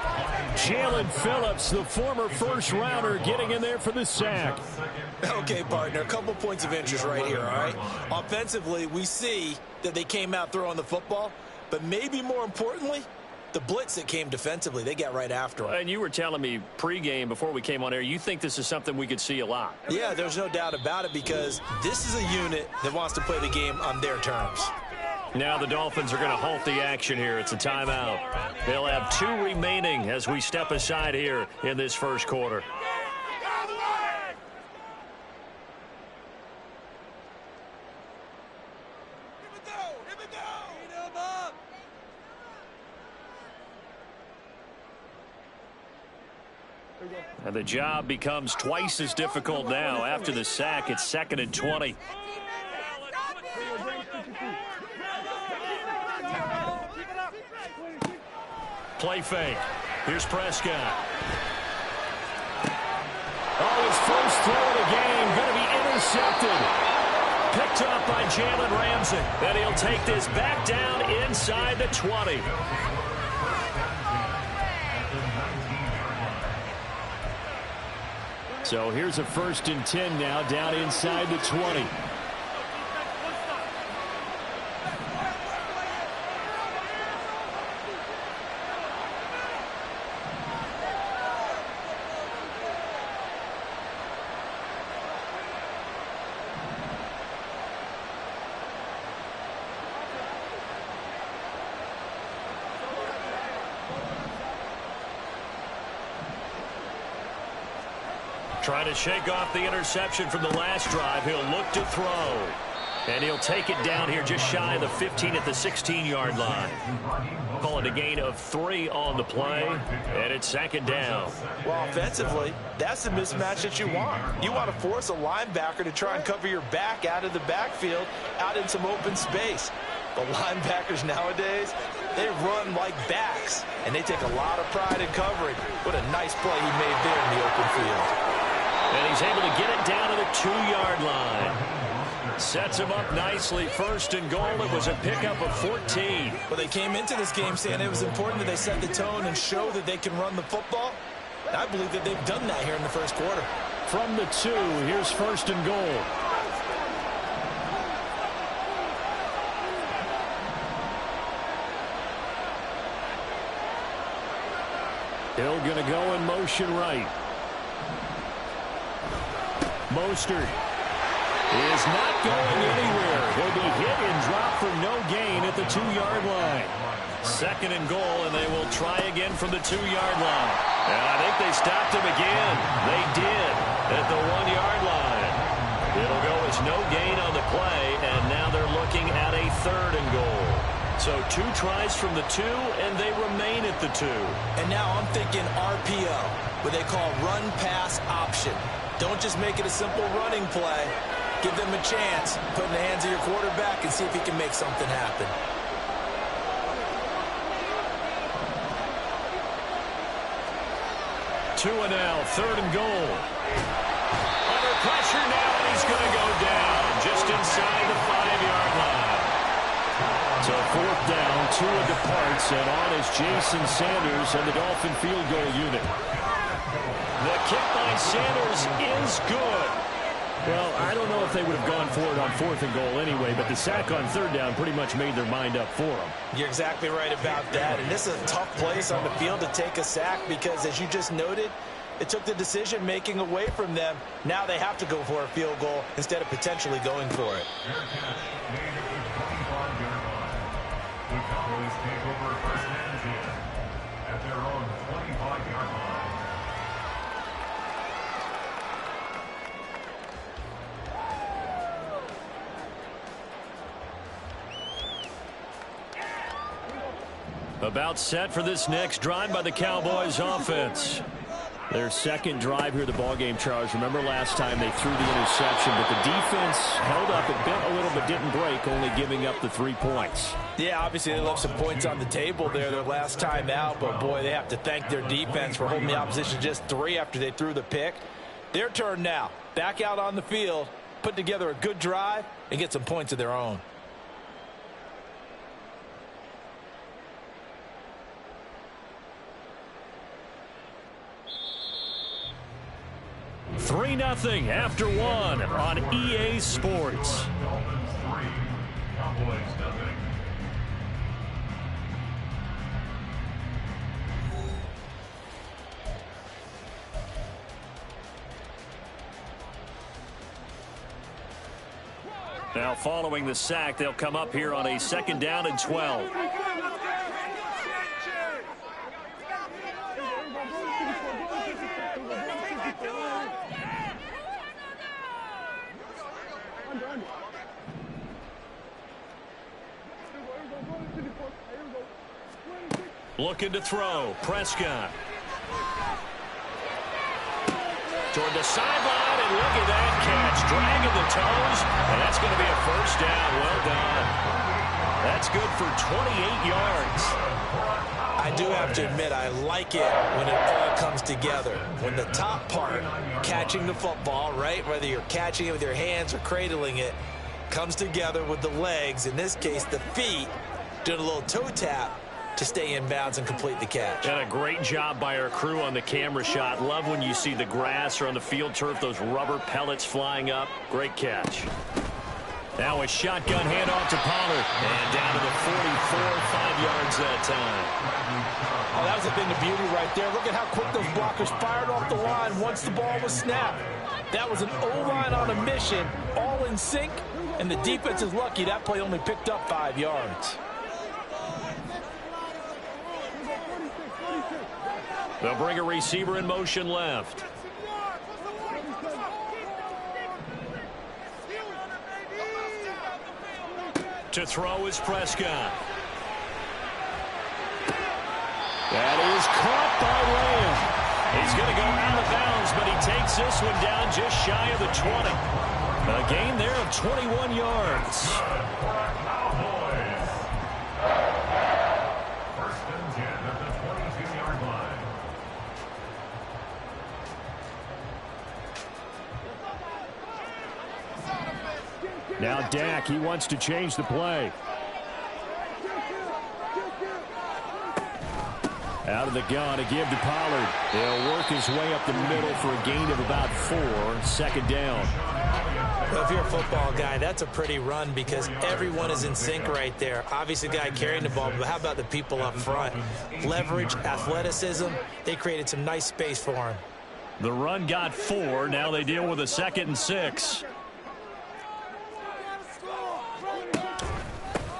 Jalen Phillips, the former first-rounder, getting in there for the sack. Okay, partner, a couple points of interest right here, all right? Offensively, we see that they came out throwing the football, but maybe more importantly, the blitz that came defensively, they got right after him. And you were telling me pregame before we came on air, you think this is something we could see a lot. Yeah, there's no doubt about it because this is a unit that wants to play the game on their terms. Now the Dolphins are going to halt the action here. It's a timeout. They'll have 2 remaining as we step aside here in this first quarter. And the job becomes twice as difficult now. After the sack, it's 2nd and 20. Play fake. Here's Prescott. Oh, his first throw of the game going to be intercepted. Picked up by Jalen Ramsey. And he'll take this back down inside the 20. So here's a 1st and 10 now down inside the 20. Trying to shake off the interception from the last drive. He'll look to throw. And he'll take it down here just shy of the 15 at the 16-yard line. Call it a gain of 3 on the play. And it's 2nd down. Well, offensively, that's the mismatch that you want. You want to force a linebacker to try and cover your back out of the backfield, out in some open space. The linebackers nowadays, they run like backs, and they take a lot of pride in covering. What a nice play he made there in the open field. And he's able to get it down to the 2-yard line. Sets him up nicely. 1st and goal. It was a pickup of 14. Well, they came into this game saying it was important that they set the tone and show that they can run the football. And I believe that they've done that here in the first quarter. From the 2, here's 1st and goal. Hill going to go in motion right. Mostert is not going anywhere. He'll be hit and dropped for no gain at the 2-yard line. 2nd and goal, and they will try again from the 2-yard line. And I think they stopped him again. They did at the 1-yard line. It'll go as no gain on the play, and now they're looking at a 3rd and goal. So 2 tries from the 2, and they remain at the 2. And now I'm thinking RPO, what they call run-pass option. Don't just make it a simple running play. Give them a chance. Put in the hands of your quarterback and see if he can make something happen. Two and now, 3rd and goal. Under pressure now, and he's going to go down just inside the 5-yard line. So 4th down, Tua departs, and on is Jason Sanders and the Dolphin field goal unit. The kick by Sanders is good. Well, I don't know if they would have gone for it on 4th and goal anyway, but the sack on 3rd down pretty much made their mind up for them. You're exactly right about that, and this is a tough place on the field to take a sack because, as you just noted, it took the decision-making away from them. Now they have to go for a field goal instead of potentially going for it. The Cowboys take over 1st and 10 at their own 25-yard line. About set for this next drive by the Cowboys offense. Their second drive here, the ballgame, Charles. Remember last time they threw the interception, but the defense held up. It bent a little but didn't break, only giving up the 3 points. Yeah, obviously they left some points on the table there their last time out, but boy, they have to thank their defense for holding the opposition just 3 after they threw the pick. Their turn now. Back out on the field, put together a good drive, and get some points of their own. Three 3-0 after 1 on EA Sports. Dolphins 3, Cowboys nothing. Now following the sack, they'll come up here on a 2nd down and 12. Looking to throw. Prescott. Toward the sideline, and look at that catch. Dragging the toes, and that's going to be a 1st down. Well done. That's good for 28 yards. I do have to admit, I like it when it all comes together. When the top part, catching the football, right, whether you're catching it with your hands or cradling it, comes together with the legs, in this case the feet, doing a little toe tap to stay in bounds and complete the catch. And a great job by our crew on the camera shot. Love when you see the grass or on the field turf, those rubber pellets flying up. Great catch. Now a shotgun handoff to Pollard. And down to the 44, 5 yards that time. Oh, that was a thing of beauty right there. Look at how quick those blockers fired off the line once the ball was snapped. That was an O-line on a mission, all in sync, and the defense is lucky that play only picked up 5 yards. They'll bring a receiver in motion left. To throw is Prescott. That is caught by Lamb. He's going to go out of bounds, but he takes this one down just shy of the 20. A gain there of 21 yards. First and 10 at the 22-yard line. Now Dak, he wants to change the play. Out of the gun, a give to Pollard. He'll work his way up the middle for a gain of about 4. 2nd down. Well, if you're a football guy, that's a pretty run because everyone is in sync right there. Obviously, the guy carrying the ball, but how about the people up front? Leverage, athleticism, they created some nice space for him. The run got 4. Now they deal with a 2nd and 6.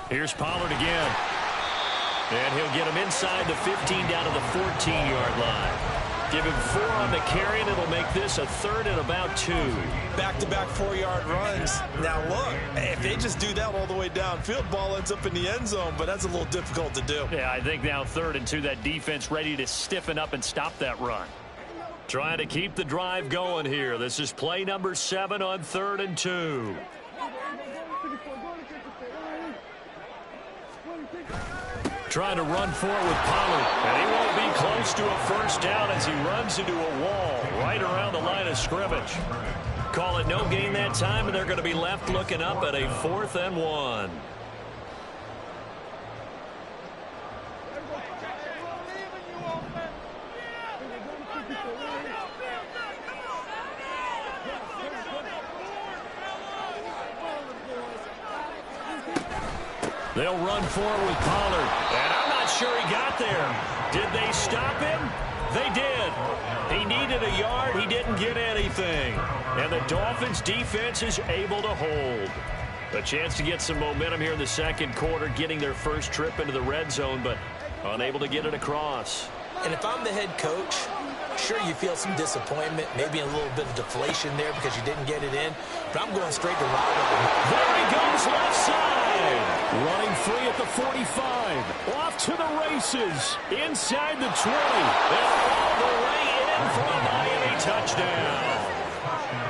Here's Pollard again. And he'll get him inside the 15 down to the 14-yard line. Give him 4 on the carry, and it'll make this a 3rd and about 2. Back-to-back 4-yard runs. Now, look, if they just do that all the way downfield, ball ends up in the end zone, but that's a little difficult to do. Yeah, I think now 3rd and 2, that defense ready to stiffen up and stop that run. Trying to keep the drive going here. This is play number 7 on 3rd and 2. Trying to run for it with Pollard. And he won't be close to a 1st down as he runs into a wall right around the line of scrimmage. Call it no gain that time, and they're going to be left looking up at a 4th and 1. They'll run for it with Pollard. And I'm not sure he got there. Did they stop him? They did. He needed a yard. He didn't get anything. And the Dolphins defense is able to hold. A chance to get some momentum here in the 2nd quarter, getting their first trip into the red zone, but unable to get it across. And if I'm the head coach, sure, you feel some disappointment, maybe a little bit of deflation there because you didn't get it in, but I'm going straight to Robert. There he goes, left side. Running free at the 45. Off to the races. Inside the 20. And all the way in for a Miami touchdown.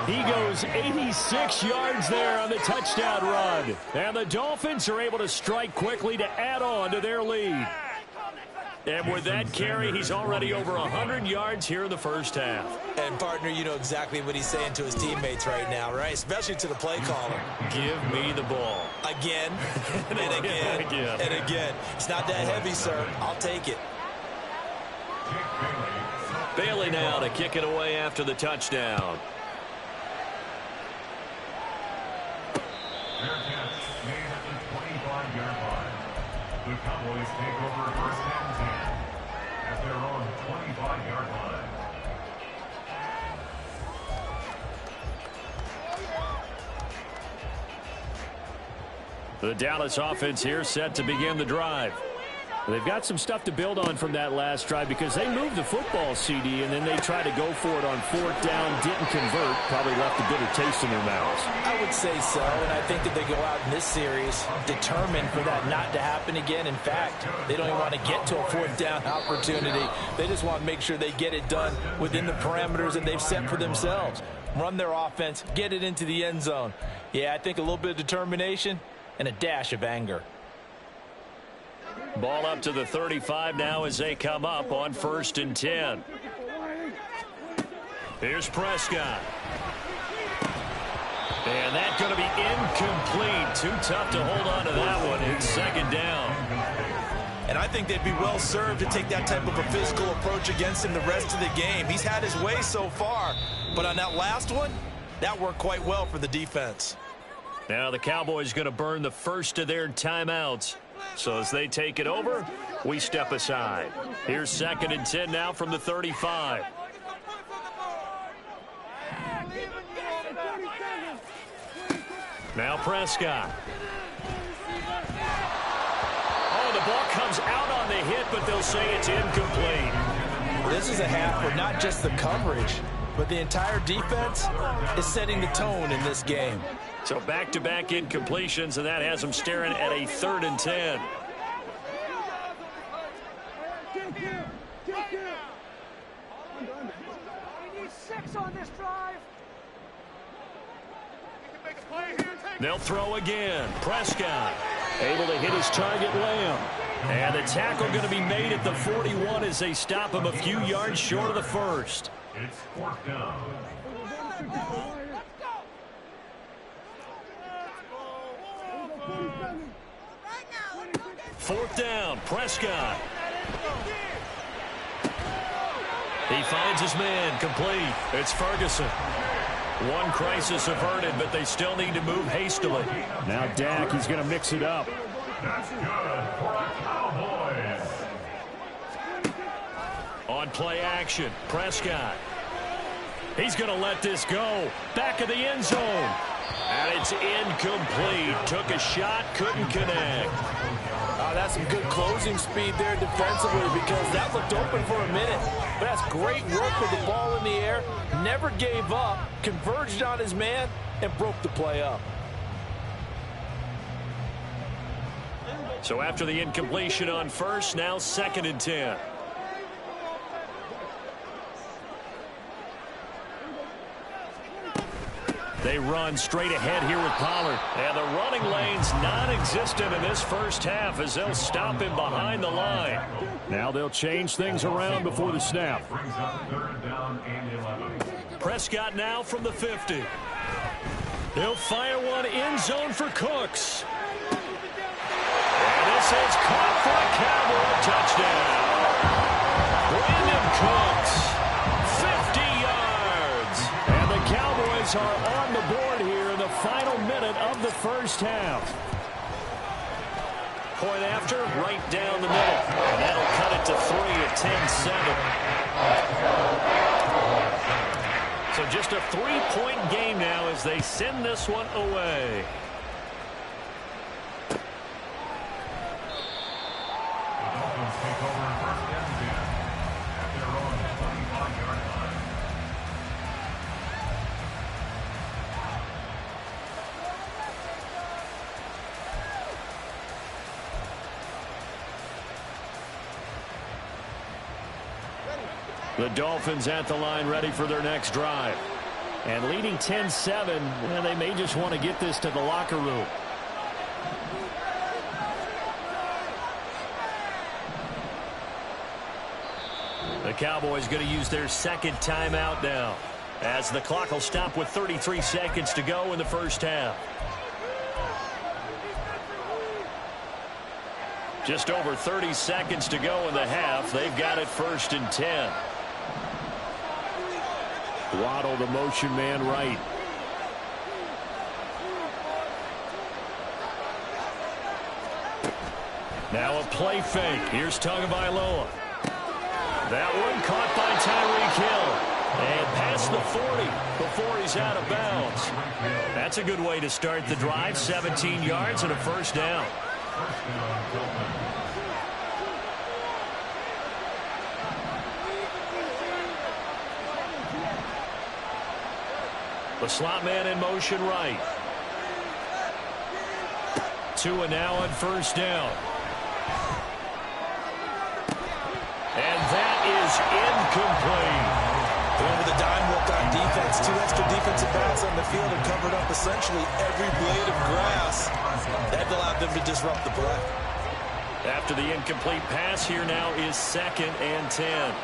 He goes 86 yards there on the touchdown run. And the Dolphins are able to strike quickly to add on to their lead. And with that carry, he's already over 100 yards here in the first half. And, partner, you know exactly what he's saying to his teammates right now, right? Especially to the play caller. Give me the ball. Again, and again, and again. It's not that heavy, sir. I'll take it. Bailey now to kick it away after the touchdown. Fair catch made at the 25-yard line. The Cowboys take over first and 10 at their own 25-yard line. The Dallas offense here set to begin the drive. They've got some stuff to build on from that last drive because they moved the football, CD, and then they tried to go for it on fourth down, didn't convert, probably left a bitter taste in their mouths. I would say so, and I think that they go out in this series determined for that not to happen again. In fact, they don't even want to get to a fourth down opportunity. They just want to make sure they get it done within the parameters that they've set for themselves. Run their offense, get it into the end zone. Yeah, I think a little bit of determination and a dash of anger. Ball up to the 35 now as they come up on 1st and 10. Here's Prescott. And that's going to be incomplete. Too tough to hold on to that one. It's 2nd down. And I think they'd be well served to take that type of a physical approach against him the rest of the game. He's had his way so far, but on that last one, that worked quite well for the defense. Now the Cowboys going to burn the first of their timeouts. So as they take it over, we step aside. Here's 2nd and 10 now from the 35. Now Prescott. Oh, the ball comes out on the hit, but they'll say it's incomplete. This is a half where not just the coverage, but the entire defense is setting the tone in this game. So back-to-back incompletions, and that has them staring at a 3rd and 10. We need 6 on this drive. They'll throw again. Prescott able to hit his target, Lamb. And the tackle going to be made at the 41 as they stop him a few yards short of the first. It's 4th down. 4th down, Prescott. He finds his man, complete. It's Ferguson. One crisis averted, but they still need to move hastily. Now Dak, he's going to mix it up. That's good for the Cowboys. On play action, Prescott. He's going to let this go. Back of the end zone. And it's incomplete. Took a shot, couldn't connect. That's some good closing speed there defensively because that looked open for a minute. But that's great work with the ball in the air. Never gave up, converged on his man, and broke the play up. So after the incompletion on first, now 2nd and 10. They run straight ahead here with Pollard. And the running lane's non-existent in this first half as they'll stop him behind the line. Now they'll change things around before the snap. Brings up 3rd down and 11. Prescott now from the 50. They'll fire one end zone for Cooks. And this is caught for a Cowboy touchdown. Brandon Cooks, 50 yards. And the Cowboys are on the board here in the final minute of the first half. Point after, right down the middle. And that'll cut it to 3 at 10-7. So just a 3-point game now as they send this one away. The Dolphins take over 1st and 10 at their own 25-yard line. The Dolphins at the line ready for their next drive. And leading 10-7, well, they may just want to get this to the locker room. The Cowboys going to use their second timeout now, as the clock will stop with 33 seconds to go in the first half. Just over 30 seconds to go in the half. They've got it 1st and 10. Waddle, the motion man, right. Now a play fake. Here's Tagovailoa. That one caught by Tyreek Hill. And past the 40 before he's out of bounds. That's a good way to start the drive. 17 yards and a first down. The slot man in motion right. Tua now on first down. And that is incomplete. Going with a dime look on defense. 2 extra defensive backs on the field and covered up essentially every blade of grass. That allowed them to disrupt the play. After the incomplete pass, here now is 2nd and 10.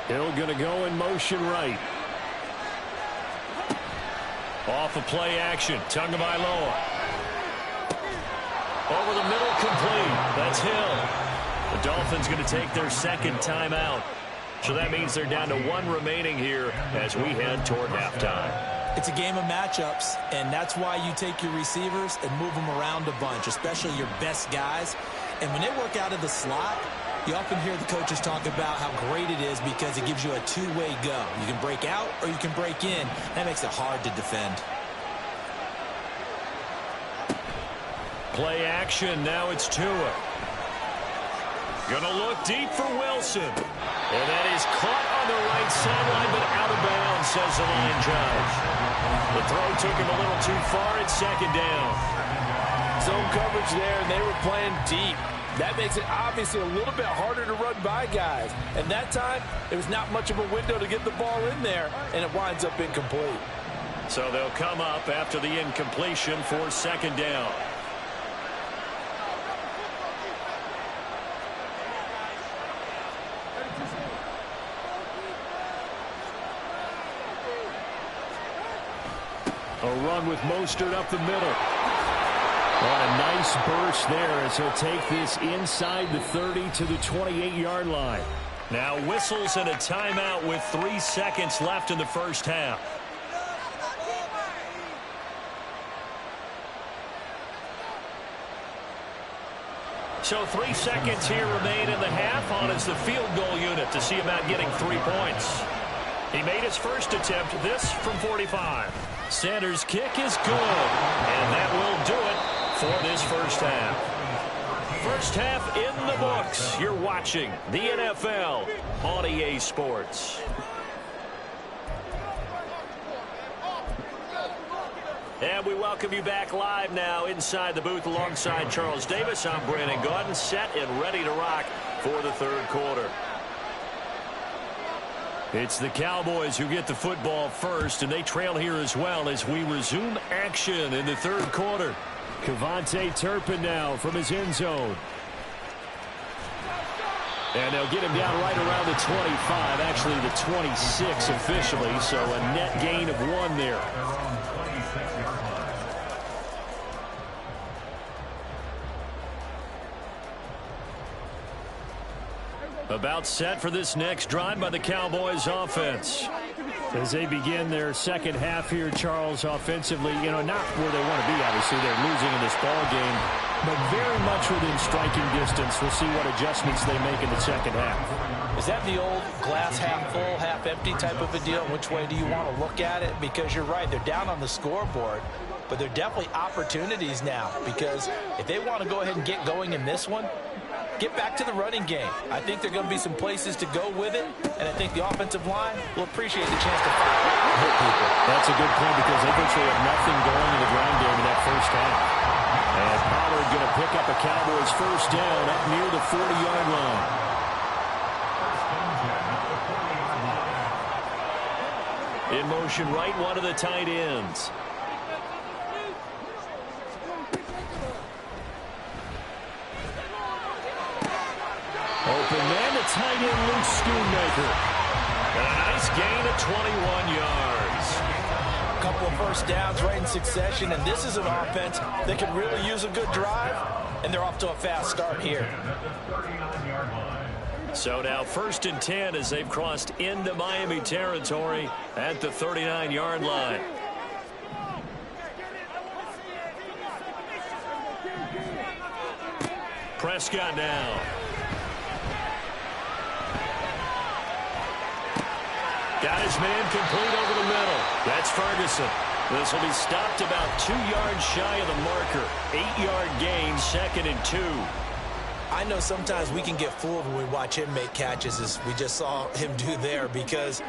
Hill going to go in motion right. Off of play action. Tagovailoa. Over the middle, complete. That's Hill. The Dolphins going to take their second timeout. So that means they're down to 1 remaining here as we head toward halftime. It's a game of matchups, and that's why you take your receivers and move them around a bunch, especially your best guys. And when they work out of the slot, you often hear the coaches talk about how great it is because it gives you a two-way go. You can break out or you can break in. That makes it hard to defend. Play action. Now it's Tua. Gonna look deep for Wilson. And that is caught on the right sideline, but out of bounds, says the line judge. The throw took him a little too far. It's 2nd down. Zone coverage there, and they were playing deep. That makes it obviously a little bit harder to run by guys. And that time, there was not much of a window to get the ball in there, and it winds up incomplete. So they'll come up after the incompletion for 2nd down. A run with Mostert up the middle. On a nice burst there as he'll take this inside the 30 to the 28-yard line. Now whistles and a timeout with 3 seconds left in the first half. So 3 seconds here remain in the half. On is the field goal unit to see about getting 3 points. He made his first attempt, this from 45. Sanders' kick is good, and that will do it for this first half. First half in the books. You're watching the NFL on EA Sports. And we welcome you back live now inside the booth alongside Charles Davis. I'm Brandon Gaudin, set and ready to rock for the third quarter. It's the Cowboys who get the football first, and they trail here as well as we resume action in the third quarter. Kevontae Turpin now from his end zone. And they'll get him down right around the 25, actually the 26 officially, so a net gain of 1 there. About set for this next drive by the Cowboys offense. As they begin their second half here, Charles, offensively, not where they want to be, obviously. They're losing in this ball game, but very much within striking distance. We'll see what adjustments they make in the second half. Is that the old glass half full, half empty type of a deal? Which way do you want to look at it? Because you're right, they're down on the scoreboard, but they're definitely opportunities now, because if they want to go ahead and get going in this one, get back to the running game. I think there are going to be some places to go with it, and I think the offensive line will appreciate the chance to fire out and hit people. That's a good point because they virtually have nothing going in the ground game in that first half. And Pollard going to pick up a Cowboys first down up near the 40-yard line. In motion right, one of the tight ends. Open man, the tight end, Luke Schoonmaker. And a nice gain of 21 yards. A couple of first downs right in succession, and this is an offense that can really use a good drive, and they're off to a fast start here. So now 1st and 10 as they've crossed into Miami territory at the 39-yard line. Prescott now. Got his man complete over the middle. That's Ferguson. This will be stopped about 2 yards shy of the marker. 8-yard gain, 2nd and 2. I know sometimes we can get fooled when we watch him make catches, as we just saw him do there, because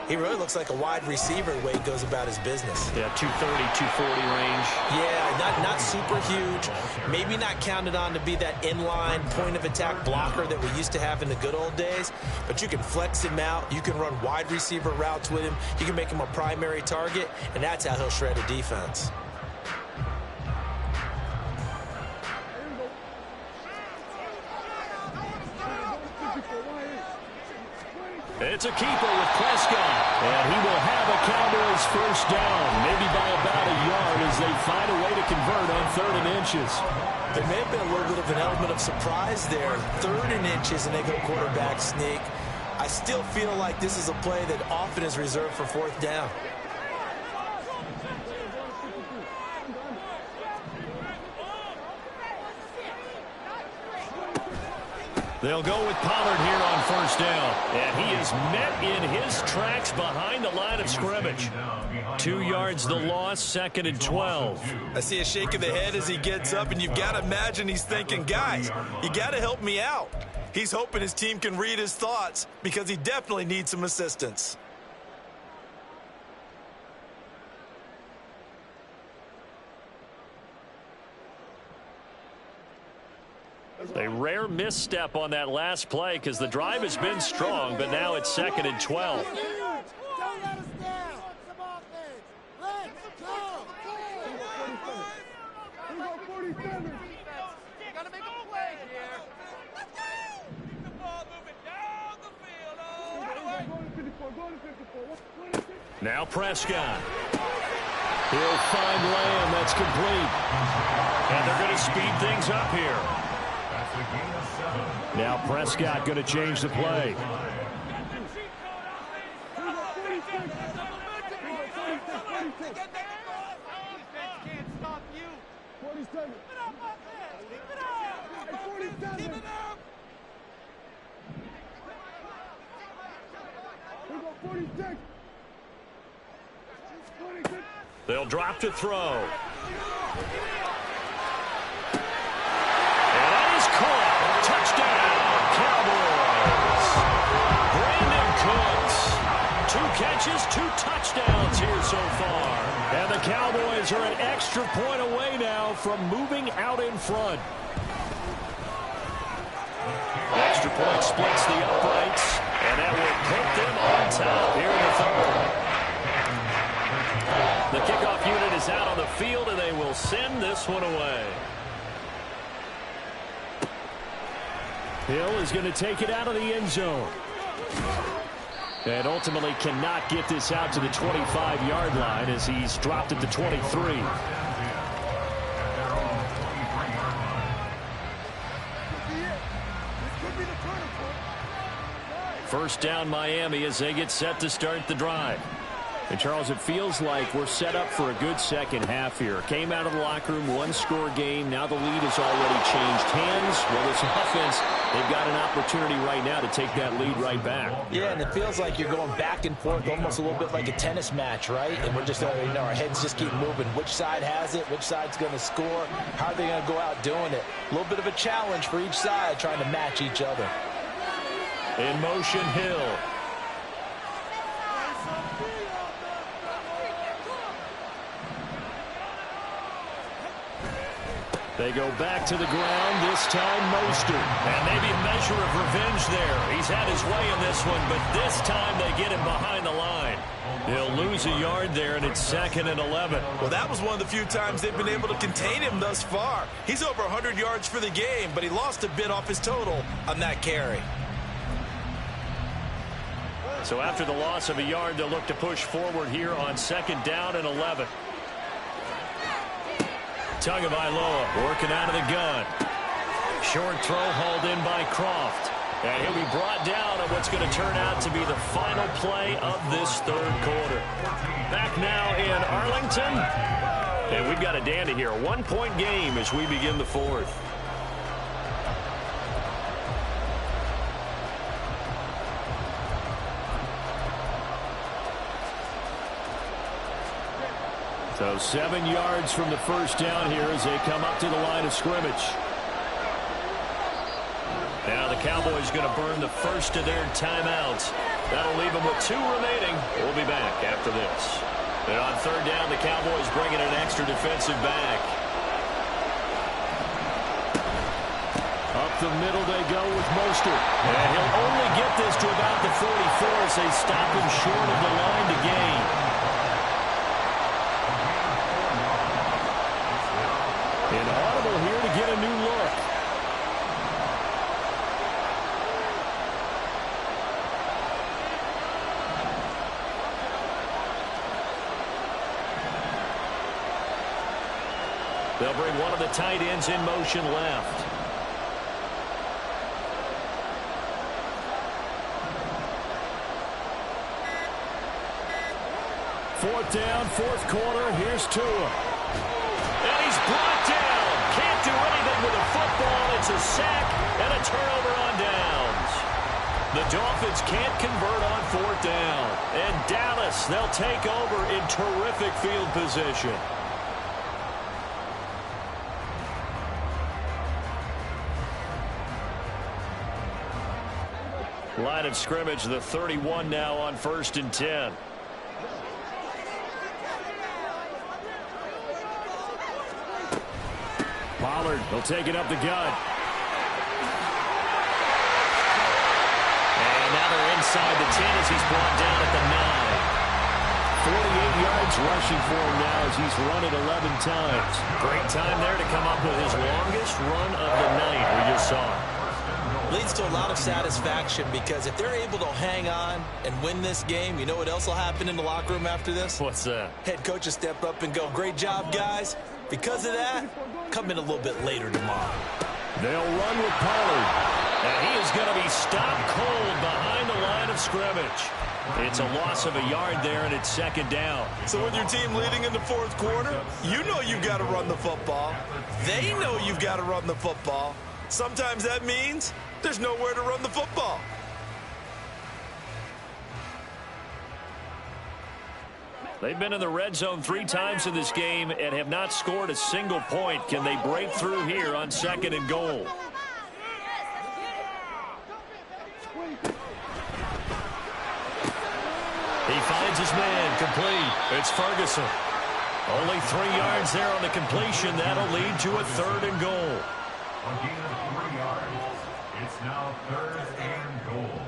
he really looks like a wide receiver the way he goes about his business. Yeah, 230, 240 range. Yeah, not super huge. Maybe not counted on to be that inline point-of-attack blocker that we used to have in the good old days, but you can flex him out. You can run wide receiver routes with him. You can make him a primary target, and that's how he'll shred a defense. It's a keeper with Prescott. And he will have a Cowboys first down, maybe by about a yard as they find a way to convert on 3rd and inches. There may have been a little bit of an element of surprise there. 3rd and inches, and they go quarterback sneak. I still feel like this is a play that often is reserved for 4th down. They'll go with Pollard here on 1st down. And he is met in his tracks behind the line of scrimmage. 2 yards the loss, 2nd and 12. I see a shake of the head as he gets up, and you've got to imagine he's thinking, guys, you got to help me out. He's hoping his team can read his thoughts because he definitely needs some assistance. A rare misstep on that last play because the drive has been strong, but now it's 2nd and 12. Don't let us down. Some offense. Let's go. Gotta make a play here. Keep the ball moving down the field. Now Prescott. He'll find Lamb. That's complete. And they're going to speed things up here. Now Prescott going to change the play. They'll drop to throw. Touchdown, Cowboys. Brandon Cooks. 2 catches, 2 touchdowns here so far. And the Cowboys are an extra point away now from moving out in front. Extra point splits the uprights, and that will put them on top here in the 3rd. The kickoff unit is out on the field, and they will send this one away. Hill is going to take it out of the end zone. And ultimately cannot get this out to the 25-yard line as he's dropped at the 23. First down Miami as they get set to start the drive. And, Charles, it feels like we're set up for a good second half here. Came out of the locker room, 1-score game. Now the lead has already changed hands. Well, this offense, they've got an opportunity right now to take that lead right back. Yeah, and it feels like you're going back and forth, almost a little bit like a tennis match, right? And we're just, our heads just keep moving. Which side has it? Which side's going to score? How are they going to go out doing it? A little bit of a challenge for each side, trying to match each other. In motion, Hill. They go back to the ground, this time Mostert. And maybe a measure of revenge there. He's had his way in this one, but this time they get him behind the line. He'll lose a yard there, and it's 2nd and 11. Well, that was one of the few times they've been able to contain him thus far. He's over 100 yards for the game, but he lost a bit off his total on that carry. So after the loss of a yard, they'll look to push forward here on 2nd down and 11. Tagovailoa working out of the gun. Short throw hauled in by Croft. And he'll be brought down on what's going to turn out to be the final play of this 3rd quarter. Back now in Arlington. And we've got a dandy here. A 1-point game as we begin the 4th. So 7 yards from the first down here as they come up to the line of scrimmage. Now the Cowboys going to burn the first of their timeouts. That'll leave them with 2 remaining. We'll be back after this. And on 3rd down, the Cowboys bringing an extra defensive back. Up the middle they go with Mostert. And he'll only get this to about the 44 as they stop him short of the line to gain. Inaudible here to get a new look. They'll bring one of the tight ends in motion left. Fourth down, 4th quarter. Here's Tua. And he's brought down. Can't do anything with a football. It's a sack and a turnover on downs. The Dolphins can't convert on 4th down. And Dallas, they'll take over in terrific field position. Line of scrimmage, the 31 now on 1st and 10. Pollard will take it up the gut. And now they're inside the 10 as he's brought down at the 9. 48 yards rushing for him now as he's run it 11 times. Great time there to come up with his longest run of the night we just saw. Leads to a lot of satisfaction because if they're able to hang on and win this game, you know what else will happen in the locker room after this? What's that? Head coach will step up and go, great job, guys. Because of that, come in a little bit later tomorrow. They'll run with Pollard. And he is going to be stopped cold behind the line of scrimmage. It's a loss of a yard there, and it's 2nd down. So with your team leading in the 4th quarter, you know you've got to run the football. They know you've got to run the football. Sometimes that means there's nowhere to run the football. They've been in the red zone 3 times in this game and have not scored a single point. Can they break through here on 2nd and goal? He finds his man, complete. It's Ferguson. Only 3 yards there on the completion. That'll lead to a 3rd and goal. A gain of 3 yards. It's now 3rd and goal.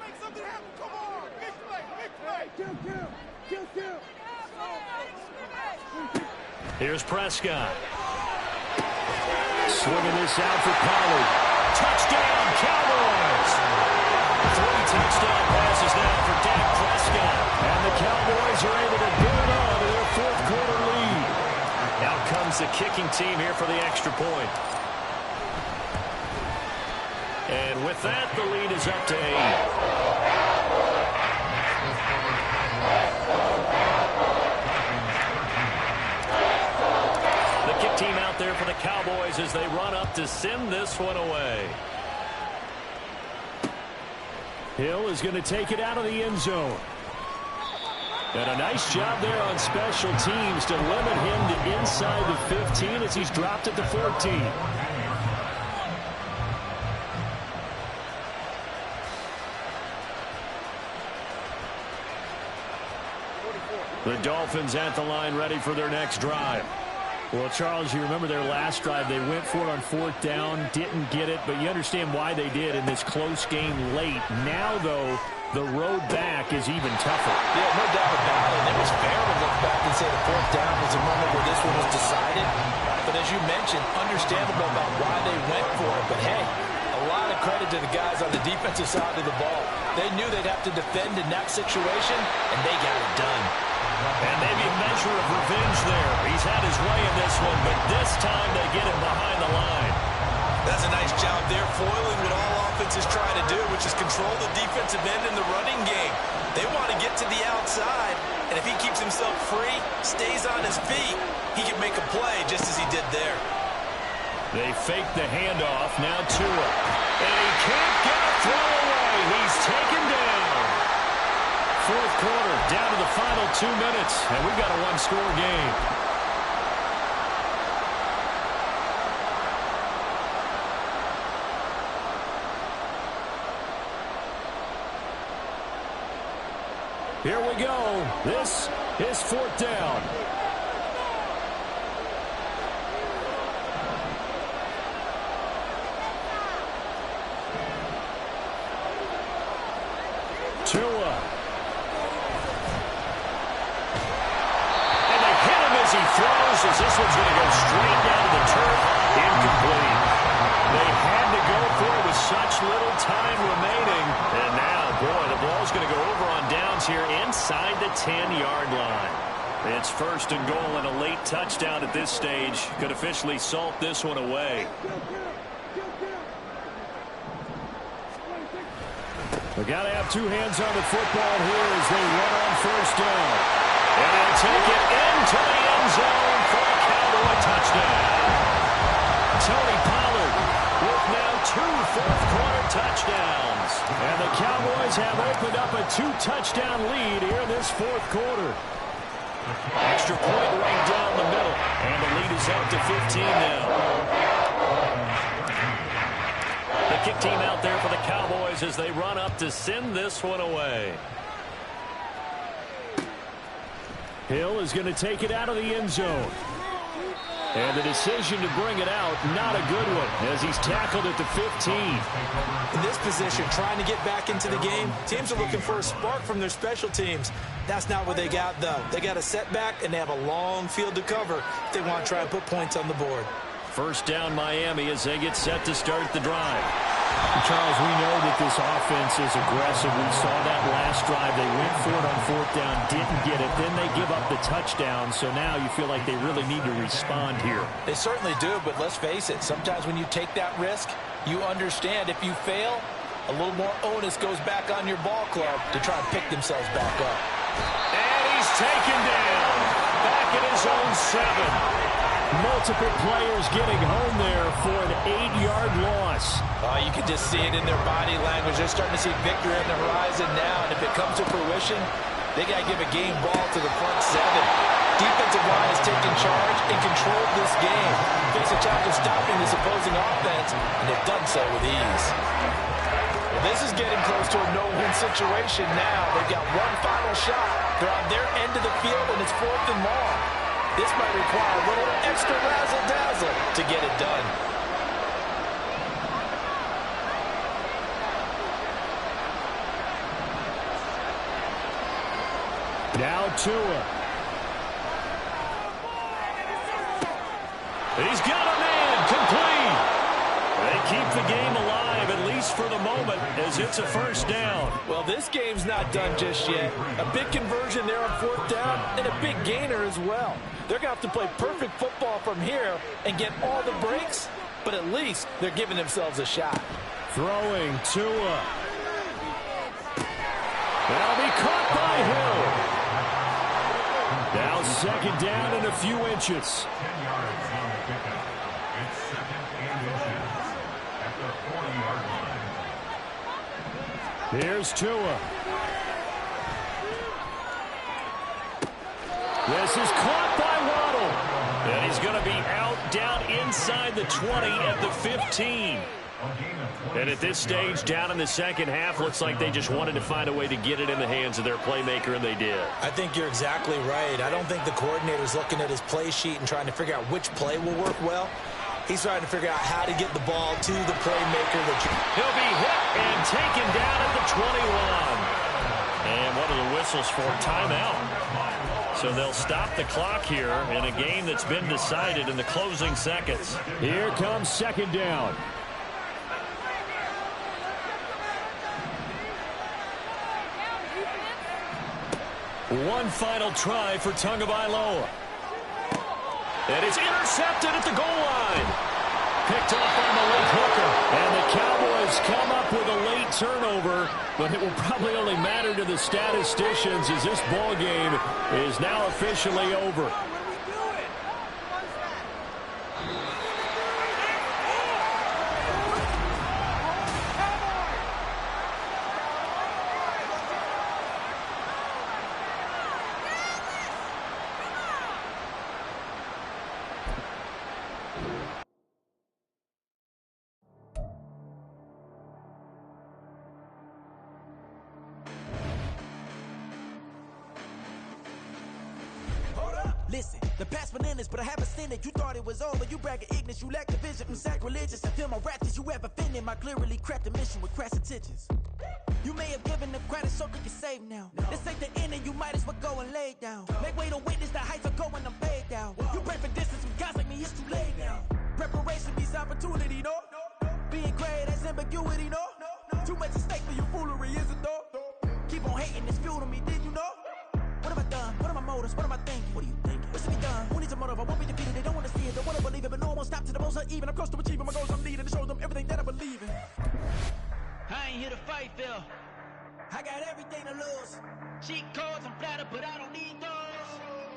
Make something happen. Come on. Big play. Big play. Kill. Here's Prescott. Swinging this out for Pollard. Touchdown, Cowboys! 3 touchdown passes now for Dak Prescott. And the Cowboys are able to build on to their 4th quarter lead. Out comes the kicking team here for the extra point. And with that, the lead is up to 8. Team out there for the Cowboys as they run up to send this one away. Hill is going to take it out of the end zone. And a nice job there on special teams to limit him to inside the 15 as he's dropped at the 14. The Dolphins at the line ready for their next drive. Well, Charles, you remember their last drive. They went for it on 4th down, didn't get it, but you understand why they did in this close game late. Now, though, the road back is even tougher. Yeah, no doubt about it. It was fair to look back and say the 4th down was a moment where this one was decided. But as you mentioned, understandable about why they went for it. But, hey, a lot of credit to the guys on the defensive side of the ball. They knew they'd have to defend in that situation, and they got it done. And maybe a measure of revenge there. He's had his way in this one, but this time they get him behind the line. That's a nice job there, foiling what all offenses try to do, which is control the defensive end in the running game. They want to get to the outside, and if he keeps himself free, stays on his feet, he can make a play just as he did there. They fake the handoff, now Tua. And he can't get a throw away. He's taken down. 4th quarter, down to the final 2 minutes, and we've got a one-score game. Here we go. This is 4th down. Tua. He throws as this one's going to go straight down to the turf. Incomplete. They had to go for it with such little time remaining. And now, boy, the ball's going to go over on downs here inside the 10-yard line. It's 1st and goal, and a late touchdown at this stage could officially salt this one away. We got to have 2 hands on the football here as they run on 1st down. And they'll take it into the end zone for a Cowboy touchdown. Tony Pollard with now 2 fourth-quarter touchdowns. And the Cowboys have opened up a 2-touchdown lead here in this 4th quarter. Extra point right down the middle. And the lead is up to 15 now. The kick team out there for the Cowboys as they run up to send this one away. Hill is going to take it out of the end zone. And the decision to bring it out, not a good one, as he's tackled at the 15. In this position, trying to get back into the game, teams are looking for a spark from their special teams. That's not what they got, though. They got a setback, and they have a long field to cover if they want to try and put points on the board. 1st down Miami as they get set to start the drive. Charles, we know that this offense is aggressive. We saw that last drive. They went for it on 4th down, didn't get it. Then they give up the touchdown. So now you feel like they really need to respond here. They certainly do, but let's face it. Sometimes when you take that risk, you understand if you fail, a little more onus goes back on your ball club to try and pick themselves back up. And he's taken down. Back at his own 7. Multiple players getting home there for an 8-yard loss. You can just see it in their body language. They're starting to see victory on the horizon now, and if it comes to fruition, they got to give a game ball to the front 7. Defensive line has taken charge and controlled this game. Face a challenge of stopping this opposing offense, and they've done so with ease. Well, this is getting close to a no-win situation now. They've got one final shot. They're on their end of the field, and it's 4th and long. This might require a little extra razzle-dazzle to get it done. Now Tua. He's got a man complete. They keep the game alive, at least for the moment, as it's a 1st down. Well, this game's not done just yet. A big conversion there on 4th down and a big gainer as well. They're going to have to play perfect football from here and get all the breaks, but at least they're giving themselves a shot. Throwing Tua. That'll be caught by Hill. Now 2nd down and a few inches. 10 yards on the pickup. It's 2nd and inches at the 40-yard line. Here's Tua. This is caught by Waddle. And he's going to be out down inside the 20 at the 15. And at this stage, down in the second half, looks like they just wanted to find a way to get it in the hands of their playmaker, and they did. I think you're exactly right. I don't think the coordinator's looking at his play sheet and trying to figure out which play will work well. He's trying to figure out how to get the ball to the playmaker. He'll be hit and taken down at the 21. And one of the whistles for timeout. So they'll stop the clock here in a game that's been decided in the closing seconds. Here comes second down. One final try for Tagovailoa. And it's intercepted at the goal line. Picked off by Malik Hooker. And the Cowboys come up with a late turnover, but it will probably only matter to the statisticians as this ball game is now officially over. Listen, the past bananas, but I haven't seen it. You thought it was over. You bragging ignorance. You lack the vision from sacrilegious. I feel my ratchets. You have offended my clearly cracked the mission with crass intentions. You may have given them credit so you can save now. This ain't the end and you might as well go and lay down. Make way to witness the heights are going, I'm paid down. You pray for distance with guys like me, it's too late now. Preparation beats opportunity, no? Being great, that's ambiguity, no? Too much at stake for your foolery, is it though? Keep on hating, it's fuel to me, did you know? What have I done? What are my motives? What am I thinking? What are you thinking? What's to be done? Who needs a motive? I won't be defeated. They don't want to see it. They want to believe it, but no one won't stop to the most uneven. I'm close to achieving my goals. I'm needing to show them everything that I believe in. I ain't here to fight, Phil. I got everything to lose. Cheat codes, I'm flattered, but I don't need those.